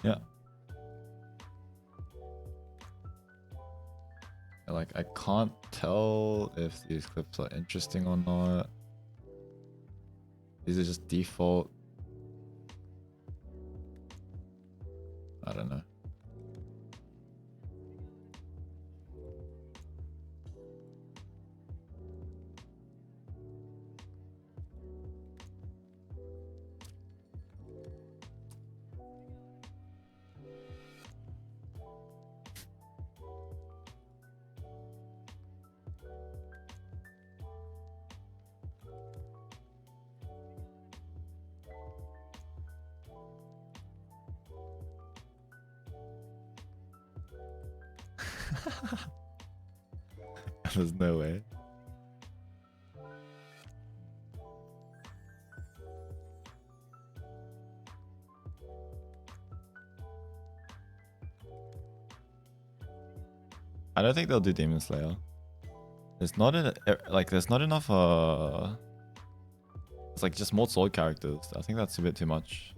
Yeah. Like, I can't tell if these clips are interesting or not. These are just default. I don't know. There's no way. I don't think they'll do Demon Slayer. There's not there's not enough it's like just more sword characters. I think that's a bit too much.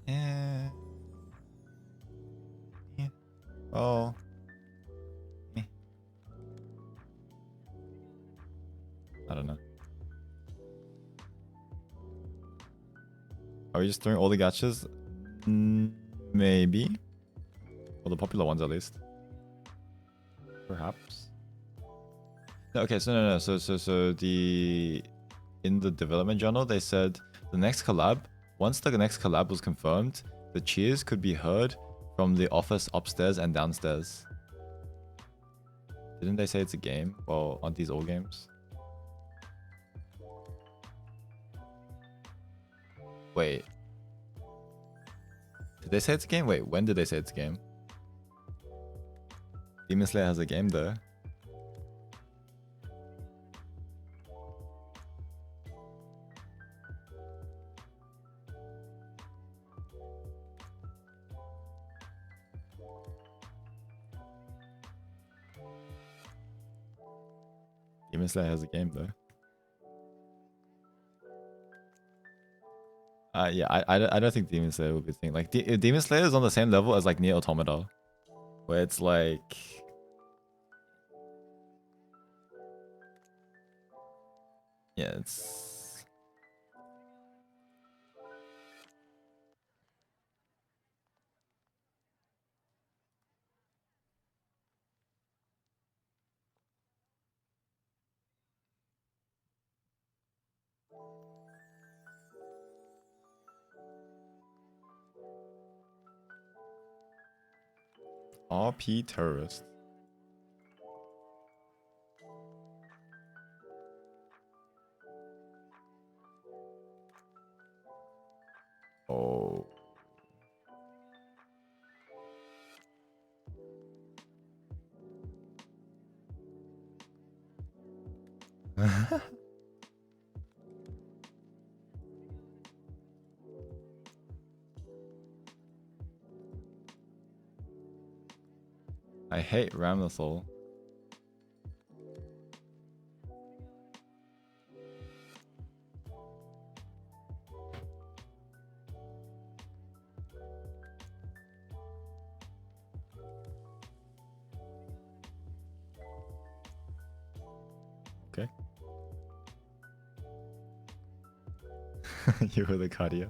Yeah. Yeah. Oh. Eh. I don't know. Are we just throwing all the gachas? Maybe. Or the popular ones at least. Perhaps. No, okay, so no. So the in the development journal they said the next collab, once the next collab was confirmed, the cheers could be heard from the office upstairs and downstairs. Didn't they say it's a game? Well, aren't these all games? Wait. Did they say it's a game? Wait, when did they say it's a game? Demon Slayer has a game though. Demon Slayer has a game though. Yeah, I don't think Demon Slayer will be a thing. Like, Demon Slayer is on the same level as like Nier Automata, where it's like, yeah, it's RP terrorist. Oh. I hate Ramlethal. Okay. You were the cardio.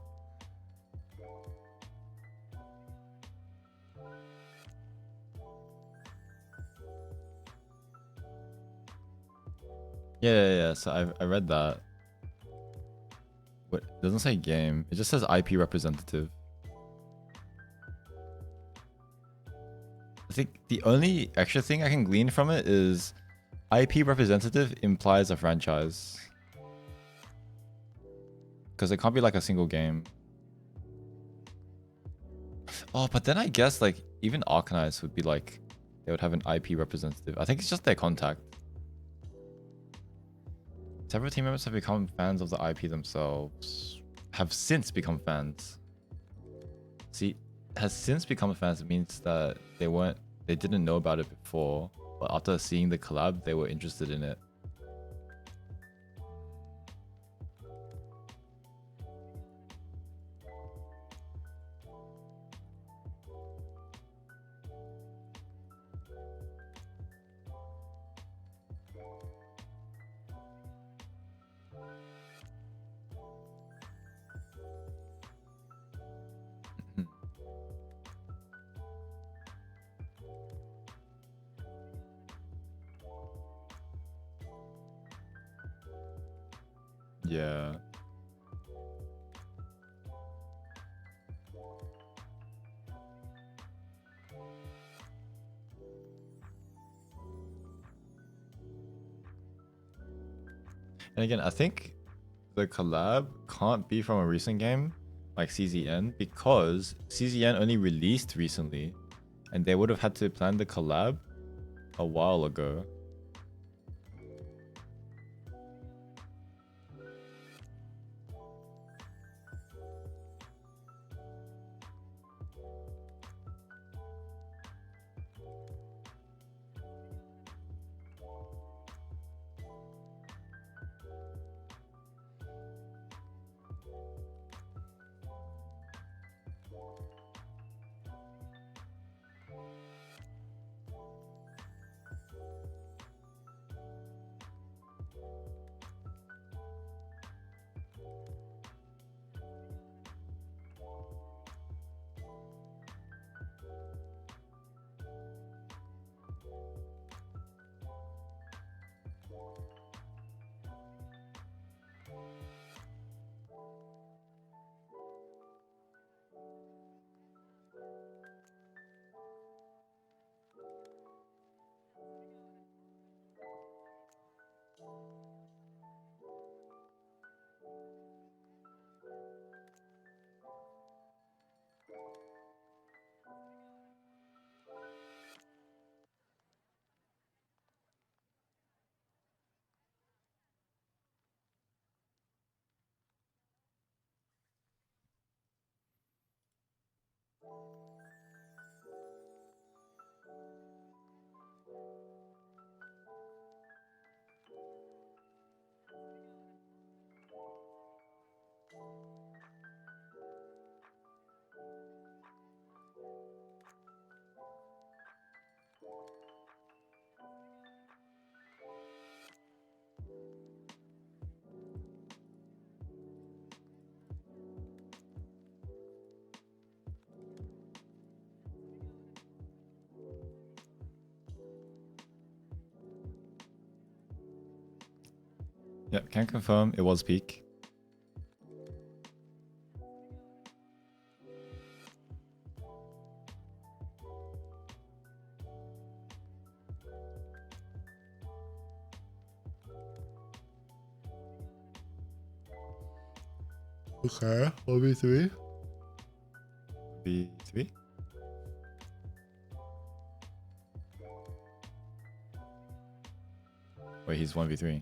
Yeah. So I read that. But it doesn't say game. It just says IP representative. I think the only extra thing I can glean from it is IP representative implies a franchise. Because it can't be like a single game. Oh, but then I guess like even Arcanites would be like, they would have an IP representative. I think it's just their contact. Several team members have become fans of the IP themselves. Have since become fans. See, has since become fans means that they didn't know about it before, but after seeing the collab, they were interested in it. Yeah. And again, I think the collab can't be from a recent game like CZN because CZN only released recently and they would have had to plan the collab a while ago. Yeah, can confirm it was peak. Okay, 1v3. V3? Wait, he's 1v3.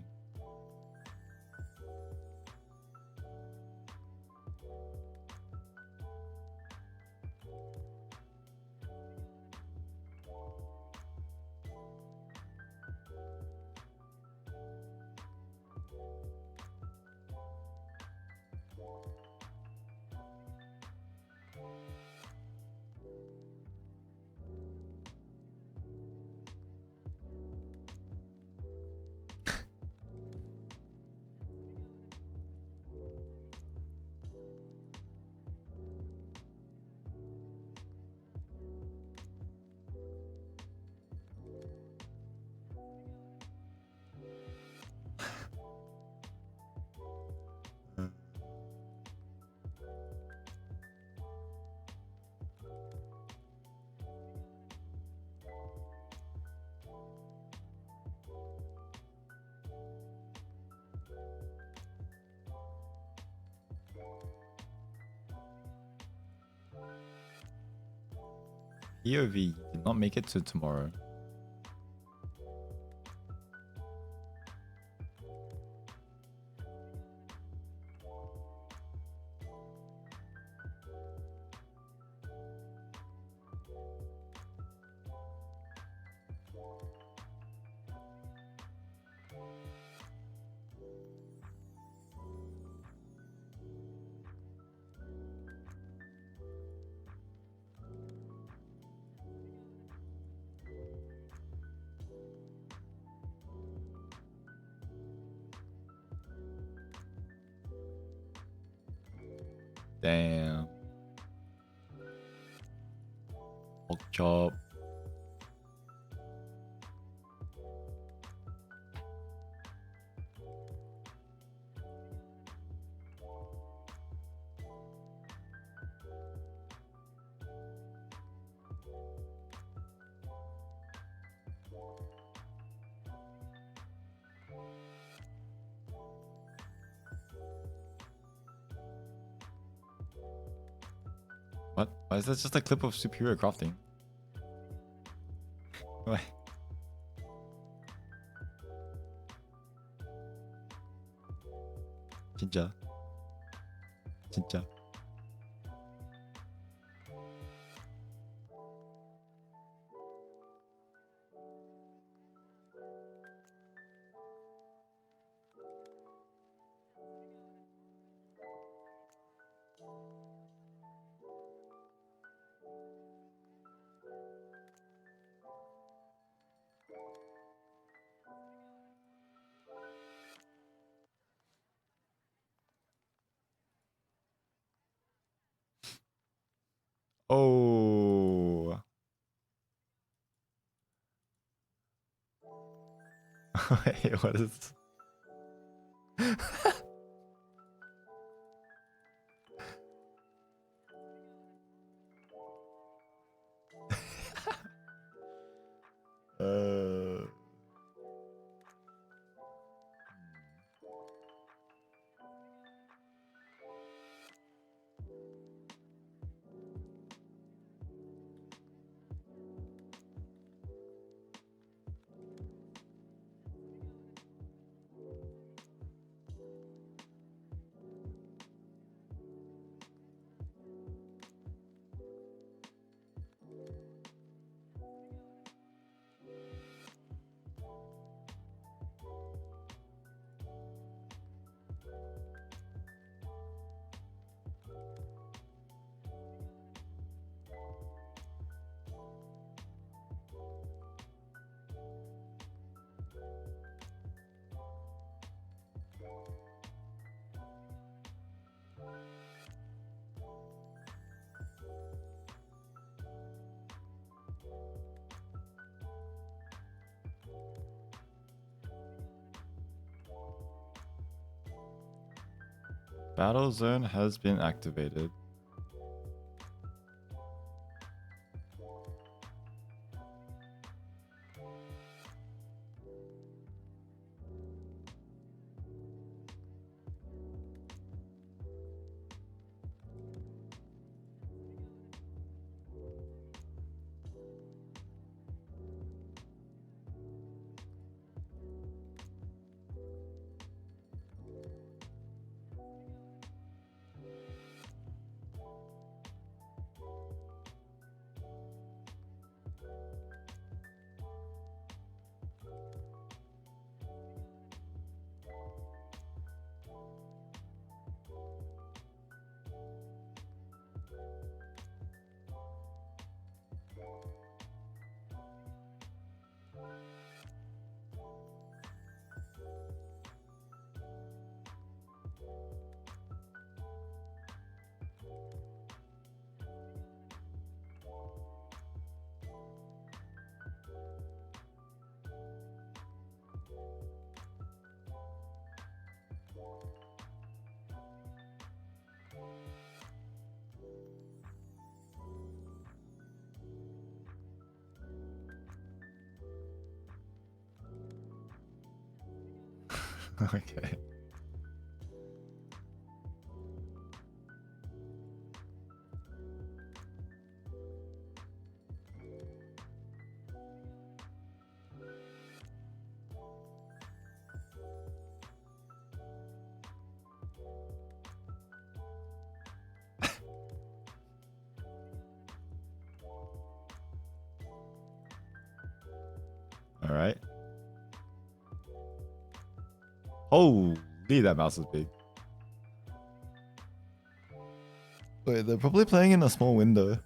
EOV did not make it to tomorrow. Damn. Pork chop. What? Why is that just a clip of superior crafting? Why? 진짜. 진짜. Oh. Wait, what is... uh... Battle zone has been activated. Okay. All right. Holy, that mouse is big. Wait, they're probably playing in a small window.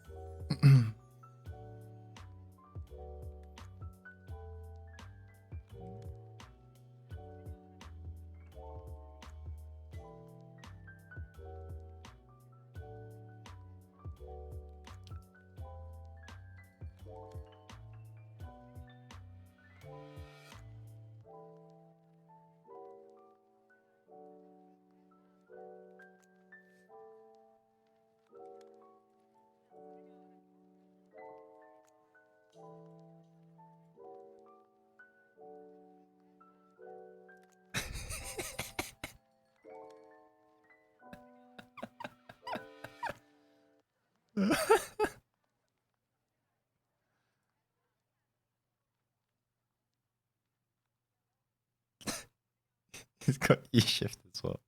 He's got E shift as well.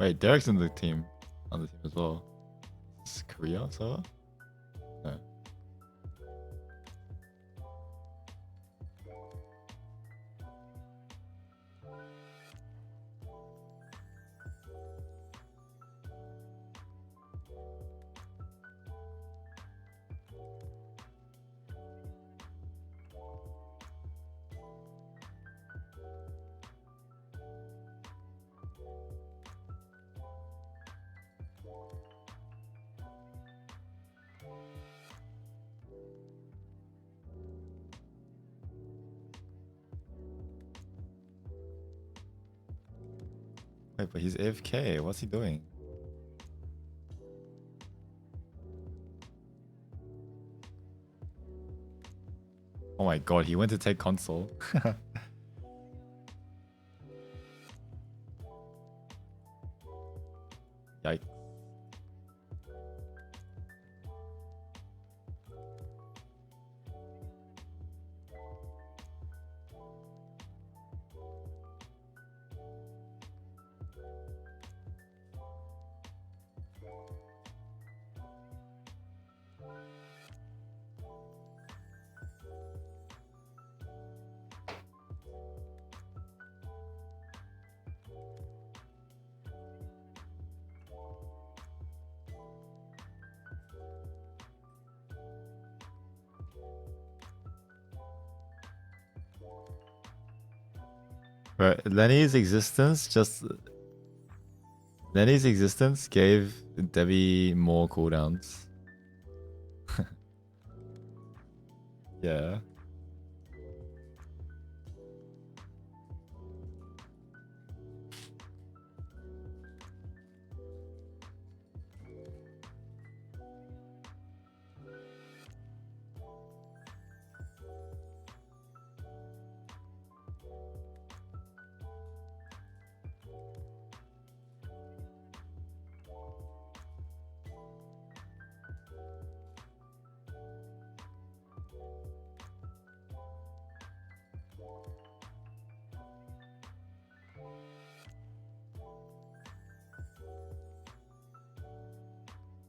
Wait, Derek's in the team, on the team as well. Is Korea so? No. Wait, but he's AFK. What's he doing? Oh my god, he went to take console. Yikes. But Lenny's existence gave Debbie more cooldowns. Yeah.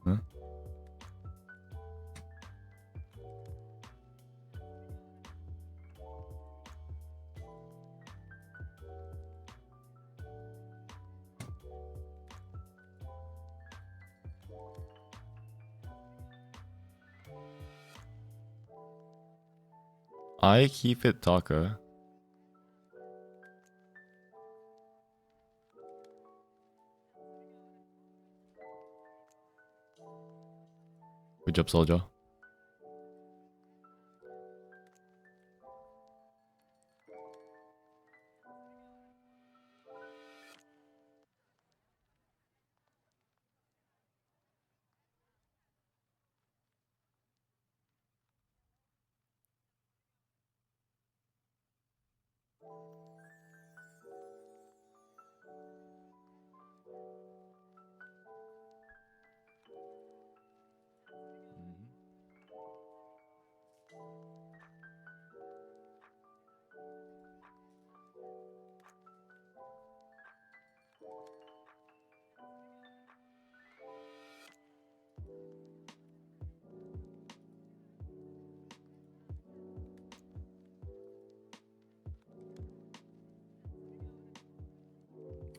Huh? I keep it taco. Good job, soldier.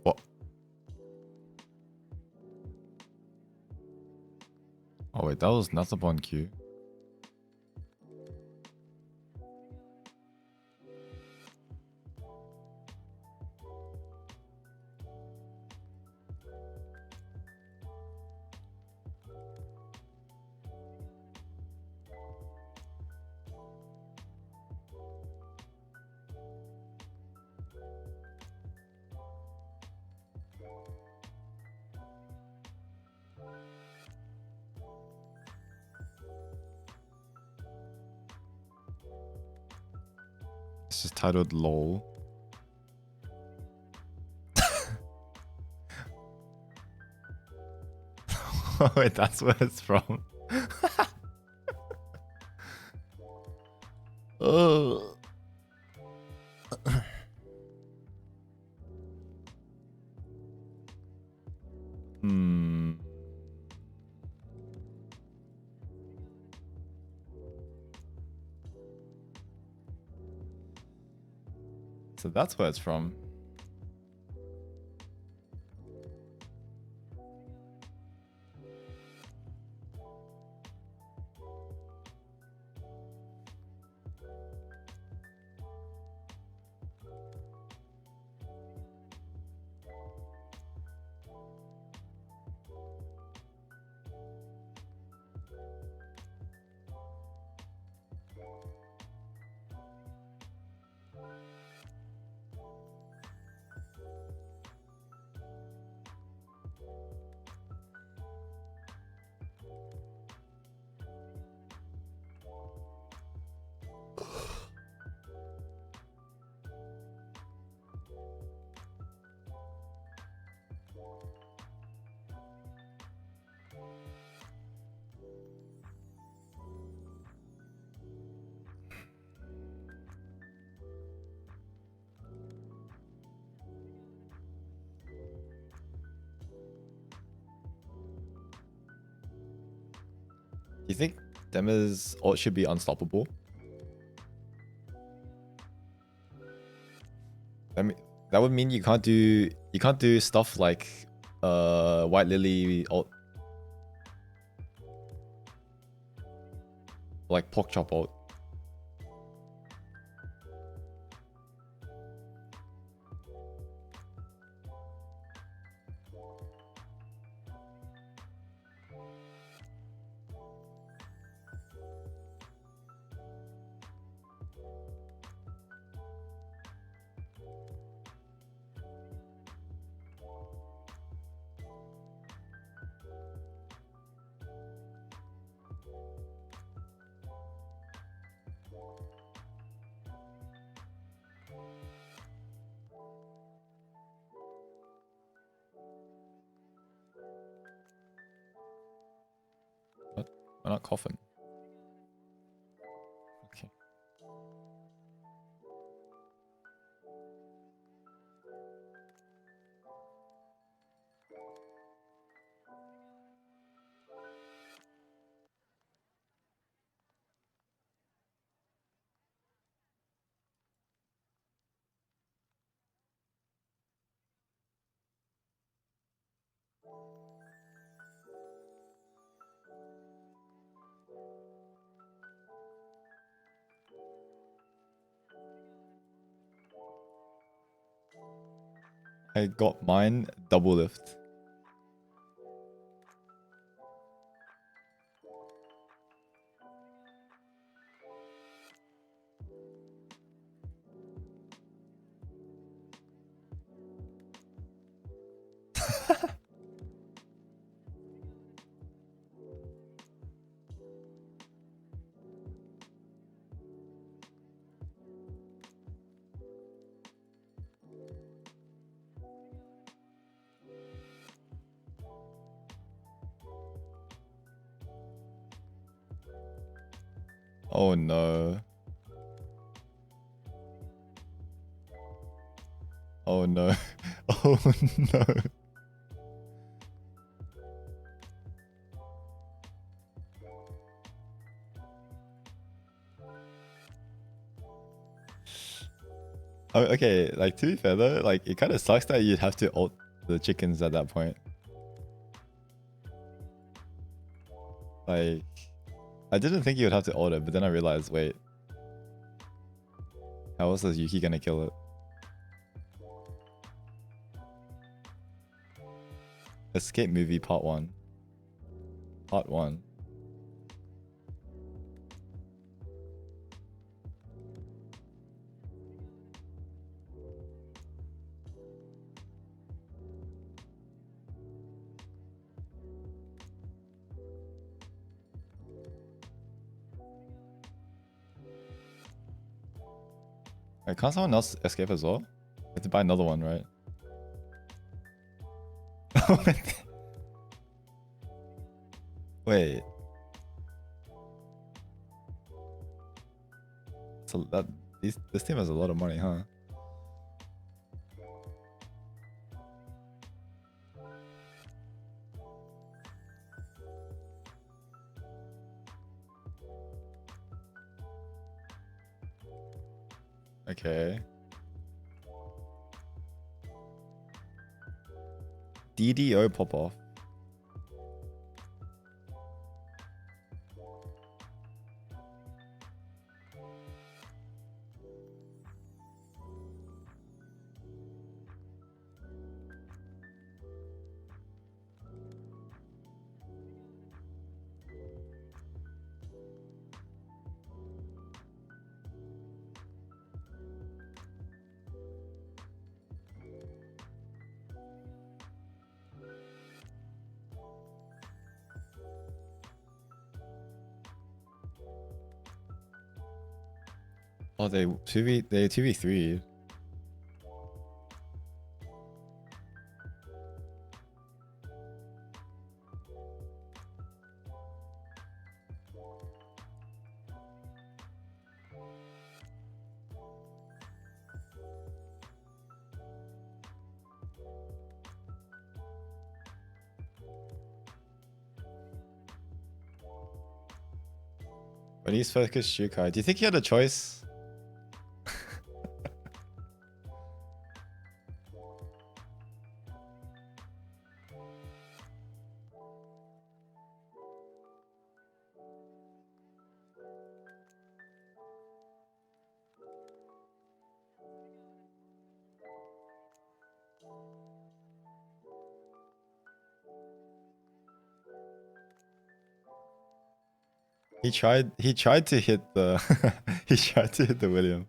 What? Oh wait, that was not upon Q. It's just titled LOL. Wait, that's where it's from. Oh. Hmm. So that's where it's from. Do you think Dema's ult should be unstoppable? I mean, that would mean you can't do stuff like White Lily ult, like Pork Chop ult. not coughing. Okay. I got mine double lift. Oh no. Oh no. Oh no. Oh, okay, like to be fair though, like it kind of sucks that you'd have to ult the chickens at that point. Like, I didn't think you would have to ult it, but then I realized, wait, how else is Yuki gonna kill it? Escape movie part 1. Part 1. Wait, can't someone else escape as well? You have to buy another one, right? Wait. So that this team has a lot of money, huh? Okay. DDO pop off. Oh, they 2v3. But he's focused Shukai. Do you think he had a choice? He tried to hit the he tried to hit the William.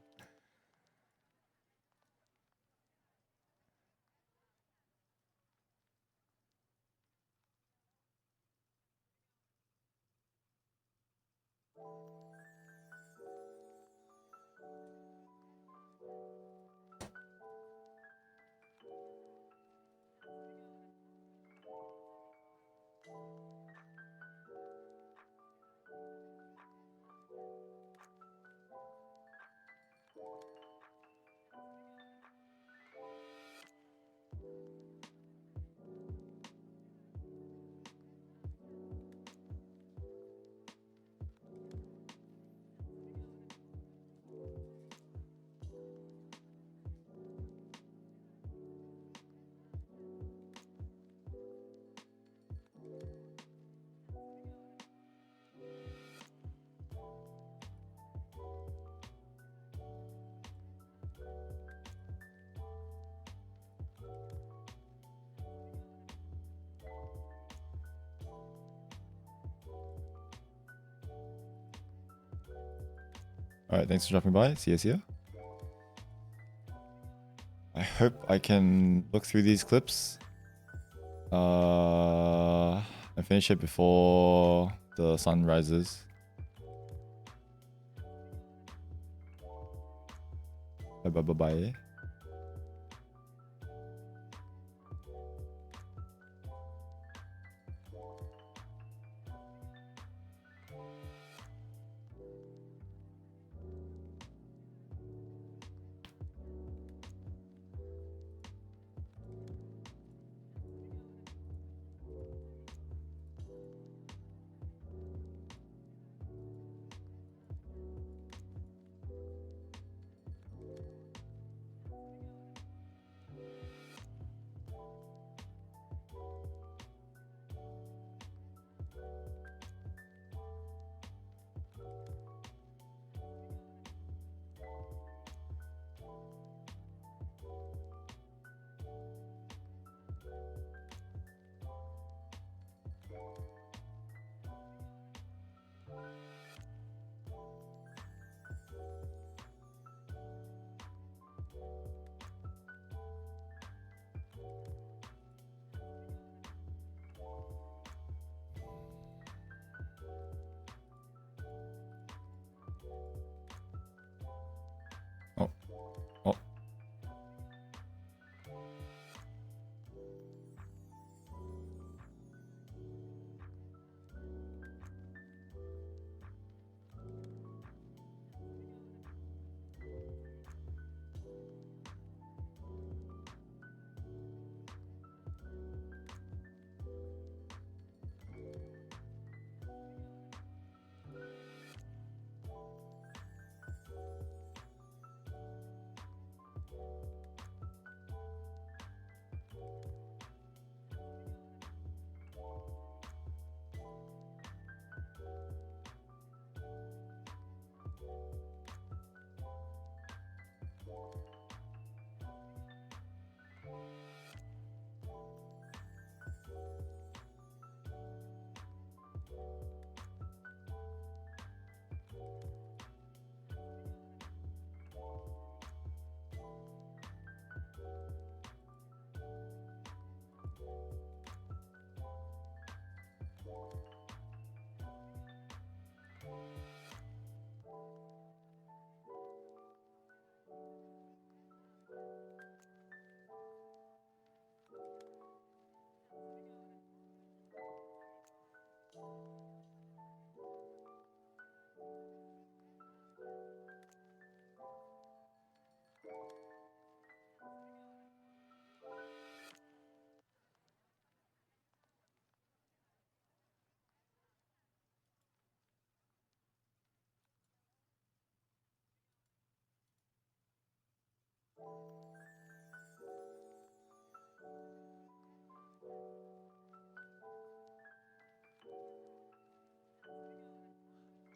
Alright, thanks for dropping by. See you, see ya. I hope I can look through these clips. And finish it before the sun rises. Bye bye bye bye. Oh, oh.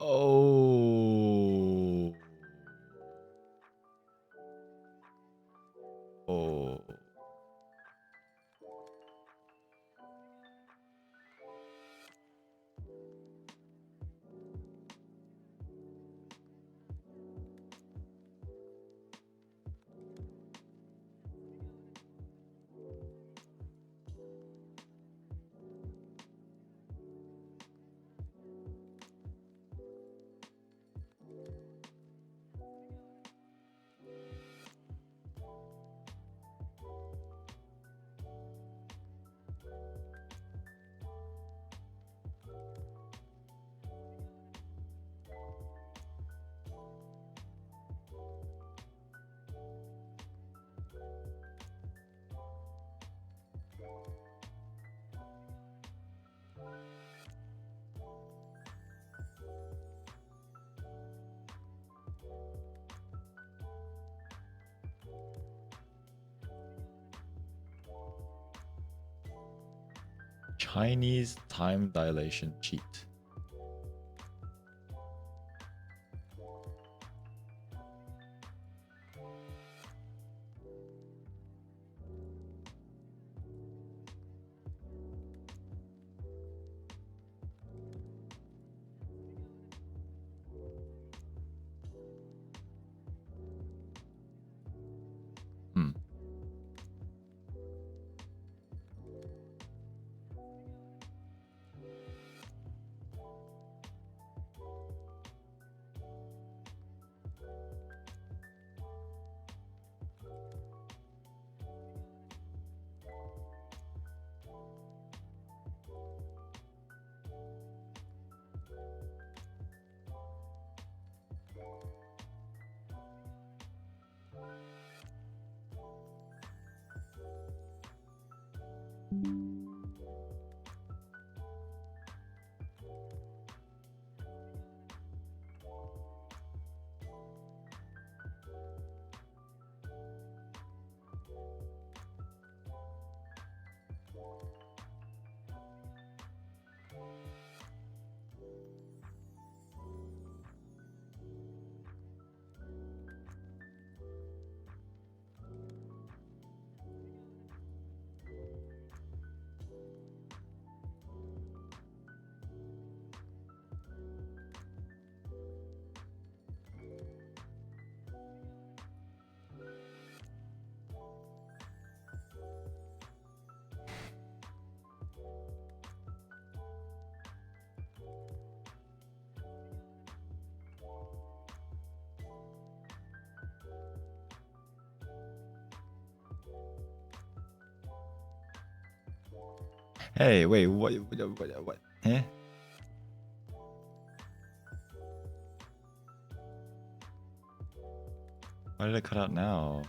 Oh. Oh. Chinese time dilation cheat. Hey, wait, what? Eh? Why did it cut out now?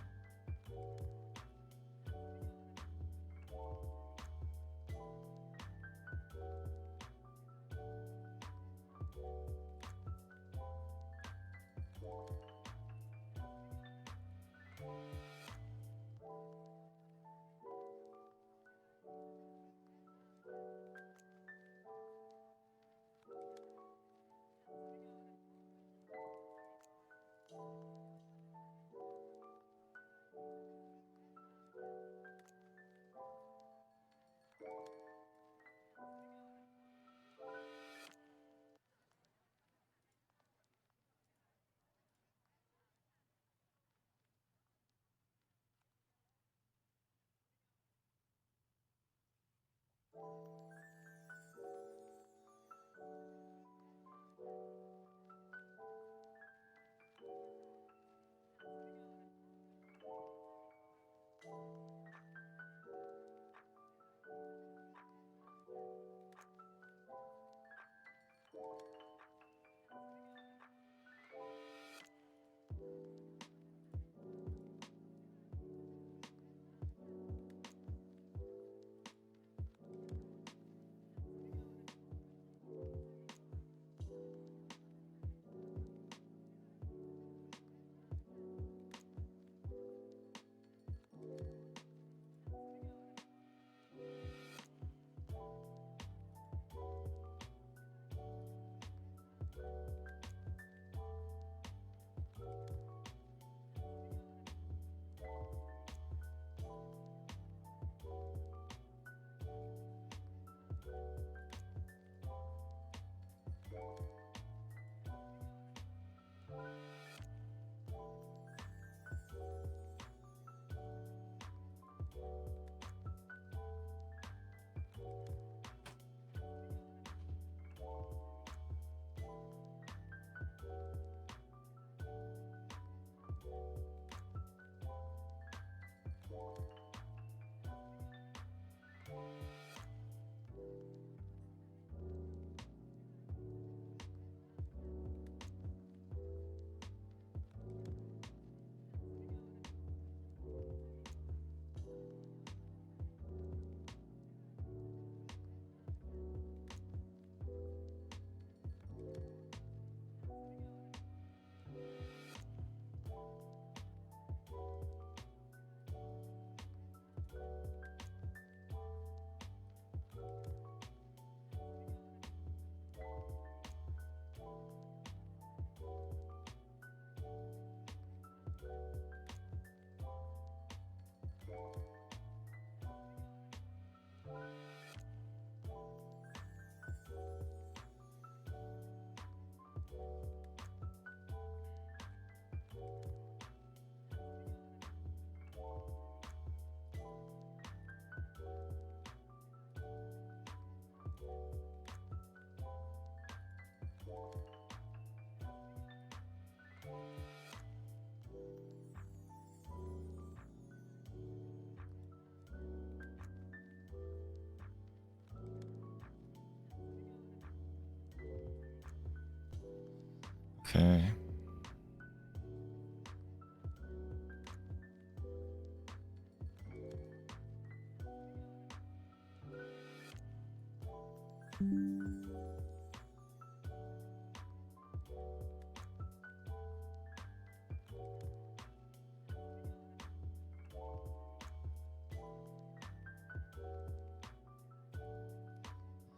Okay.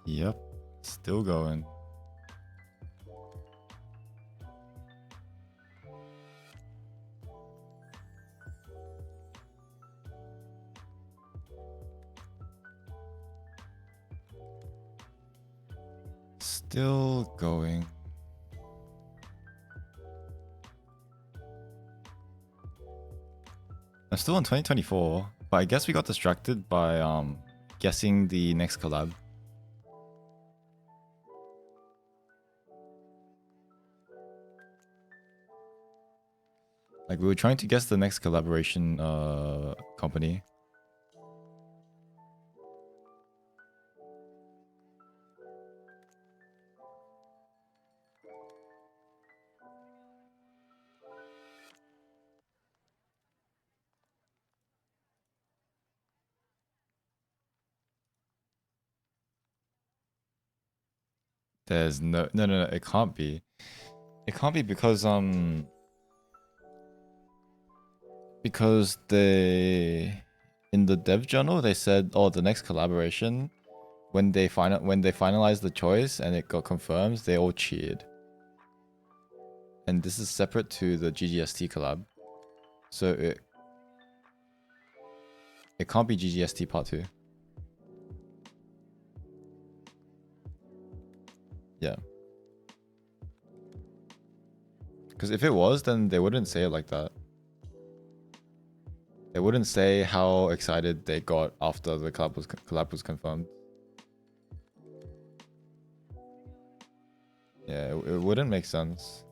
Yep. Still going. Still going. I'm still in 2024, but I guess we got distracted by guessing the next collab. Like we were trying to guess the next collaboration company. There's no, it can't be. It can't be because they in the dev journal they said, oh, the next collaboration, when they finalized the choice and it got confirmed, they all cheered. And this is separate to the GGST collab. So it can't be GGST part 2. Yeah. Because if it was, then they wouldn't say it like that. They wouldn't say how excited they got after the collab was confirmed. Yeah, it wouldn't make sense.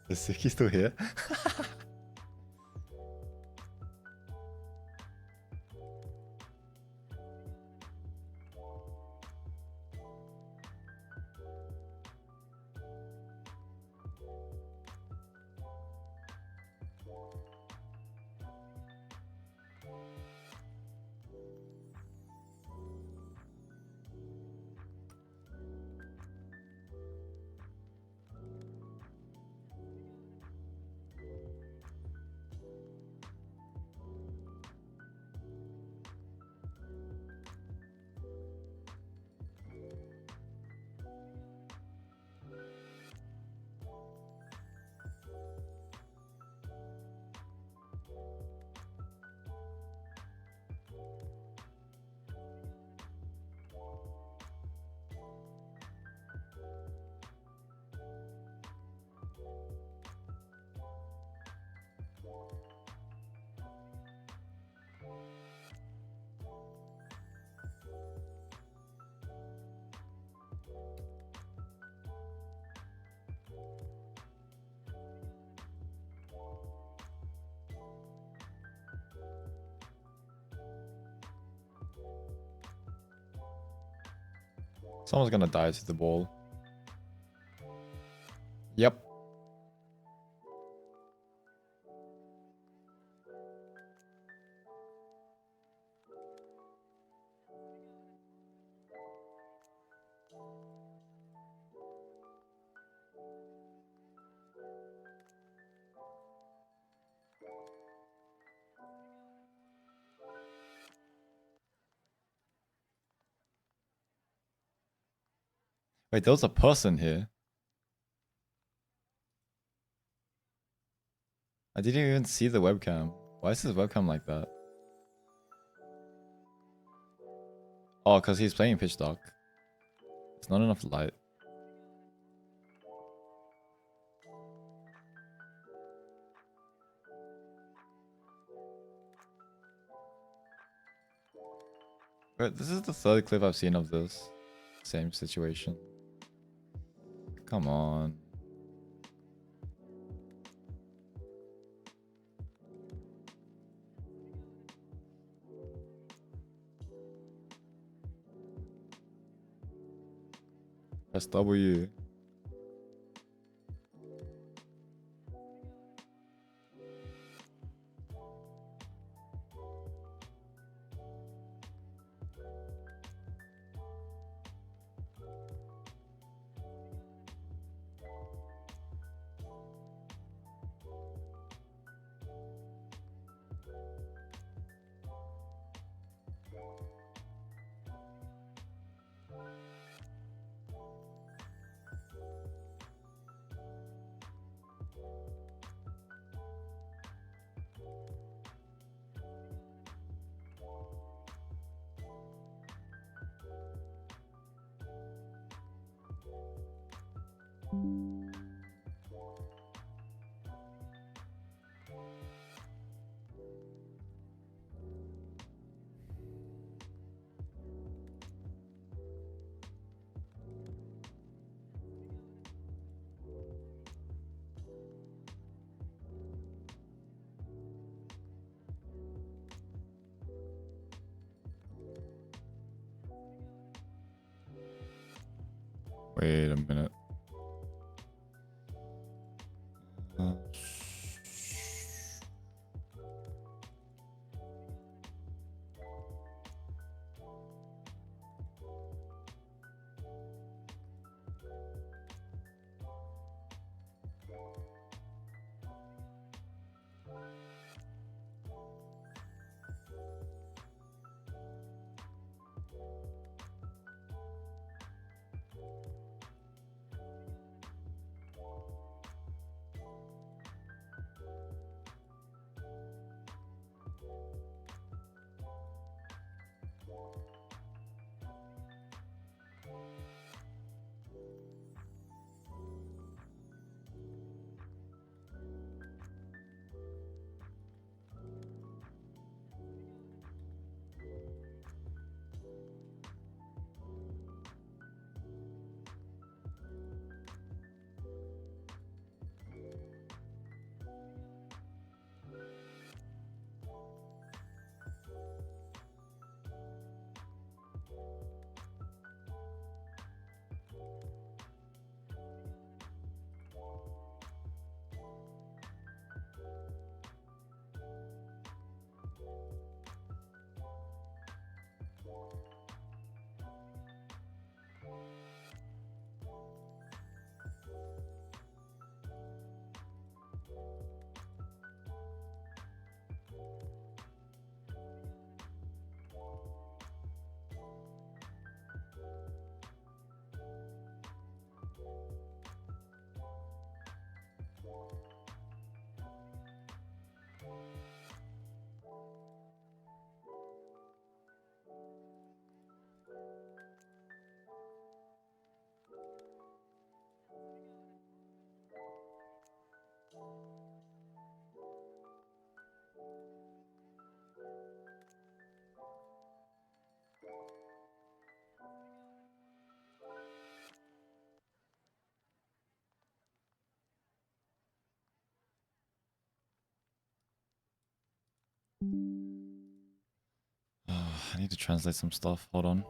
Is Suki still here? Someone's gonna die to the ball. Yep. Wait, there was a person here. I didn't even see the webcam. Why is his webcam like that? Oh, because he's playing pitch dark. It's not enough light. Wait, this is the third clip I've seen of this. Same situation. Come on. Press W. Wait a minute. I need to translate some stuff. Hold on.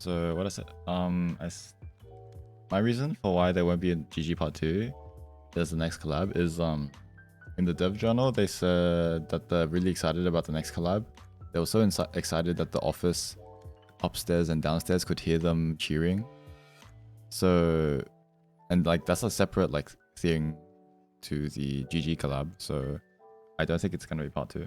So what I said, my reason for why there won't be a GG Part 2 as the next collab is in the dev journal they said that they're really excited about the next collab. They were so excited that the office upstairs and downstairs could hear them cheering. So, and like that's a separate like thing to the GG collab. So I don't think it's gonna be Part 2.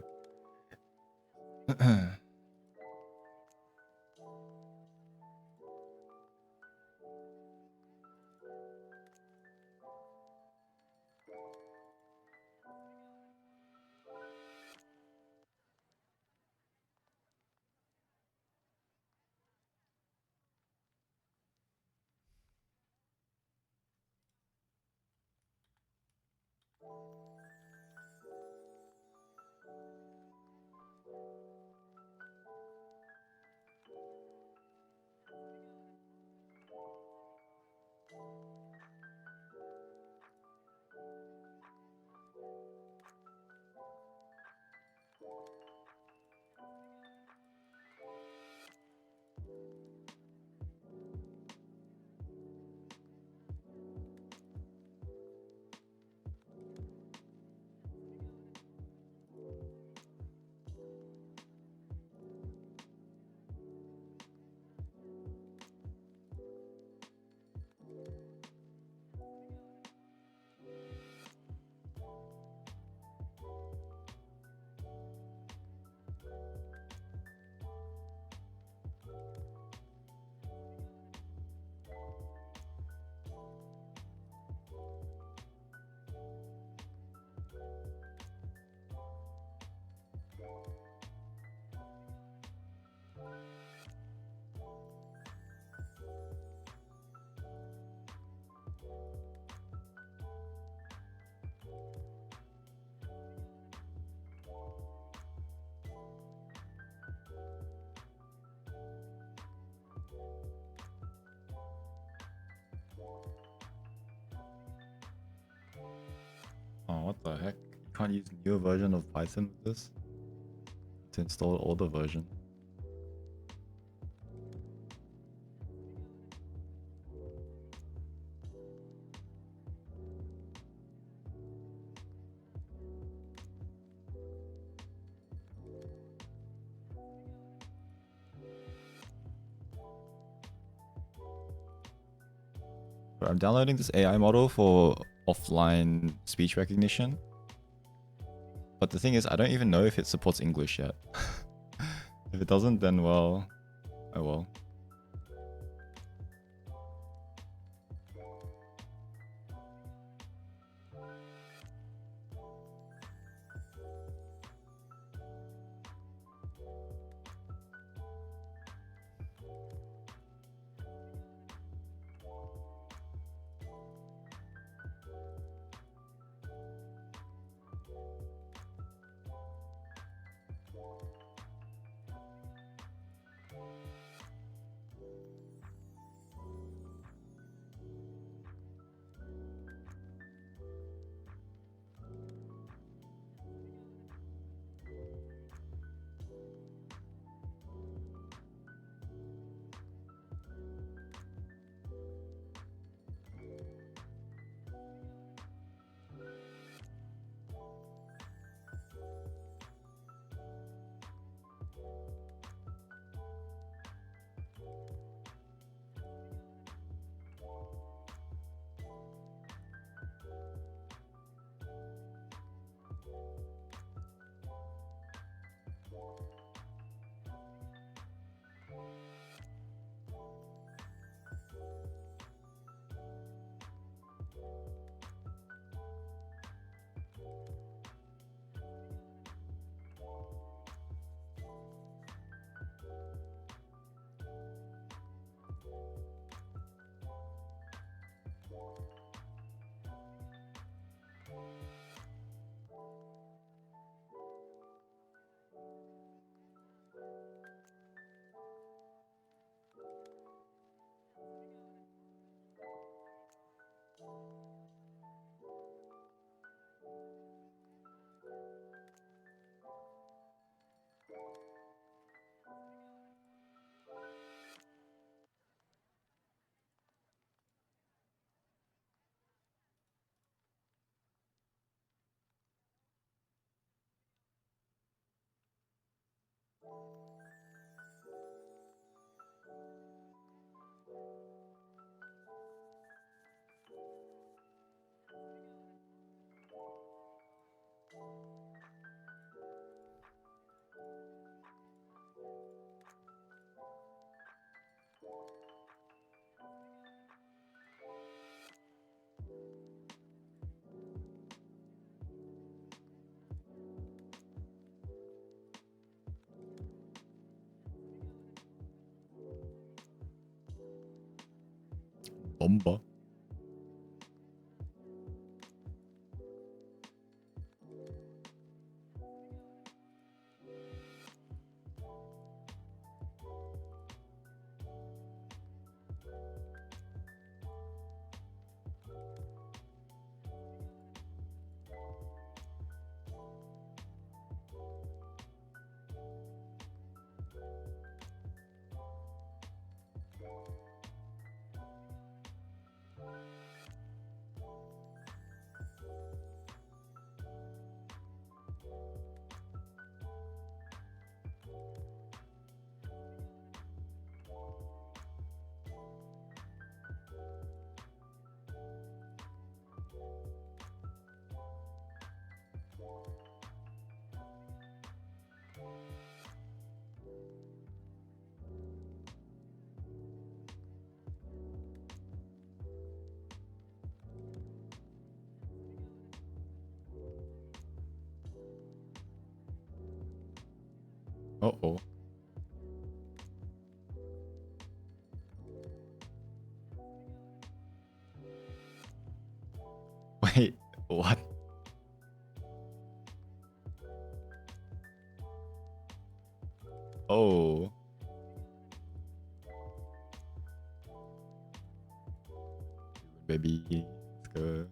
Oh, what the heck? You can't use newer version of Python with this to install older version. But I'm downloading this AI model for offline speech recognition. But the thing is, I don't even know if it supports English yet. If it doesn't, then well, oh well. Bomba. Uh-oh. Wait, what? Oh. Baby. Let's go.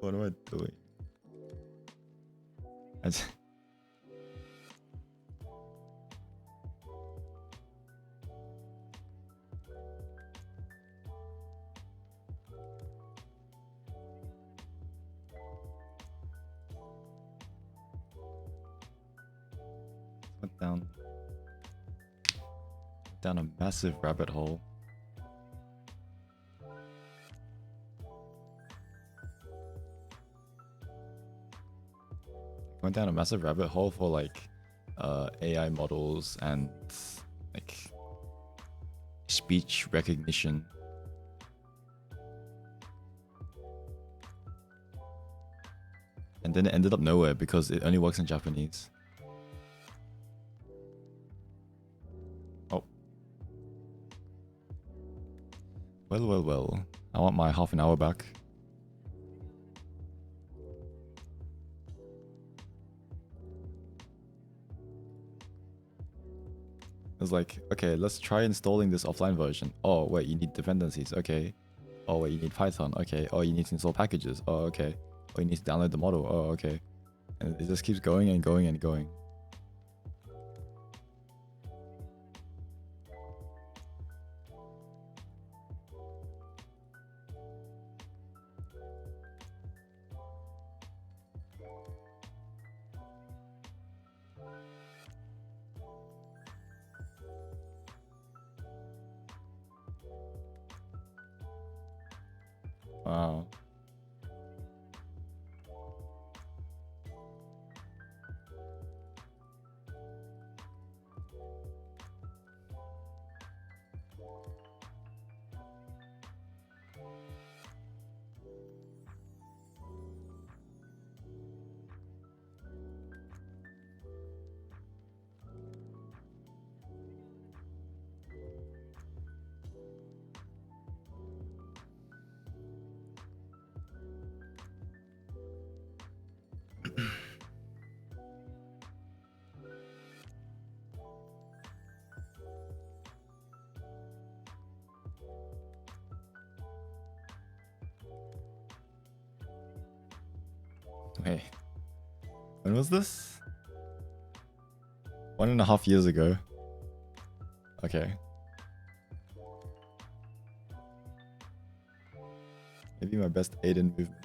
What am I doing? I just... went down a massive rabbit hole. Went down a massive rabbit hole for like AI models and like speech recognition. And then it ended up nowhere because it only works in Japanese. Oh. Well. I want my half an hour back. It was like, okay, let's try installing this offline version. Oh, wait, you need dependencies. Okay. Oh, wait, you need Python. Okay. Oh, you need to install packages. Oh, okay. Oh, you need to download the model. Oh, okay. And it just keeps going and going and going. Wow. Wait, when was this? 1.5 years ago. Okay. Maybe my best Aiden movement.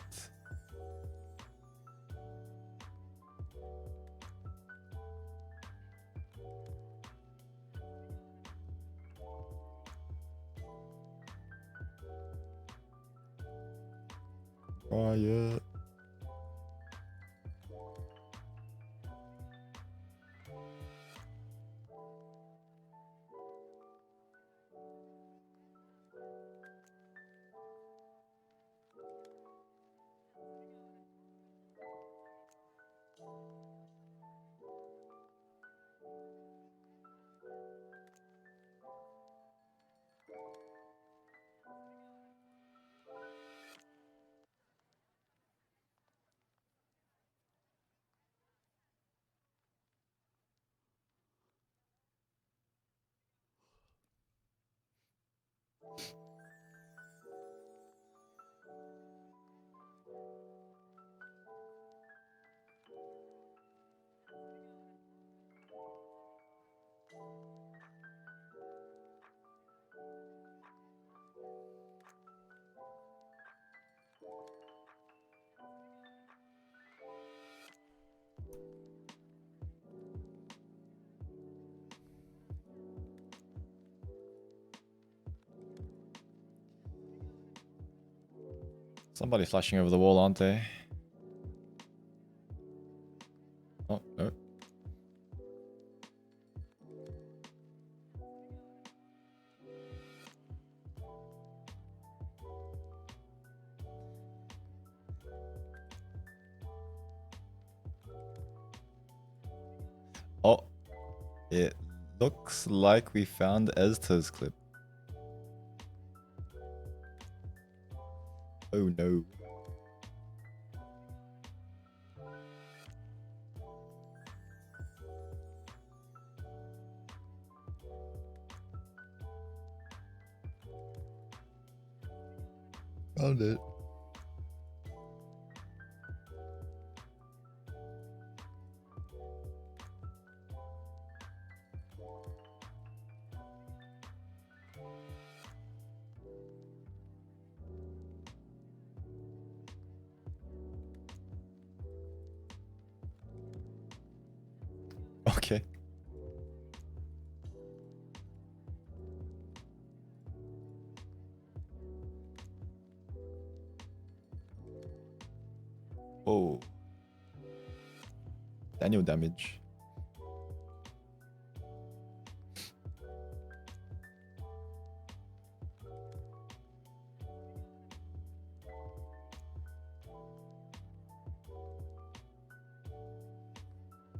Quiet. Somebody flashing over the wall, aren't they? Oh, no. Oh, it looks like we found Ezta's clip. Oh no. Found it. Oh. Daniel damage.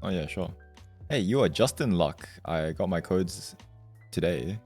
Oh yeah, sure. Hey, you are just in luck. I got my codes today.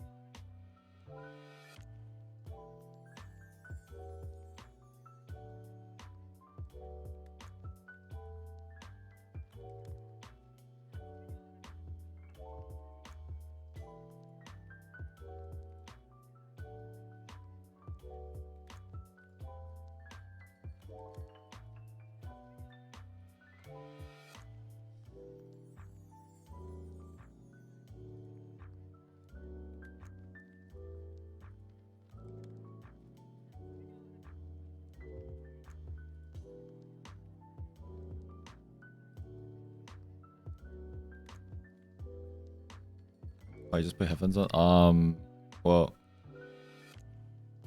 I just put headphones on. Well,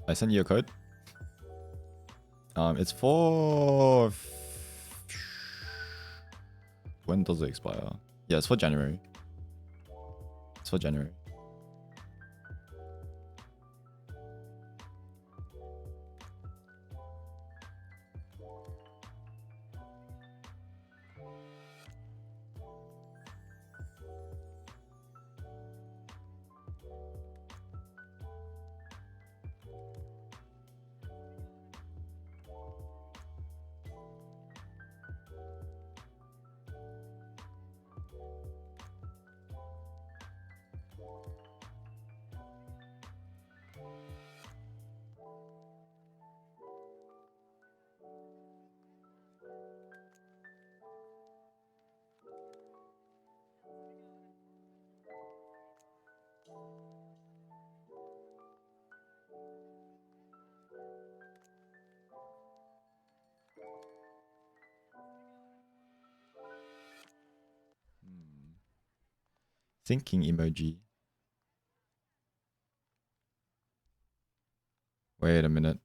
I sent you a code. It's for... When does it expire? Yeah, it's for January. It's for January. Thinking emoji. Wait a minute.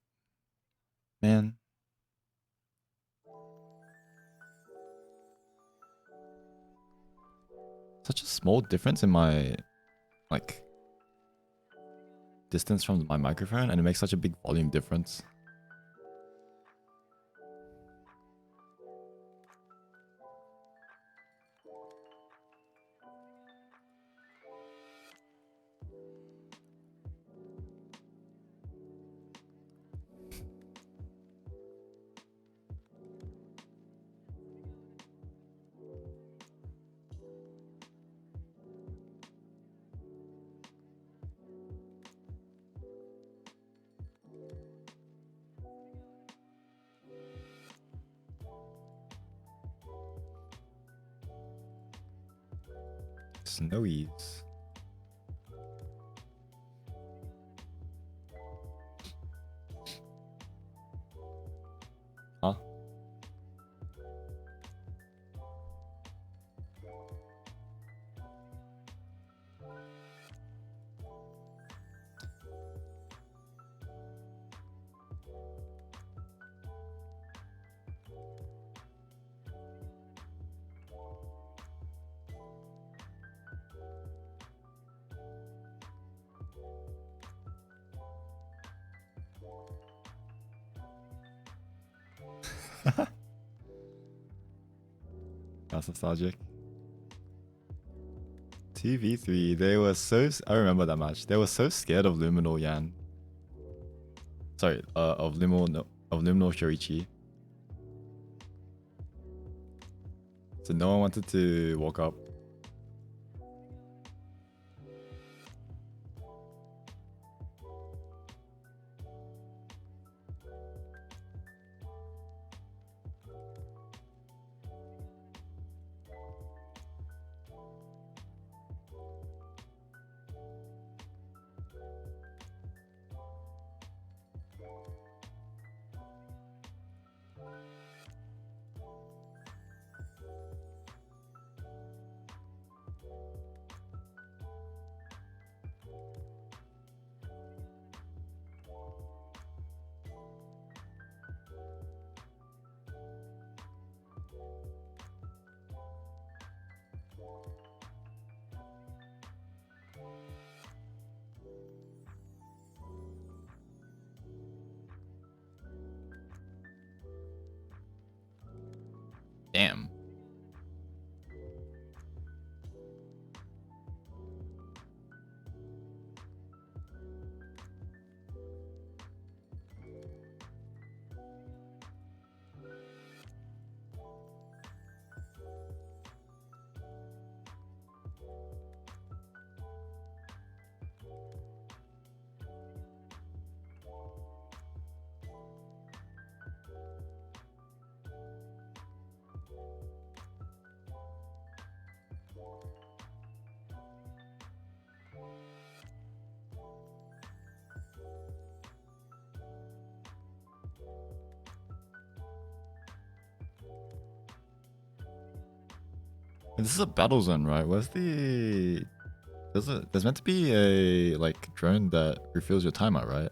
Man. Such a small difference in my, like, distance from my microphone, and it makes such a big volume difference. Snowies. Huh? That's nostalgic. 2v3. They were so... I remember that match. They were so scared of Luminal Yan. Sorry, of Luminal... No, of Luminal Shorichi. So no one wanted to walk up. Damn. This is a battle zone, right? Where's the... There's meant to be a, like, drone that refills your timer, right?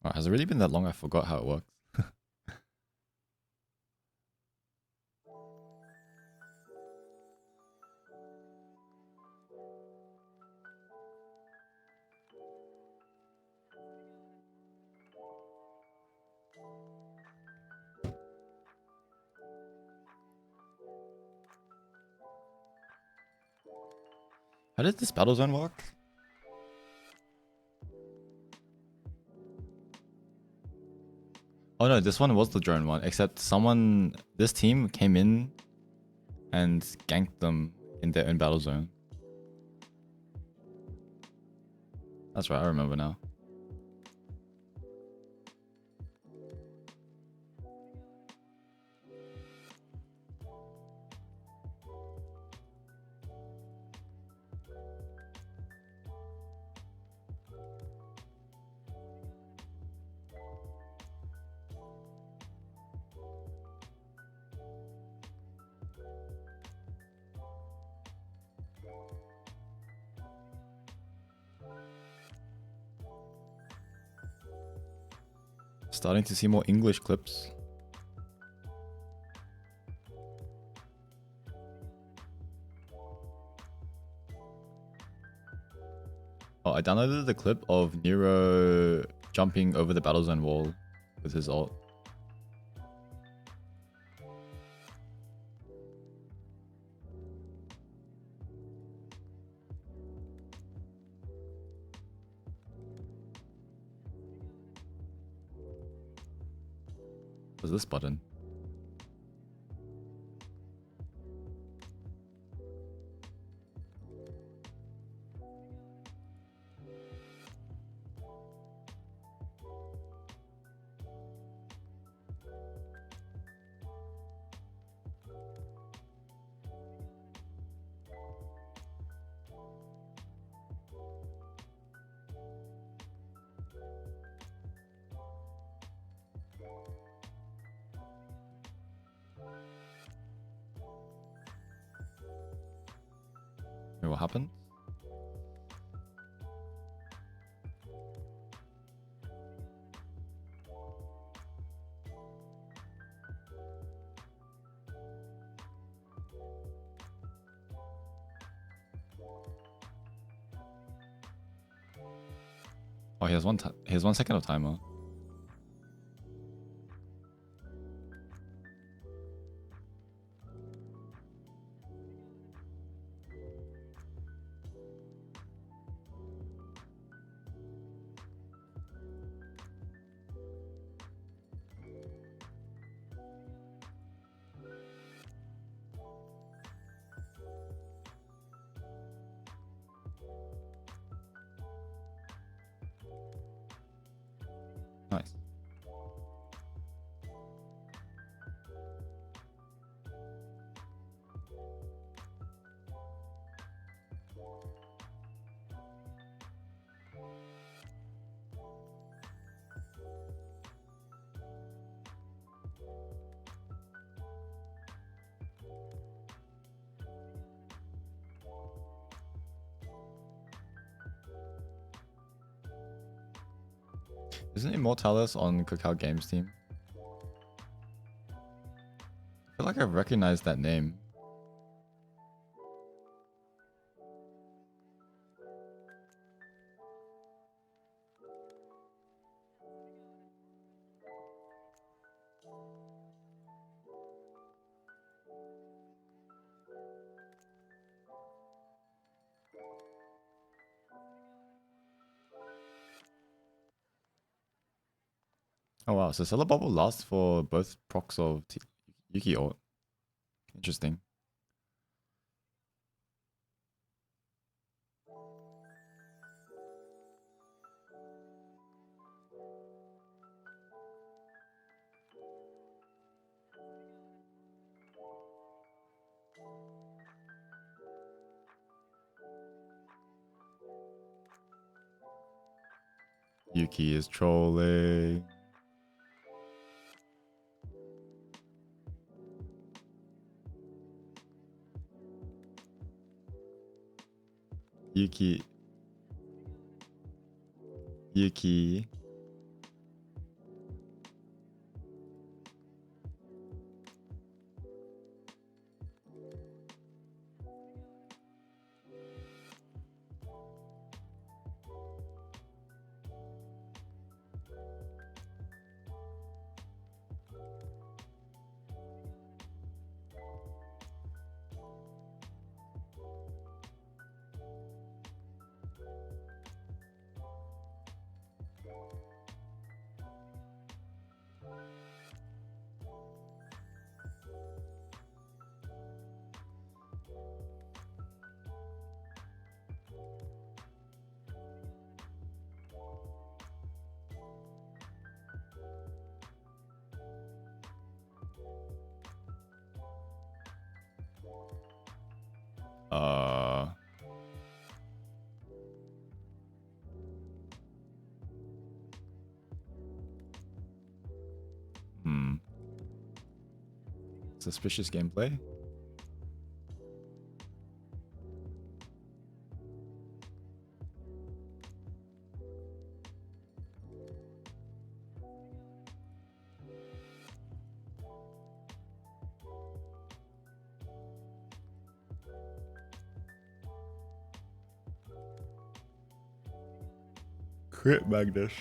Oh, has it really been that long? I forgot how it works. How did this battle zone work? Oh no, this one was the drone one, except this team came in and ganked them in their own battle zone. That's right, I remember now. Starting to see more English clips. Oh, I downloaded the clip of Nero jumping over the battle zone wall with his ult. What's this button? Wait, what happened? Oh, he has one second of timer. Isn't Immortalis on Cacao Games team? I feel like I've recognized that name. Oh wow, so Cellar Bubble lasts for both procs of Yuki ult. Interesting. Yuki is trolling. Yuki. Yuki. Uh. Hmm. Suspicious gameplay. Crit Magnus.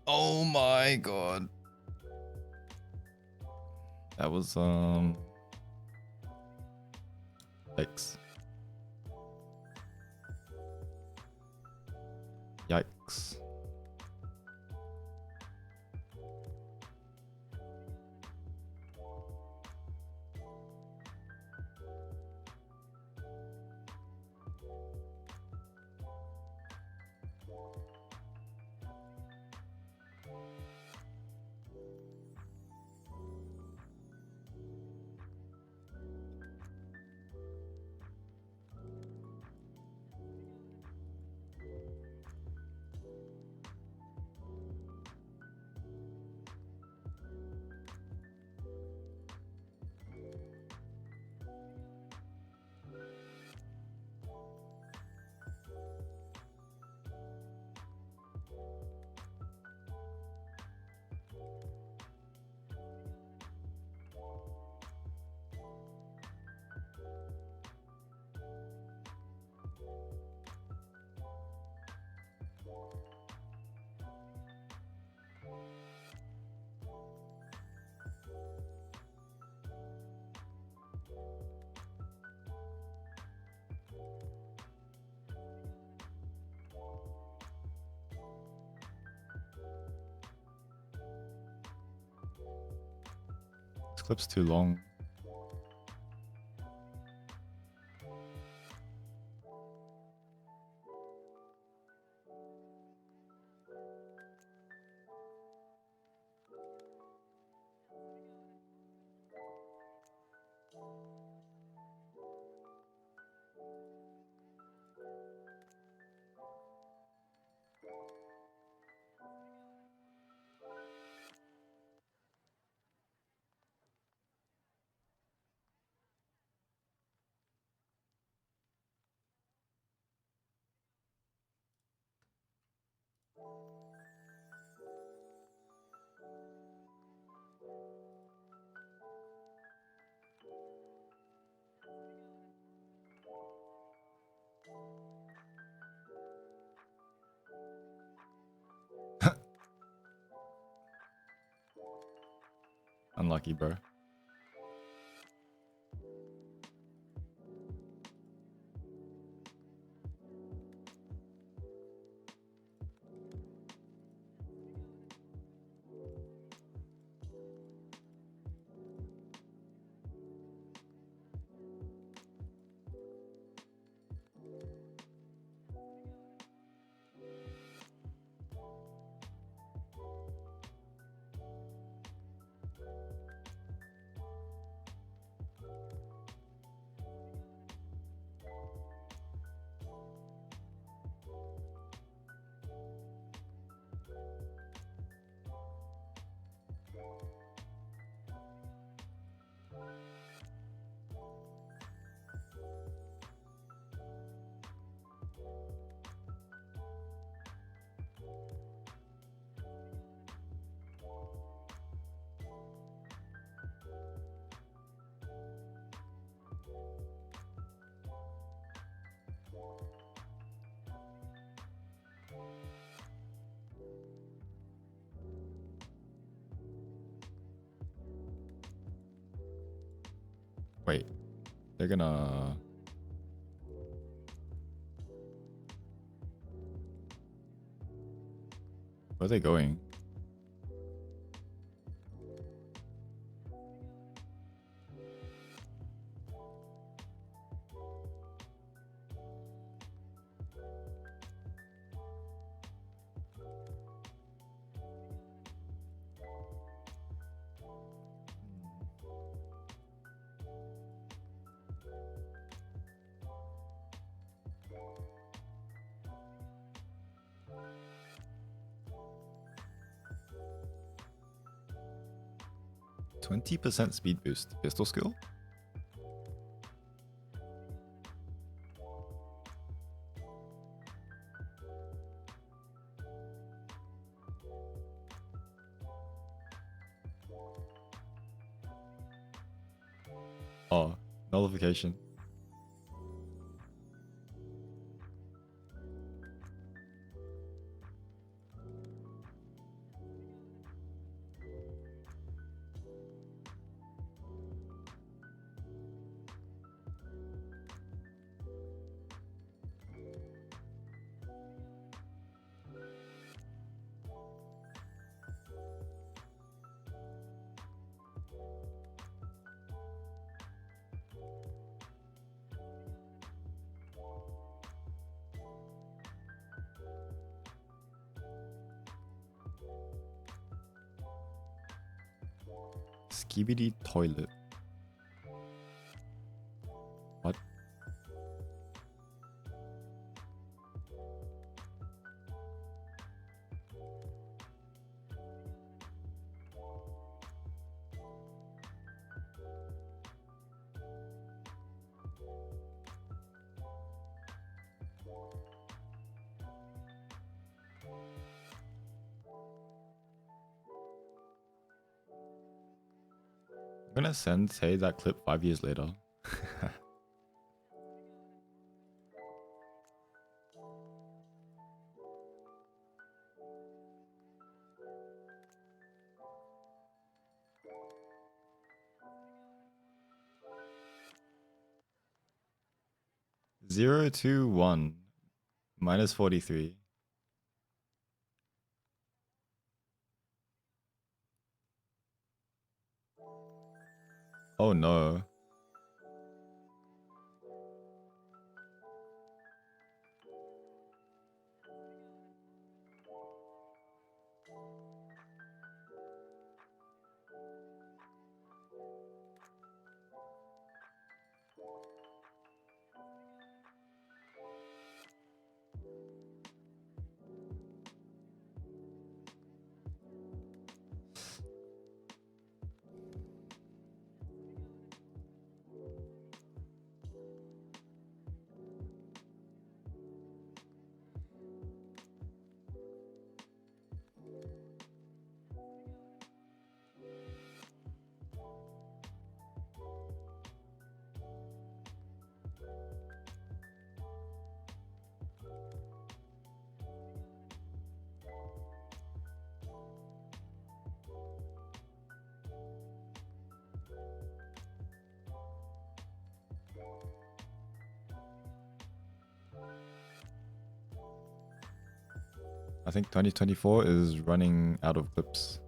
Oh my god. That was yikes. Yikes. This clip's too long. Unlucky, bro. Wait, they're gonna... Where are they going? %20 speed boost. Pistol skill? Oh, nullification. Skibidi toilet. What? I'm gonna say that clip 5 years later. 0 to 1 minus 43. Oh no. I think 2024 is running out of clips.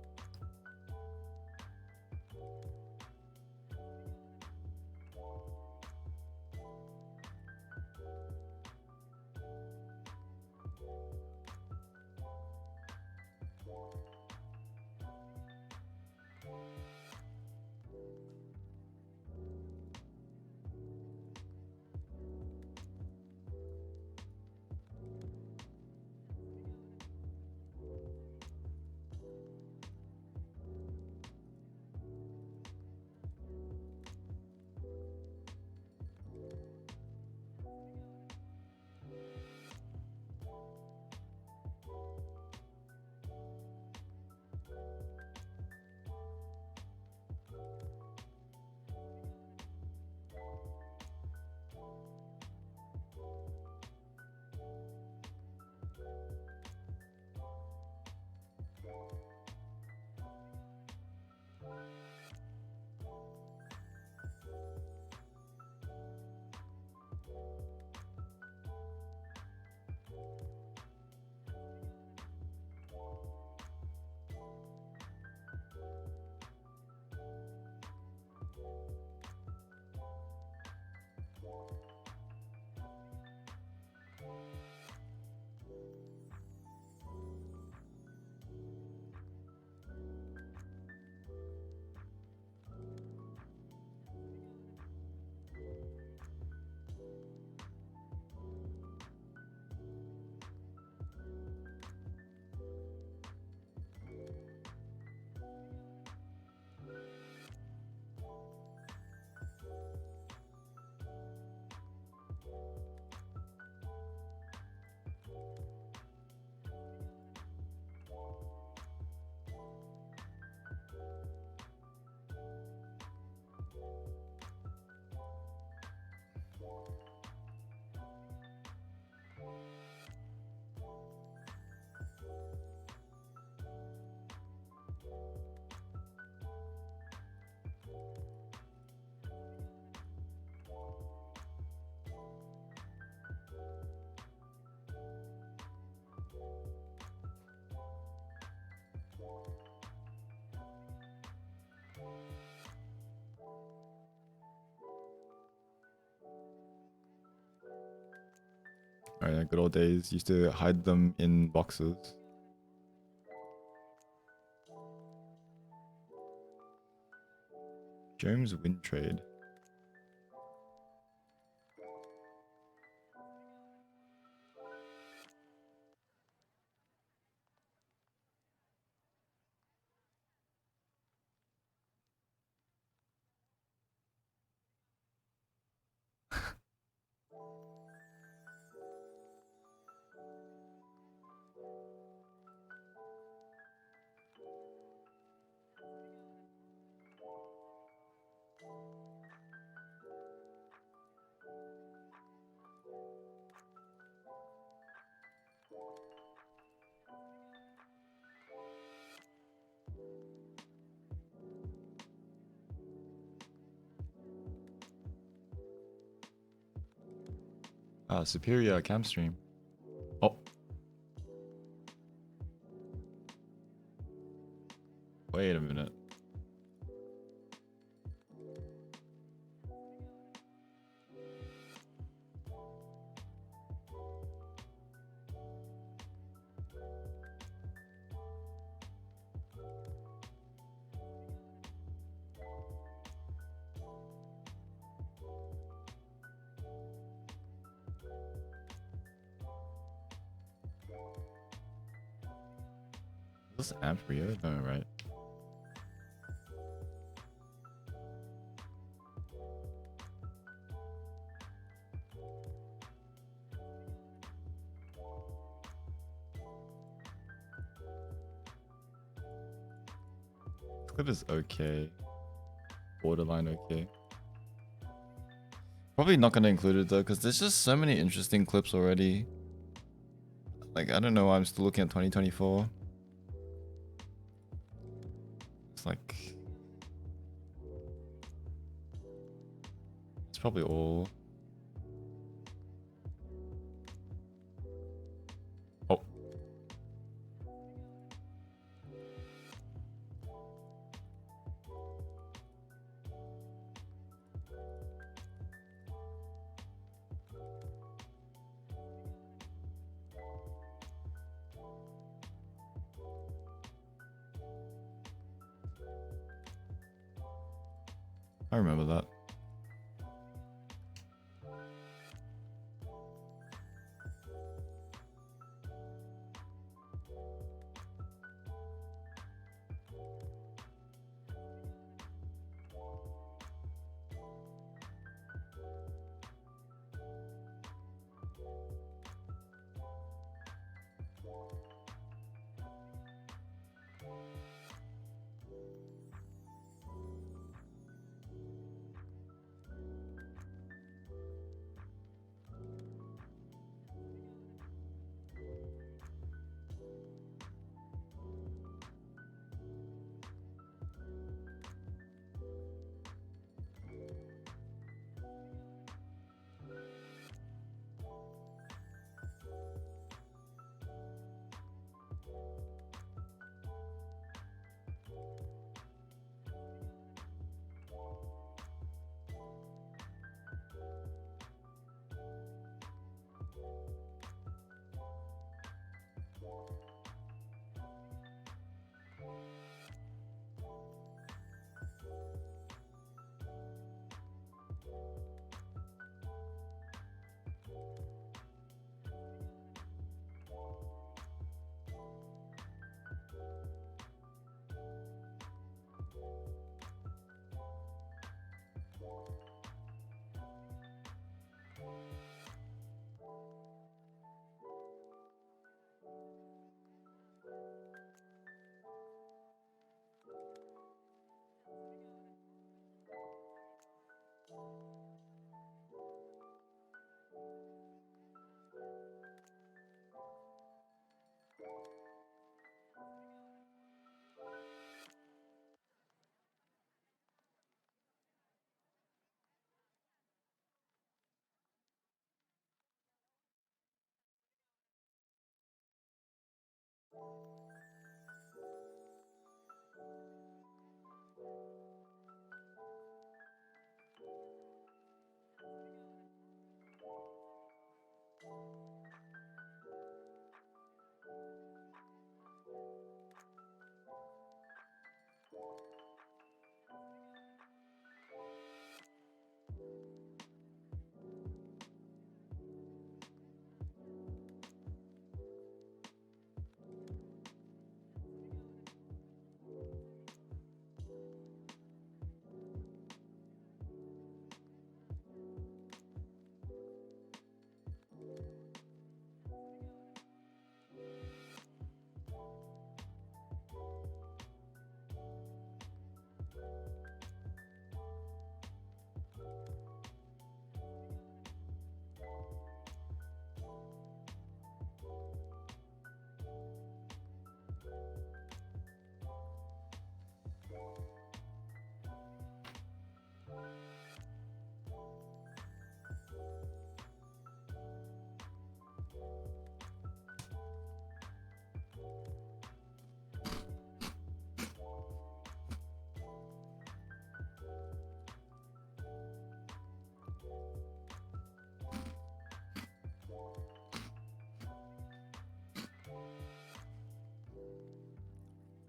Oh yeah, good old days. Used to hide them in boxes. James win trade. Superior cam stream. Oh. Wait a minute. Is this amp Rio? No, right? This clip is okay. Borderline okay. Probably not gonna include it though, because there's just so many interesting clips already. Like, I don't know why I'm still looking at 2024. It's like... It's probably all... Oh. I remember that.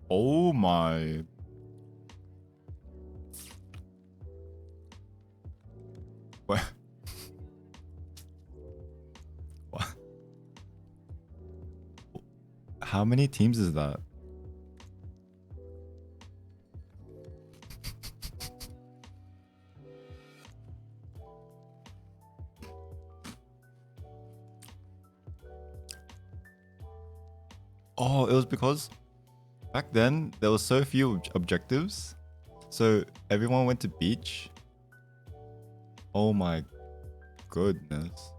Oh my. What? What? How many teams is that? Oh, it was because back then there was so few objectives. So everyone went to beach. Oh my goodness.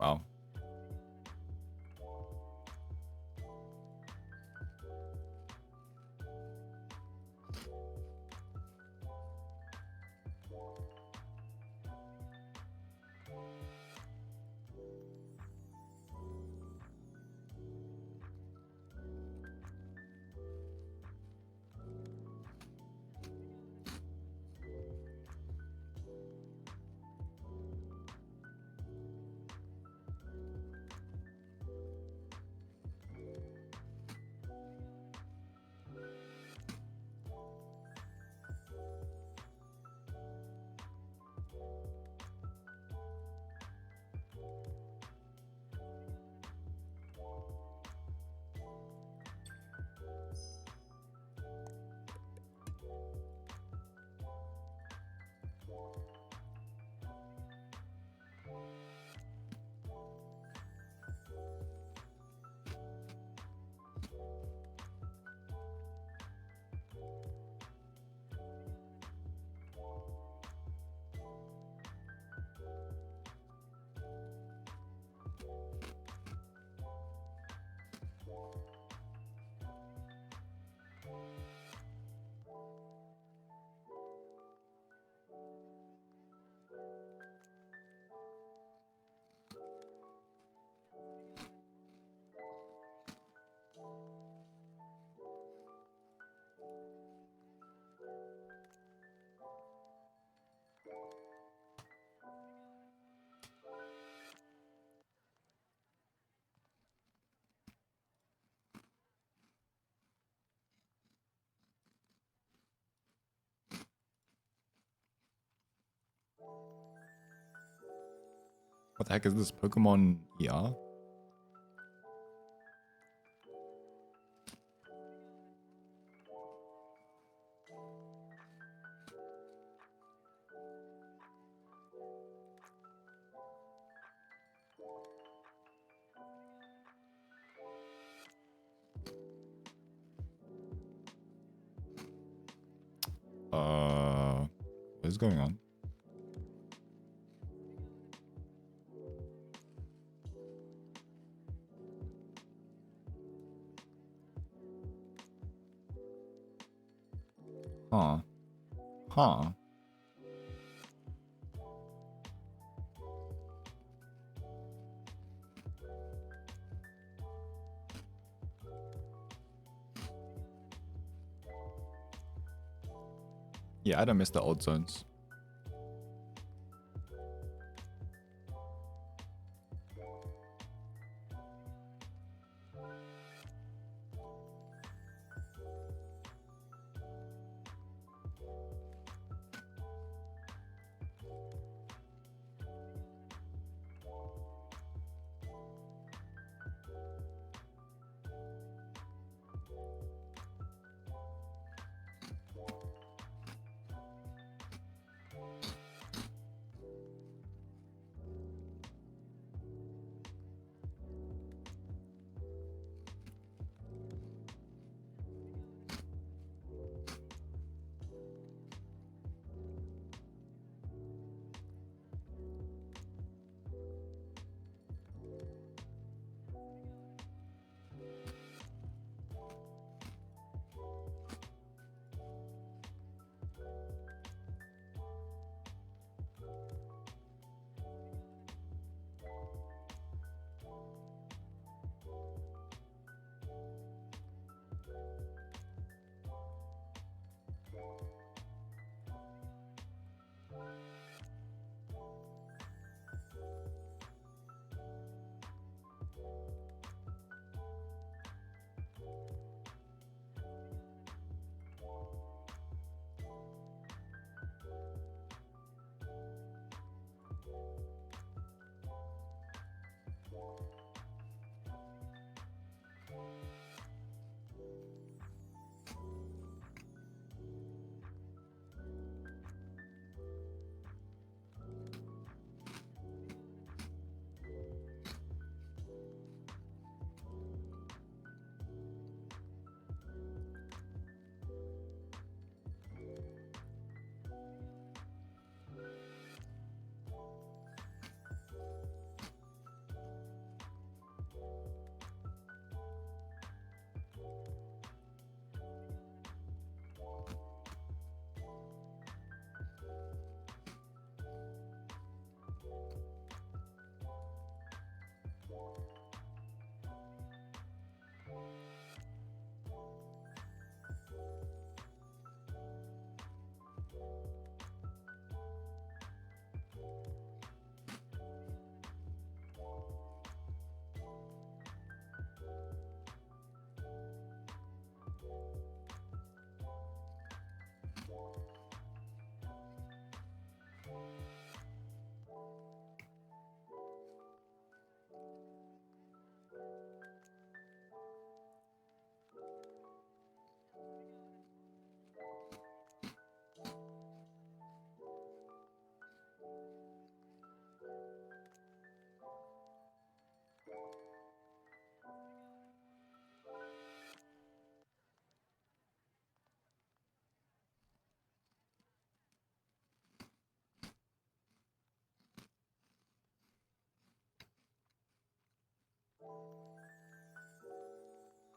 Wow. What the heck is this? Pokemon ER? What is going on? Huh. Huh. Yeah, I don't miss the old zones.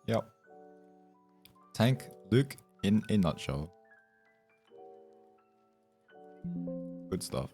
Yep. Tank Luke in a nutshell. Good stuff.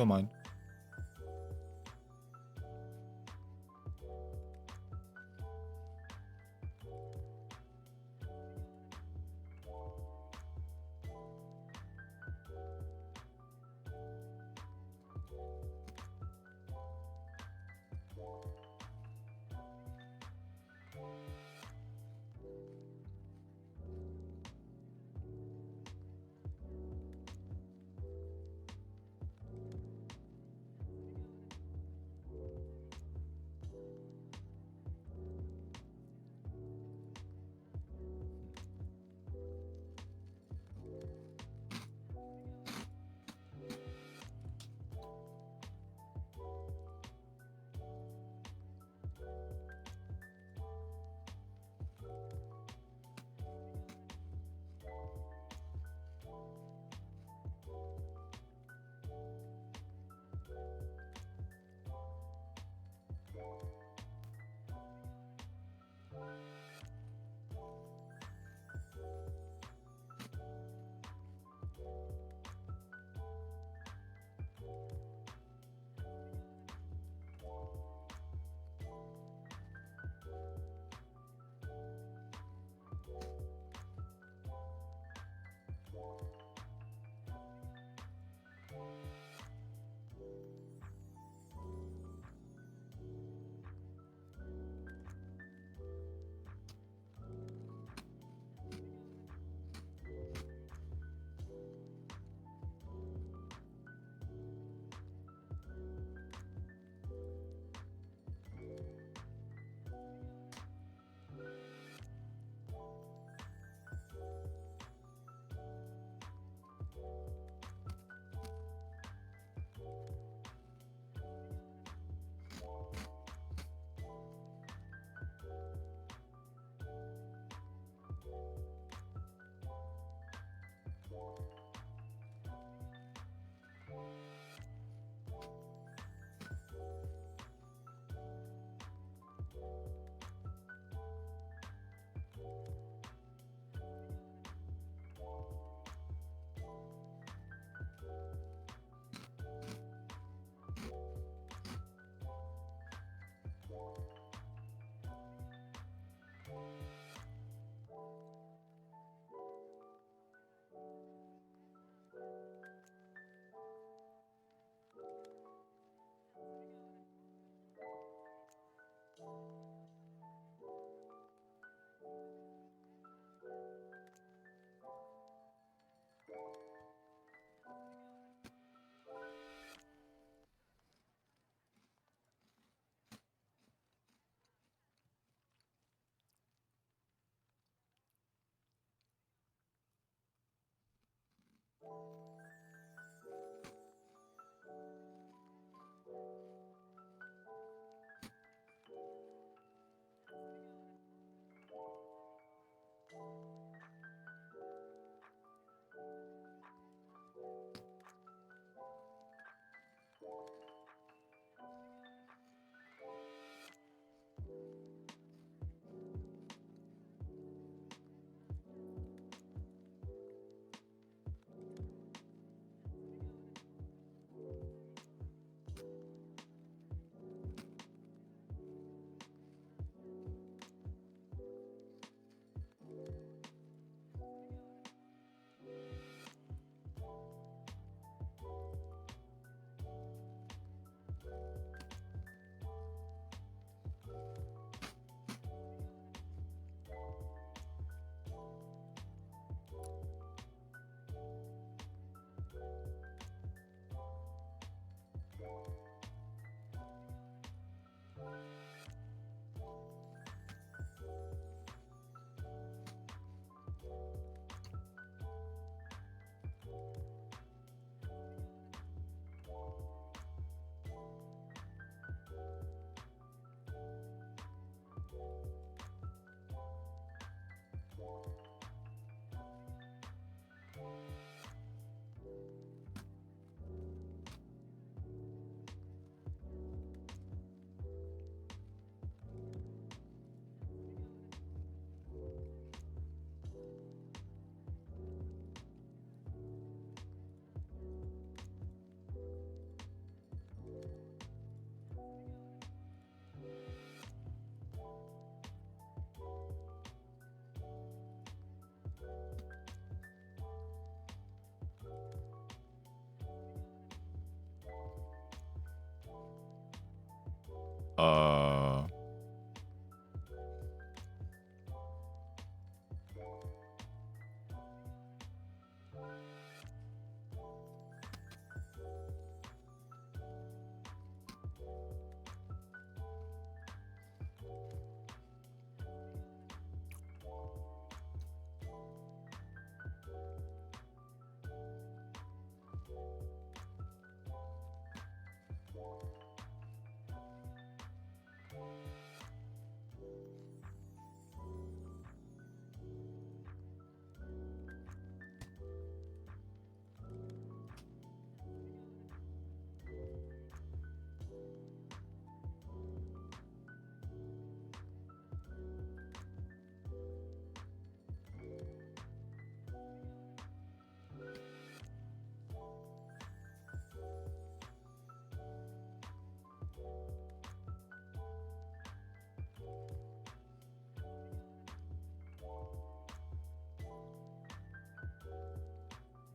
Never mind.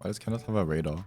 Why does Kenneth have a radar?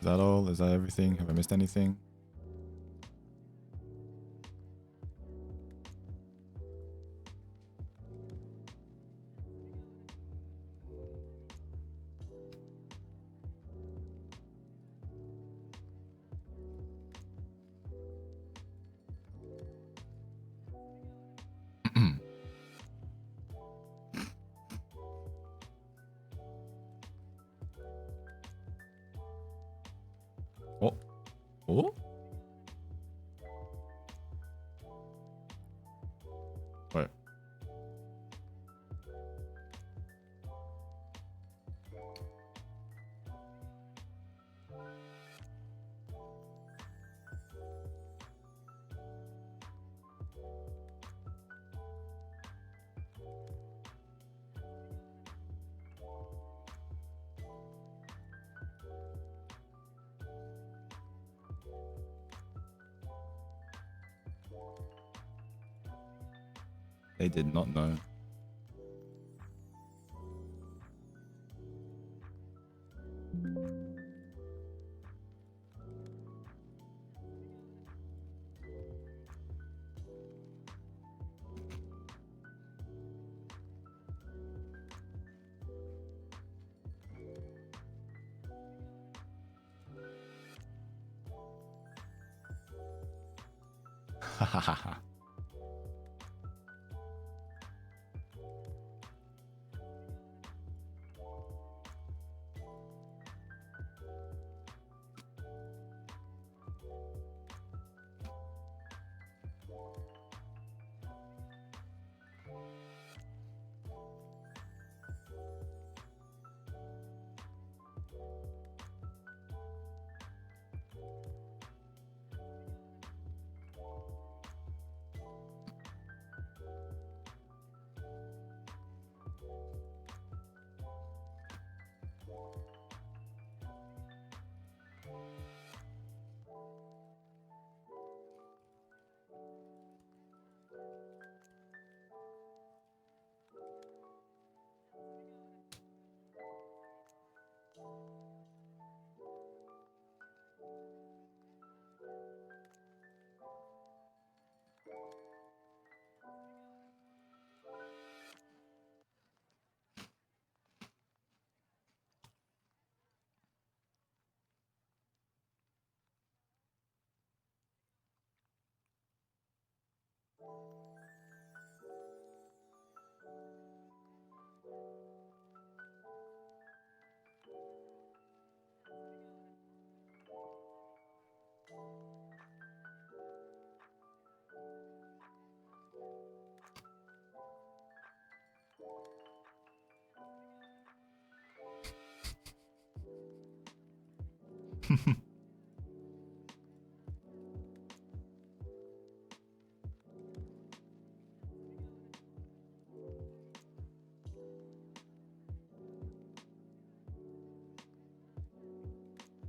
Is that all? Is that everything? Have I missed anything? Oh. Oh? Wait. They did not know.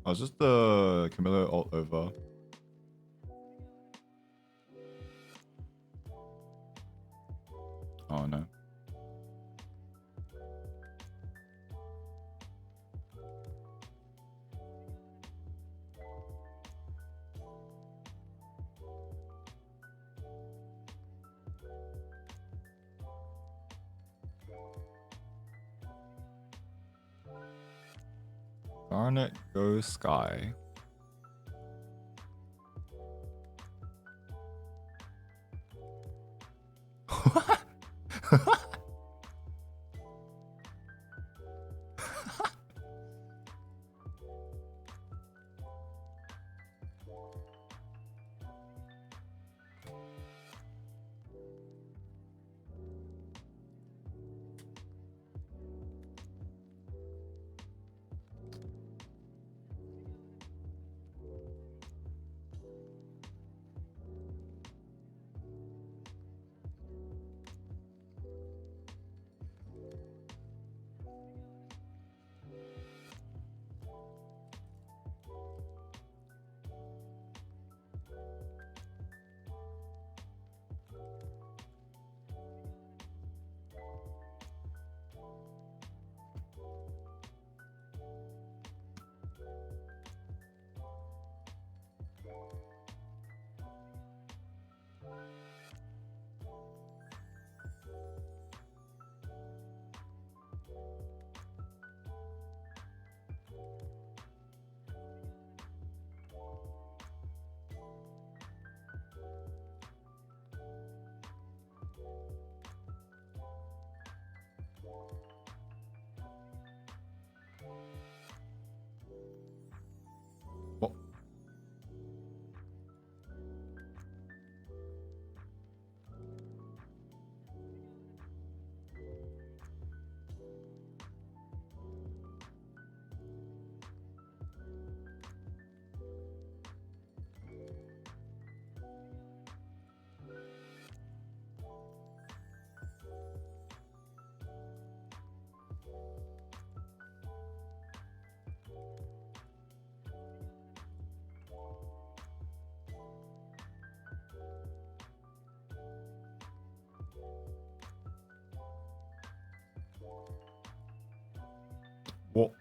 I was just Camilla alt over. Oh no. Garnet go Sky. What? What? What?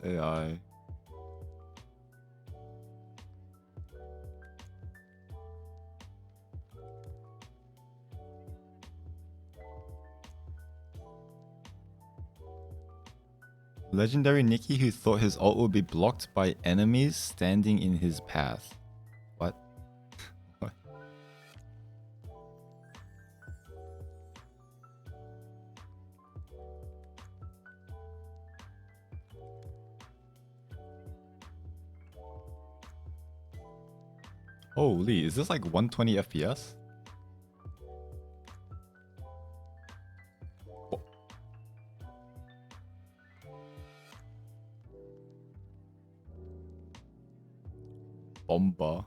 AI. Legendary Nikki who thought his ult would be blocked by enemies standing in his path. What? What? Holy, is this like 120 FPS? Bomba.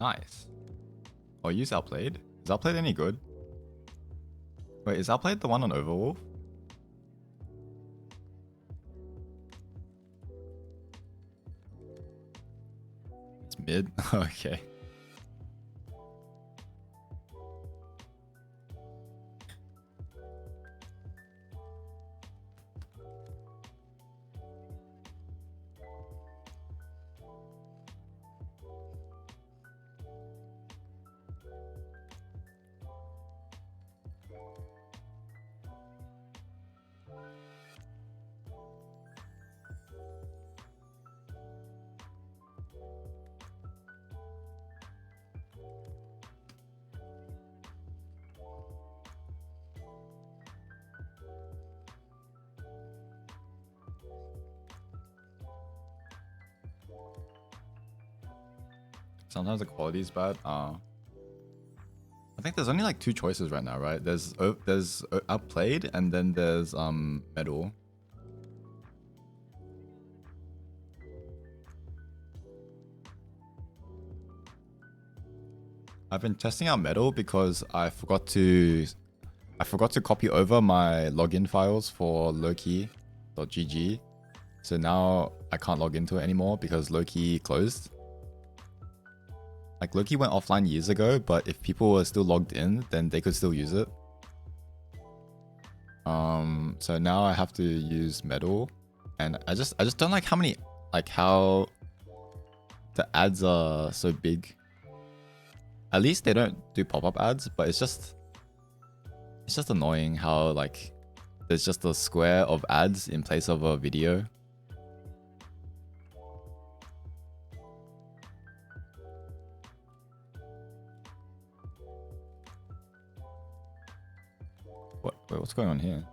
Nice. Oh, use Outplayed? Is Outplayed any good? Wait, is Outplayed the one on Overwolf? It's mid? Okay. Sometimes the quality is bad. I think there's only like two choices right now, right? There's Outplayed and then there's Metal. I've been testing out Metal because I forgot to copy over my login files for lowkey.gg. So now I can't log into it anymore because Lowkey closed. Like, Lowkey went offline years ago, but if people were still logged in, then they could still use it. So now I have to use Metal, and I just don't like how the ads are so big. At least they don't do pop-up ads, but it's just annoying how like there's just a square of ads in place of a video. Wait, what's going on here?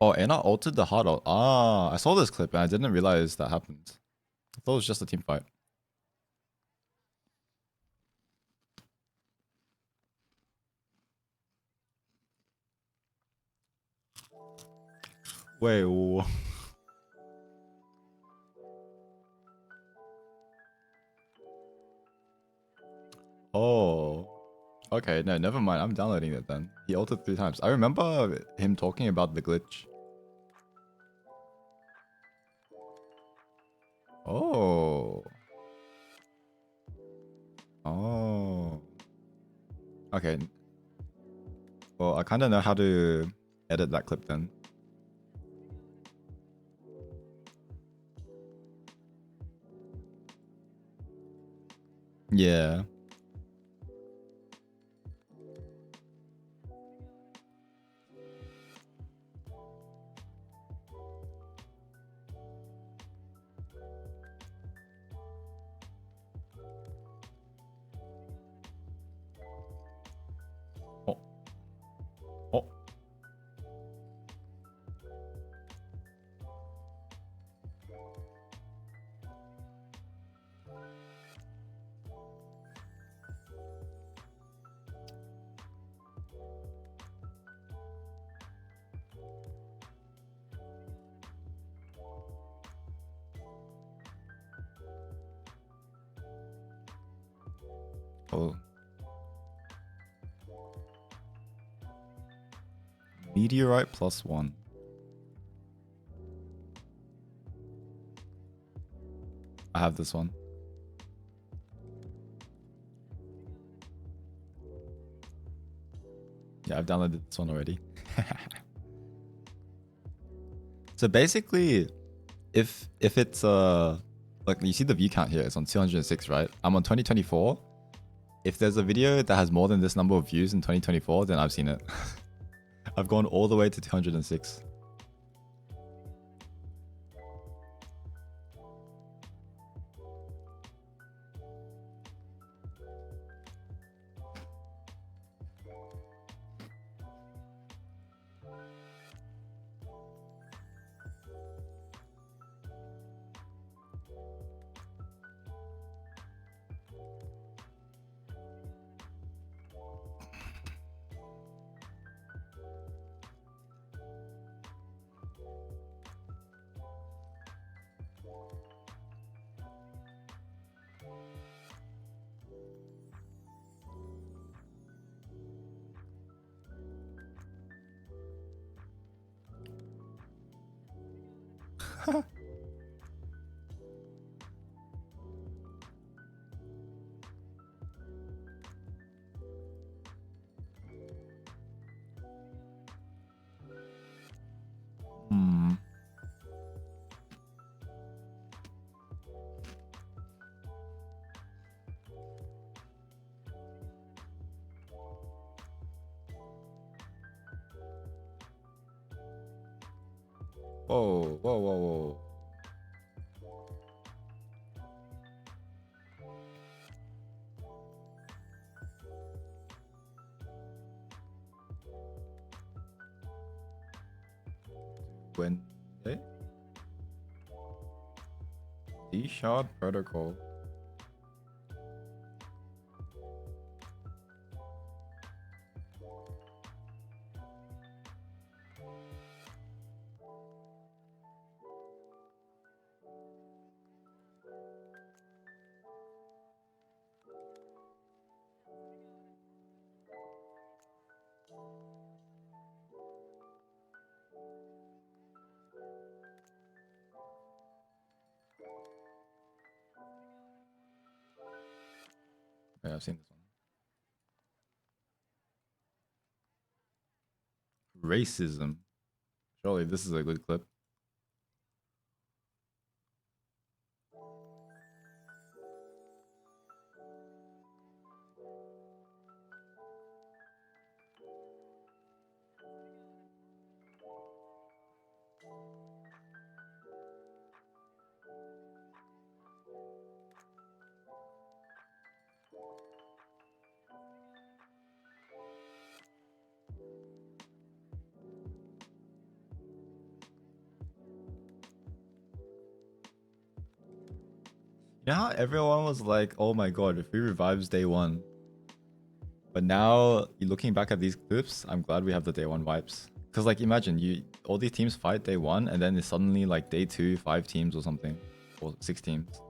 Oh, and I altered the hard alt. Ah, I saw this clip and I didn't realize that happened. I thought it was just a team fight. Wait, oh. Okay, no, never mind. I'm downloading it then. He altered 3 times. I remember him talking about the glitch. Oh. Oh. Okay. Well, I kind of know how to edit that clip then. Yeah. Oh. Oh. Oh. Meteorite +1. I have this one. Yeah, I've downloaded this one already. So basically, if it's like you see the view count here, it's on 206, right? I'm on 2024. If there's a video that has more than this number of views in 2024, then I've seen it. I've gone all the way to 206. Hmm. Whoa, whoa, whoa, whoa. Wednesday? D-Shard Protocol. Yeah, I've seen this one. Racism. Surely this is a good clip. You know how everyone was like, oh my god, if he revives day one. But now, you looking back at these clips, I'm glad we have the day one wipes. Because like imagine, all these teams fight day one and then it's suddenly like day two, 5 teams or something. Or 6 teams.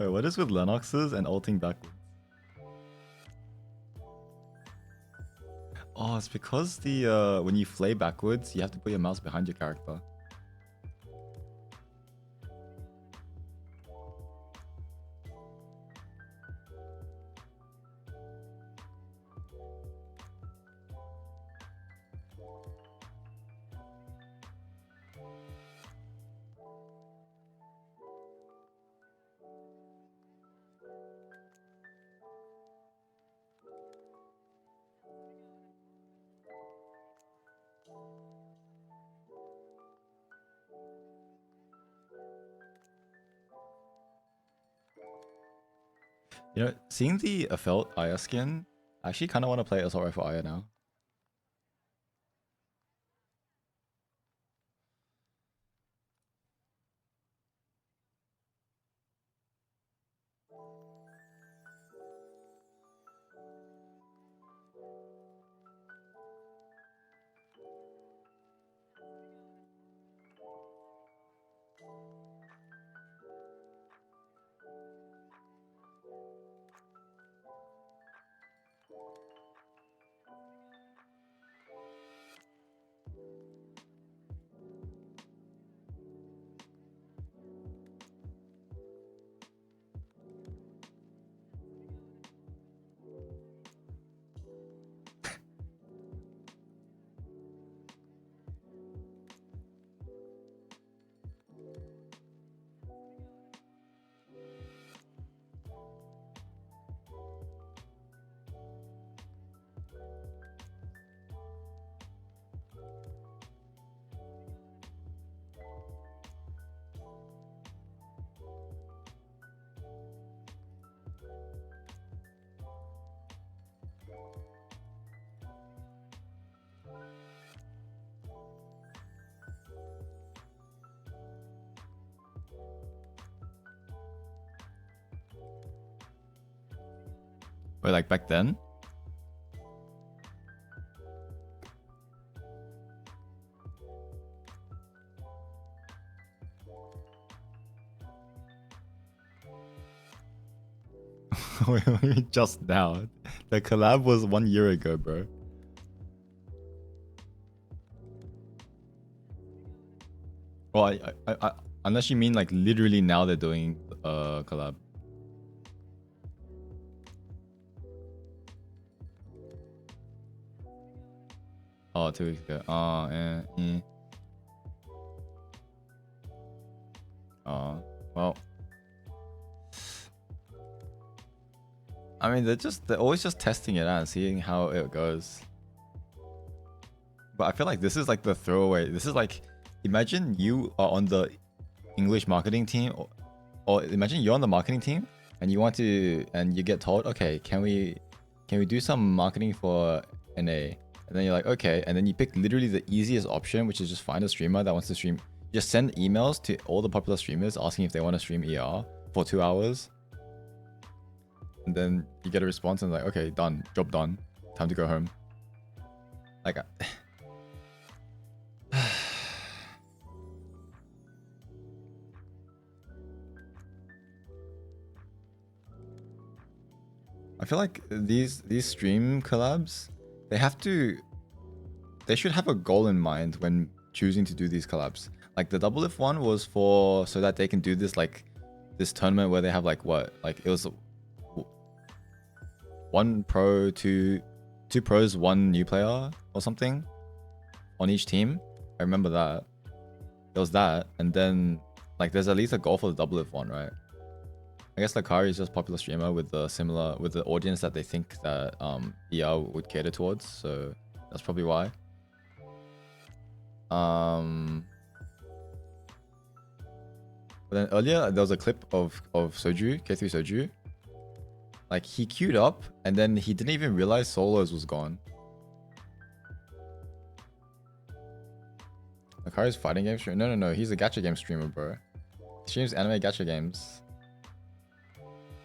Wait, what is with Lennoxes and ulting backwards? Oh, it's because the when you flay backwards, you have to put your mouse behind your character. You know, seeing the Felt Aya skin, I actually kind of want to play Assault Rifle Aya now. Wait, like back then? Just now. The collab was 1 year ago, bro. Well, unless you mean like literally now they're doing collab. Oh, 2 weeks ago. Well. I mean, they're always just testing it out and seeing how it goes. But I feel like this is like the throwaway. This is like, imagine you are on the English marketing team, or imagine you're on the marketing team and you get told, okay, can we do some marketing for NA? And then you're like, okay, and then you pick literally the easiest option, which is just find a streamer that wants to stream. Just send emails to all the popular streamers asking if they want to stream ER for 2 hours. And then you get a response and like, okay, done, job done, time to go home. Like, I feel like these stream collabs, they should have a goal in mind when choosing to do these collabs. Like the Double Lift one was so that they can do this like this tournament where they have like what, like it was 1 pro, 2 pros, 1 new player or something on each team. I remember that. There was that, and then like there's at least a goal for the Double Lift one, right? I guess Lakari is just popular streamer with the audience that they think that ER would cater towards, so that's probably why. But then earlier there was a clip of Soju, K3 Soju. Like he queued up and then he didn't even realize Solos was gone. Lakari's fighting game streamer? No, he's a gacha game streamer, bro. He streams anime gacha games.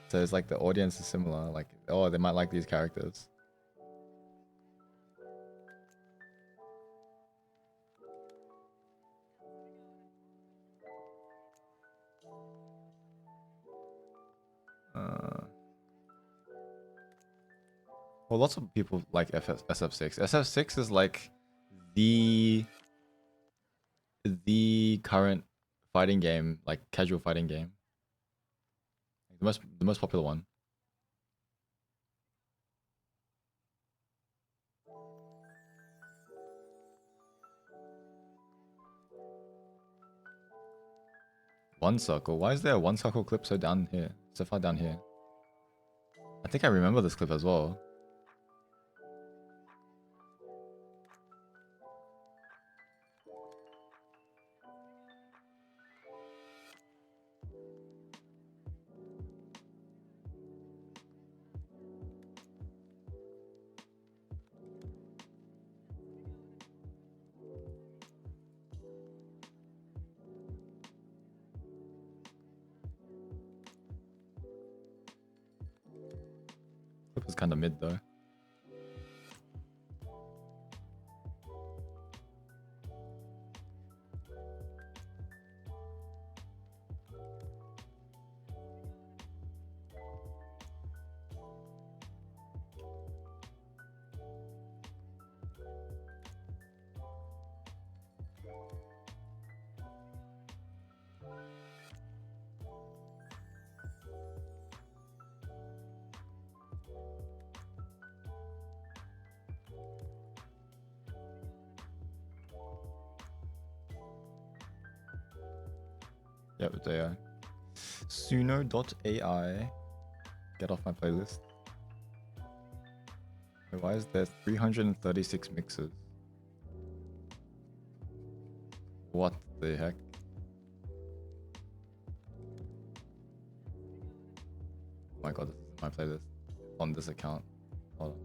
So it's like the audience is similar. Like, oh, they might like these characters. Well, lots of people like SF6. SF6 is like the current fighting game, like casual fighting game. The most popular one. One circle. Why is there a one circle clip so down here? So far down here. I think I remember this clip as well. Clip is kind of mid though. Yep, it's AI. Suno.ai. Get off my playlist. Wait, why is there 336 mixes? What the heck? Oh my god, this is my playlist on this account. Hold on.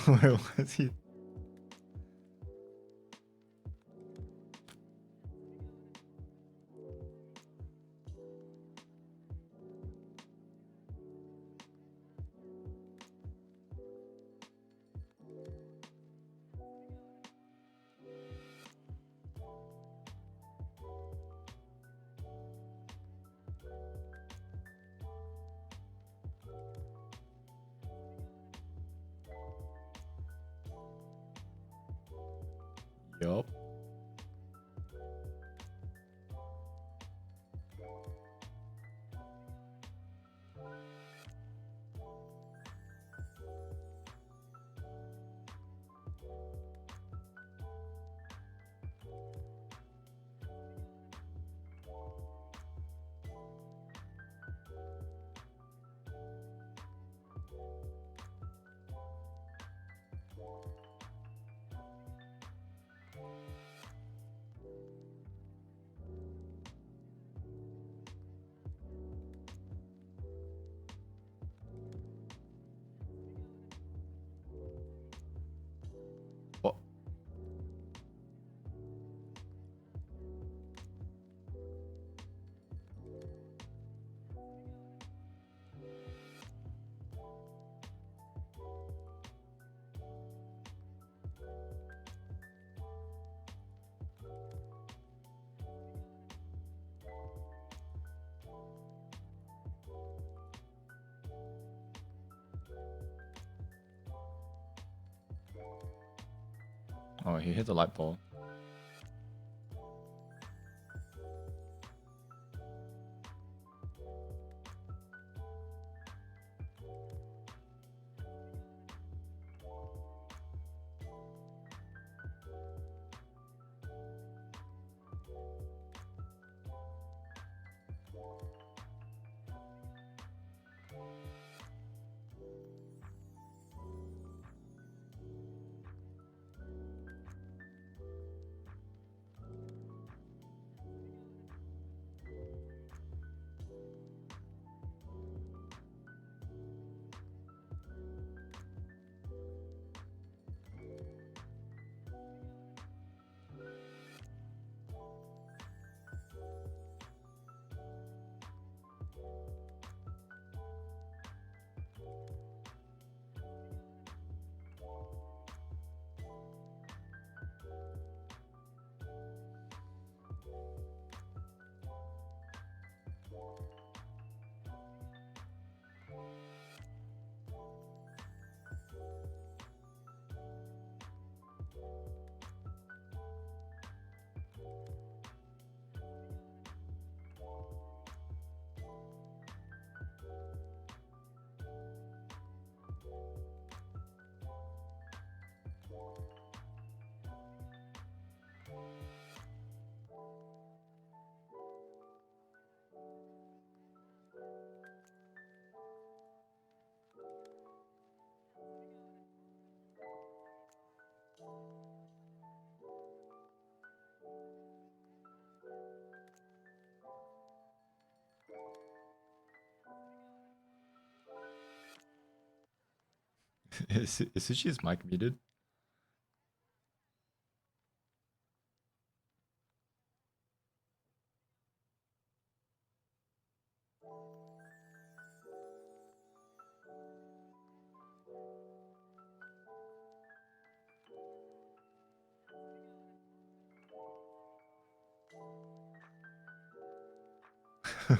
Wait, what is he? Yup. What? Oh, he hit the light bulb. Is Sushi's mic muted?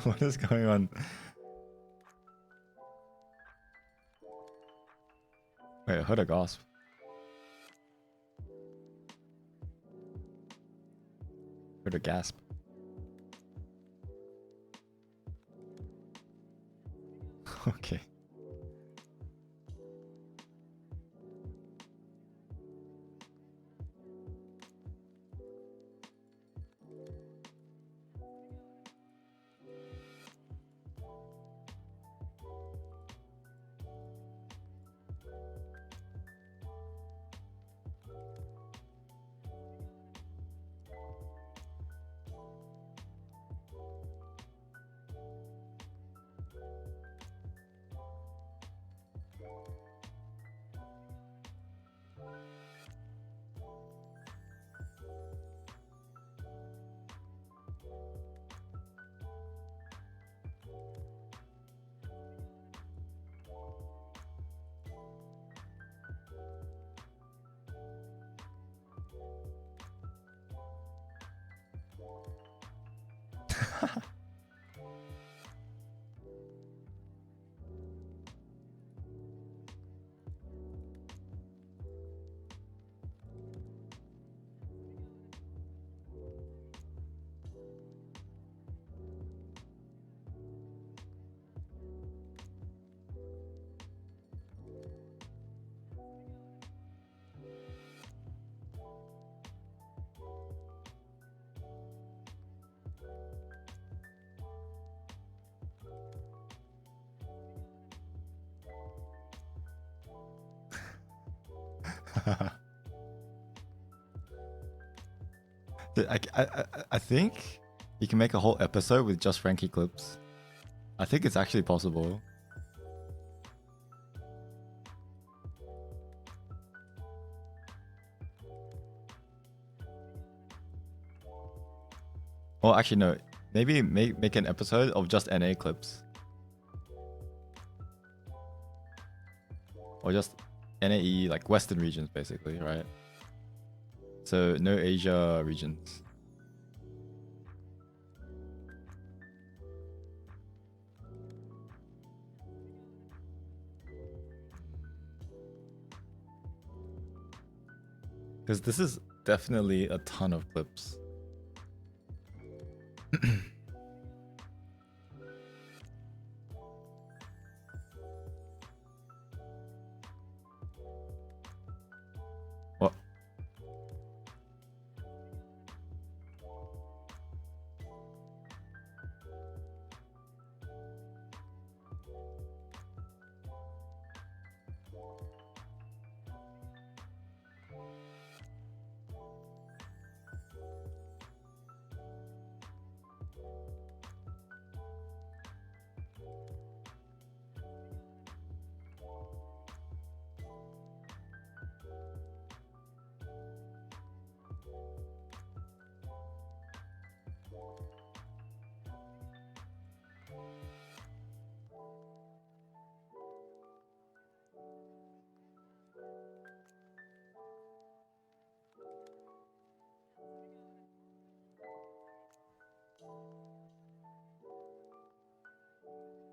What is going on? Wait, I heard a gasp. Heard a gasp. Okay. I think you can make a whole episode with just Frankie clips. I think it's actually possible. Or actually, no. Maybe make an episode of just NA clips. Or just NAE, like Western regions, basically, right? So no Asia regions. Because this is definitely a ton of clips. What?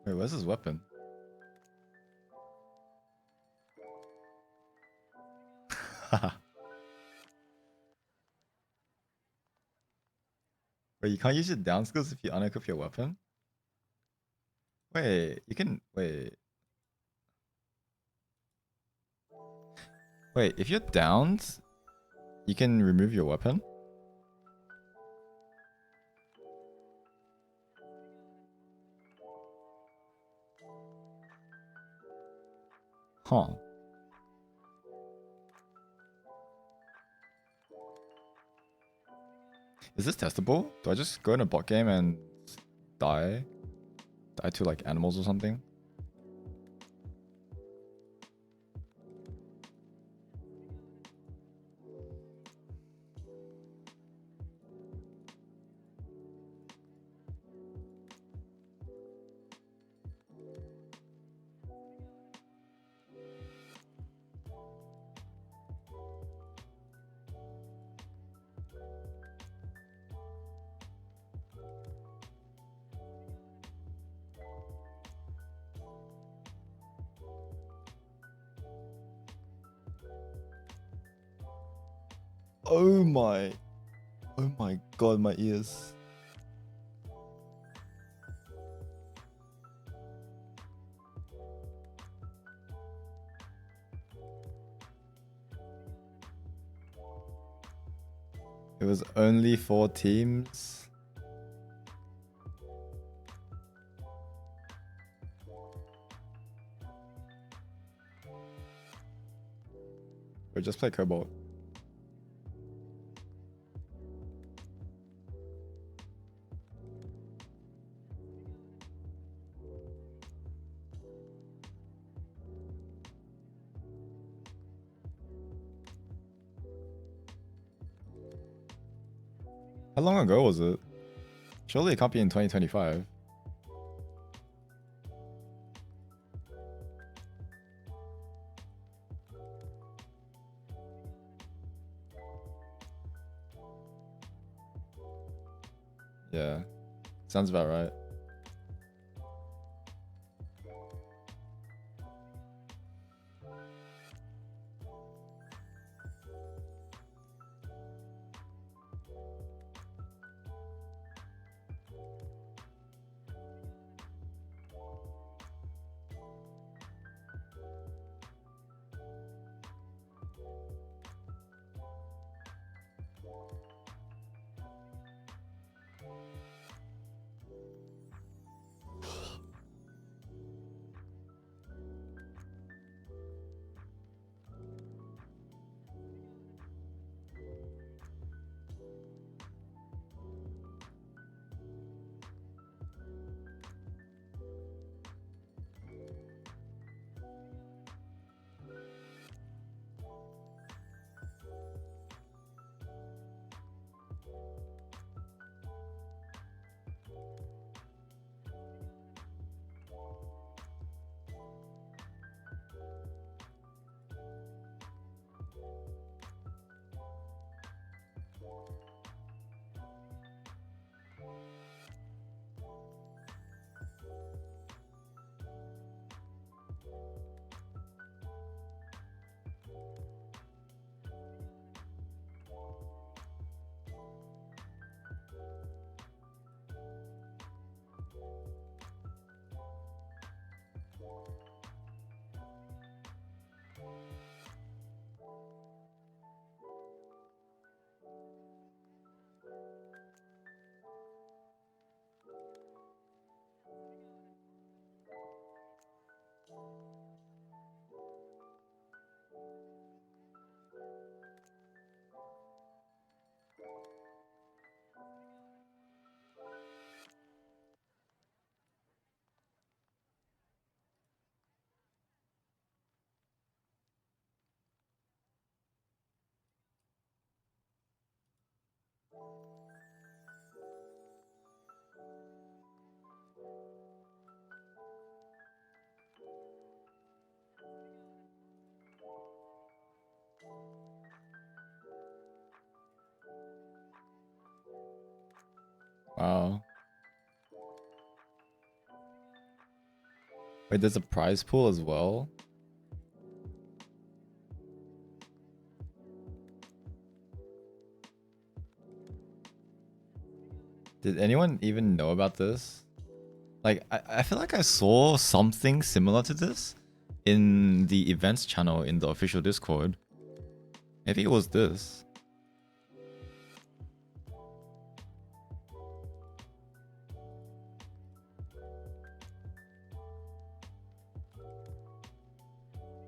Wait, where's his weapon? Wait, you can't use your down skills if you unequip your weapon? Wait, you can... Wait. Wait, if you're downed, you can remove your weapon? Huh. Is this testable? Do I just go in a bot game and die? Die to like animals or something? Oh my god, my ears. It was only 4 teams. Or just play Cobalt. How long ago was it? Surely it can't be in 2025. Yeah. Sounds about right. Wow. Wait, there's a prize pool as well? Did anyone even know about this? Like, I feel like I saw something similar to this in the events channel in the official Discord. Maybe it was this.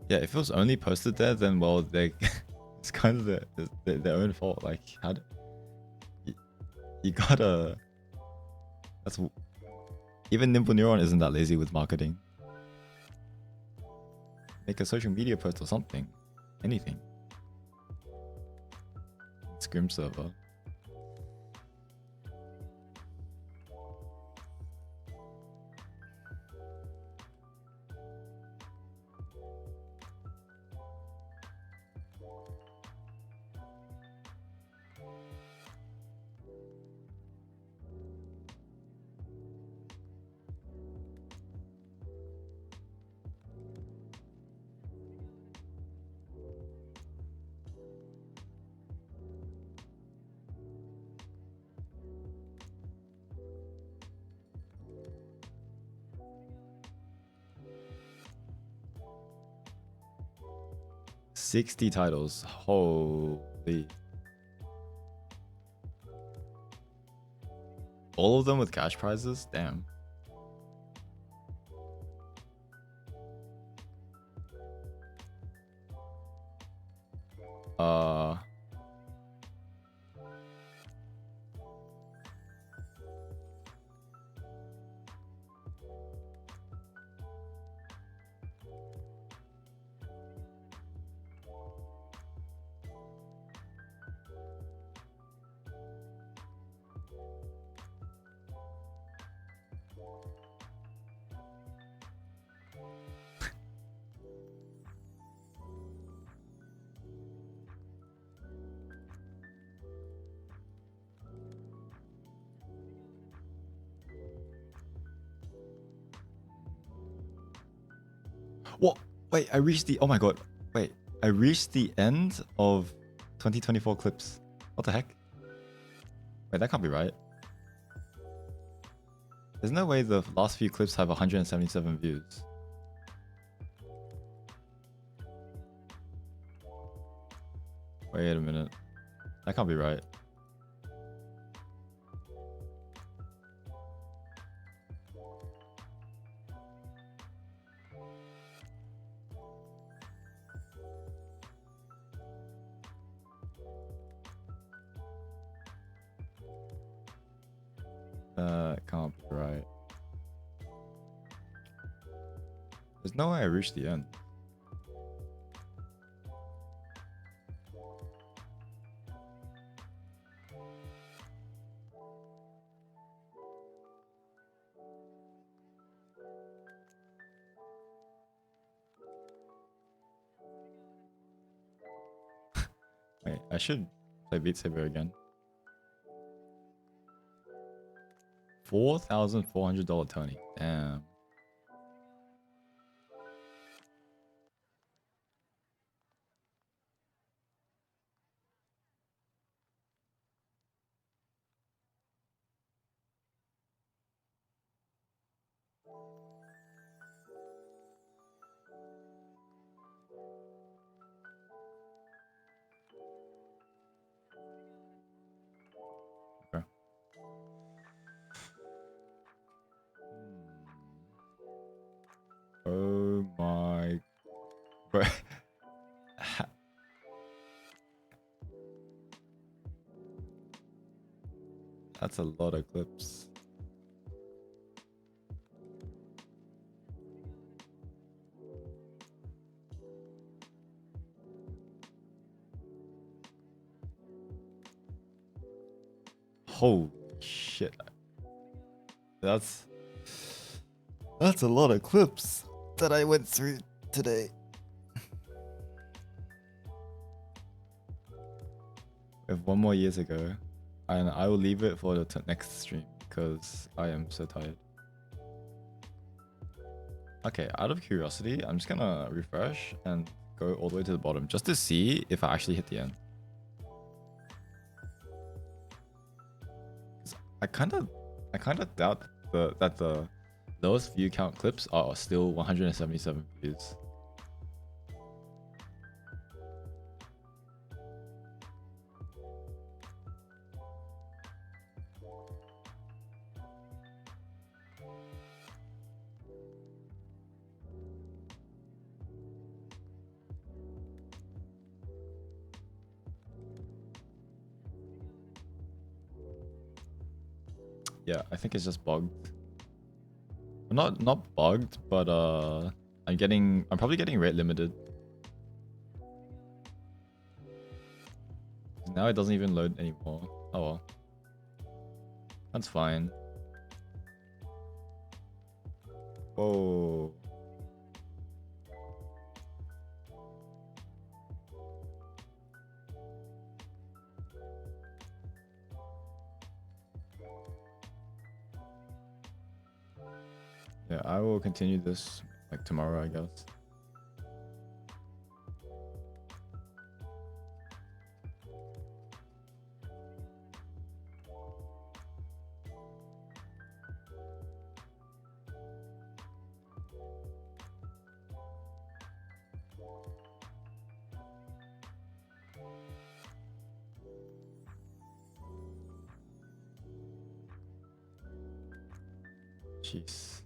Yeah, if it was only posted there, then well, they it's kind of their own fault. Like, how do you gotta? That's even Nimble Neuron isn't that lazy with marketing. Make a social media post or something, anything. Scrim server. $60 titles. Holy. All of them with cash prizes? Damn. Wait, I reached the... Oh my god. Wait, I reached the end of 2024 clips. What the heck? Wait, that can't be right. There's no way the last few clips have 177 views. Wait a minute. That can't be right. Can't be right. There's no way I reached the end. Wait, I should play Beat Saber again. $4,400 Tony. Damn. Okay. Oh my... Bro. That's a lot of clips. Holy shit. That's a lot of clips that I went through today. We have one more year to go, and I will leave it for the next stream because I am so tired. Okay, out of curiosity, I'm just gonna refresh and go all the way to the bottom just to see if I actually hit the end. I kind of doubt that the lowest view count clips are still 177 views. Yeah, I think it's just bugged. Not bugged, but I'm probably getting rate limited. Now it doesn't even load anymore. Oh well. That's fine. Whoa. Yeah, I will continue this like tomorrow, I guess. Jeez.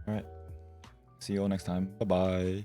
All right. See you all next time. Bye-bye.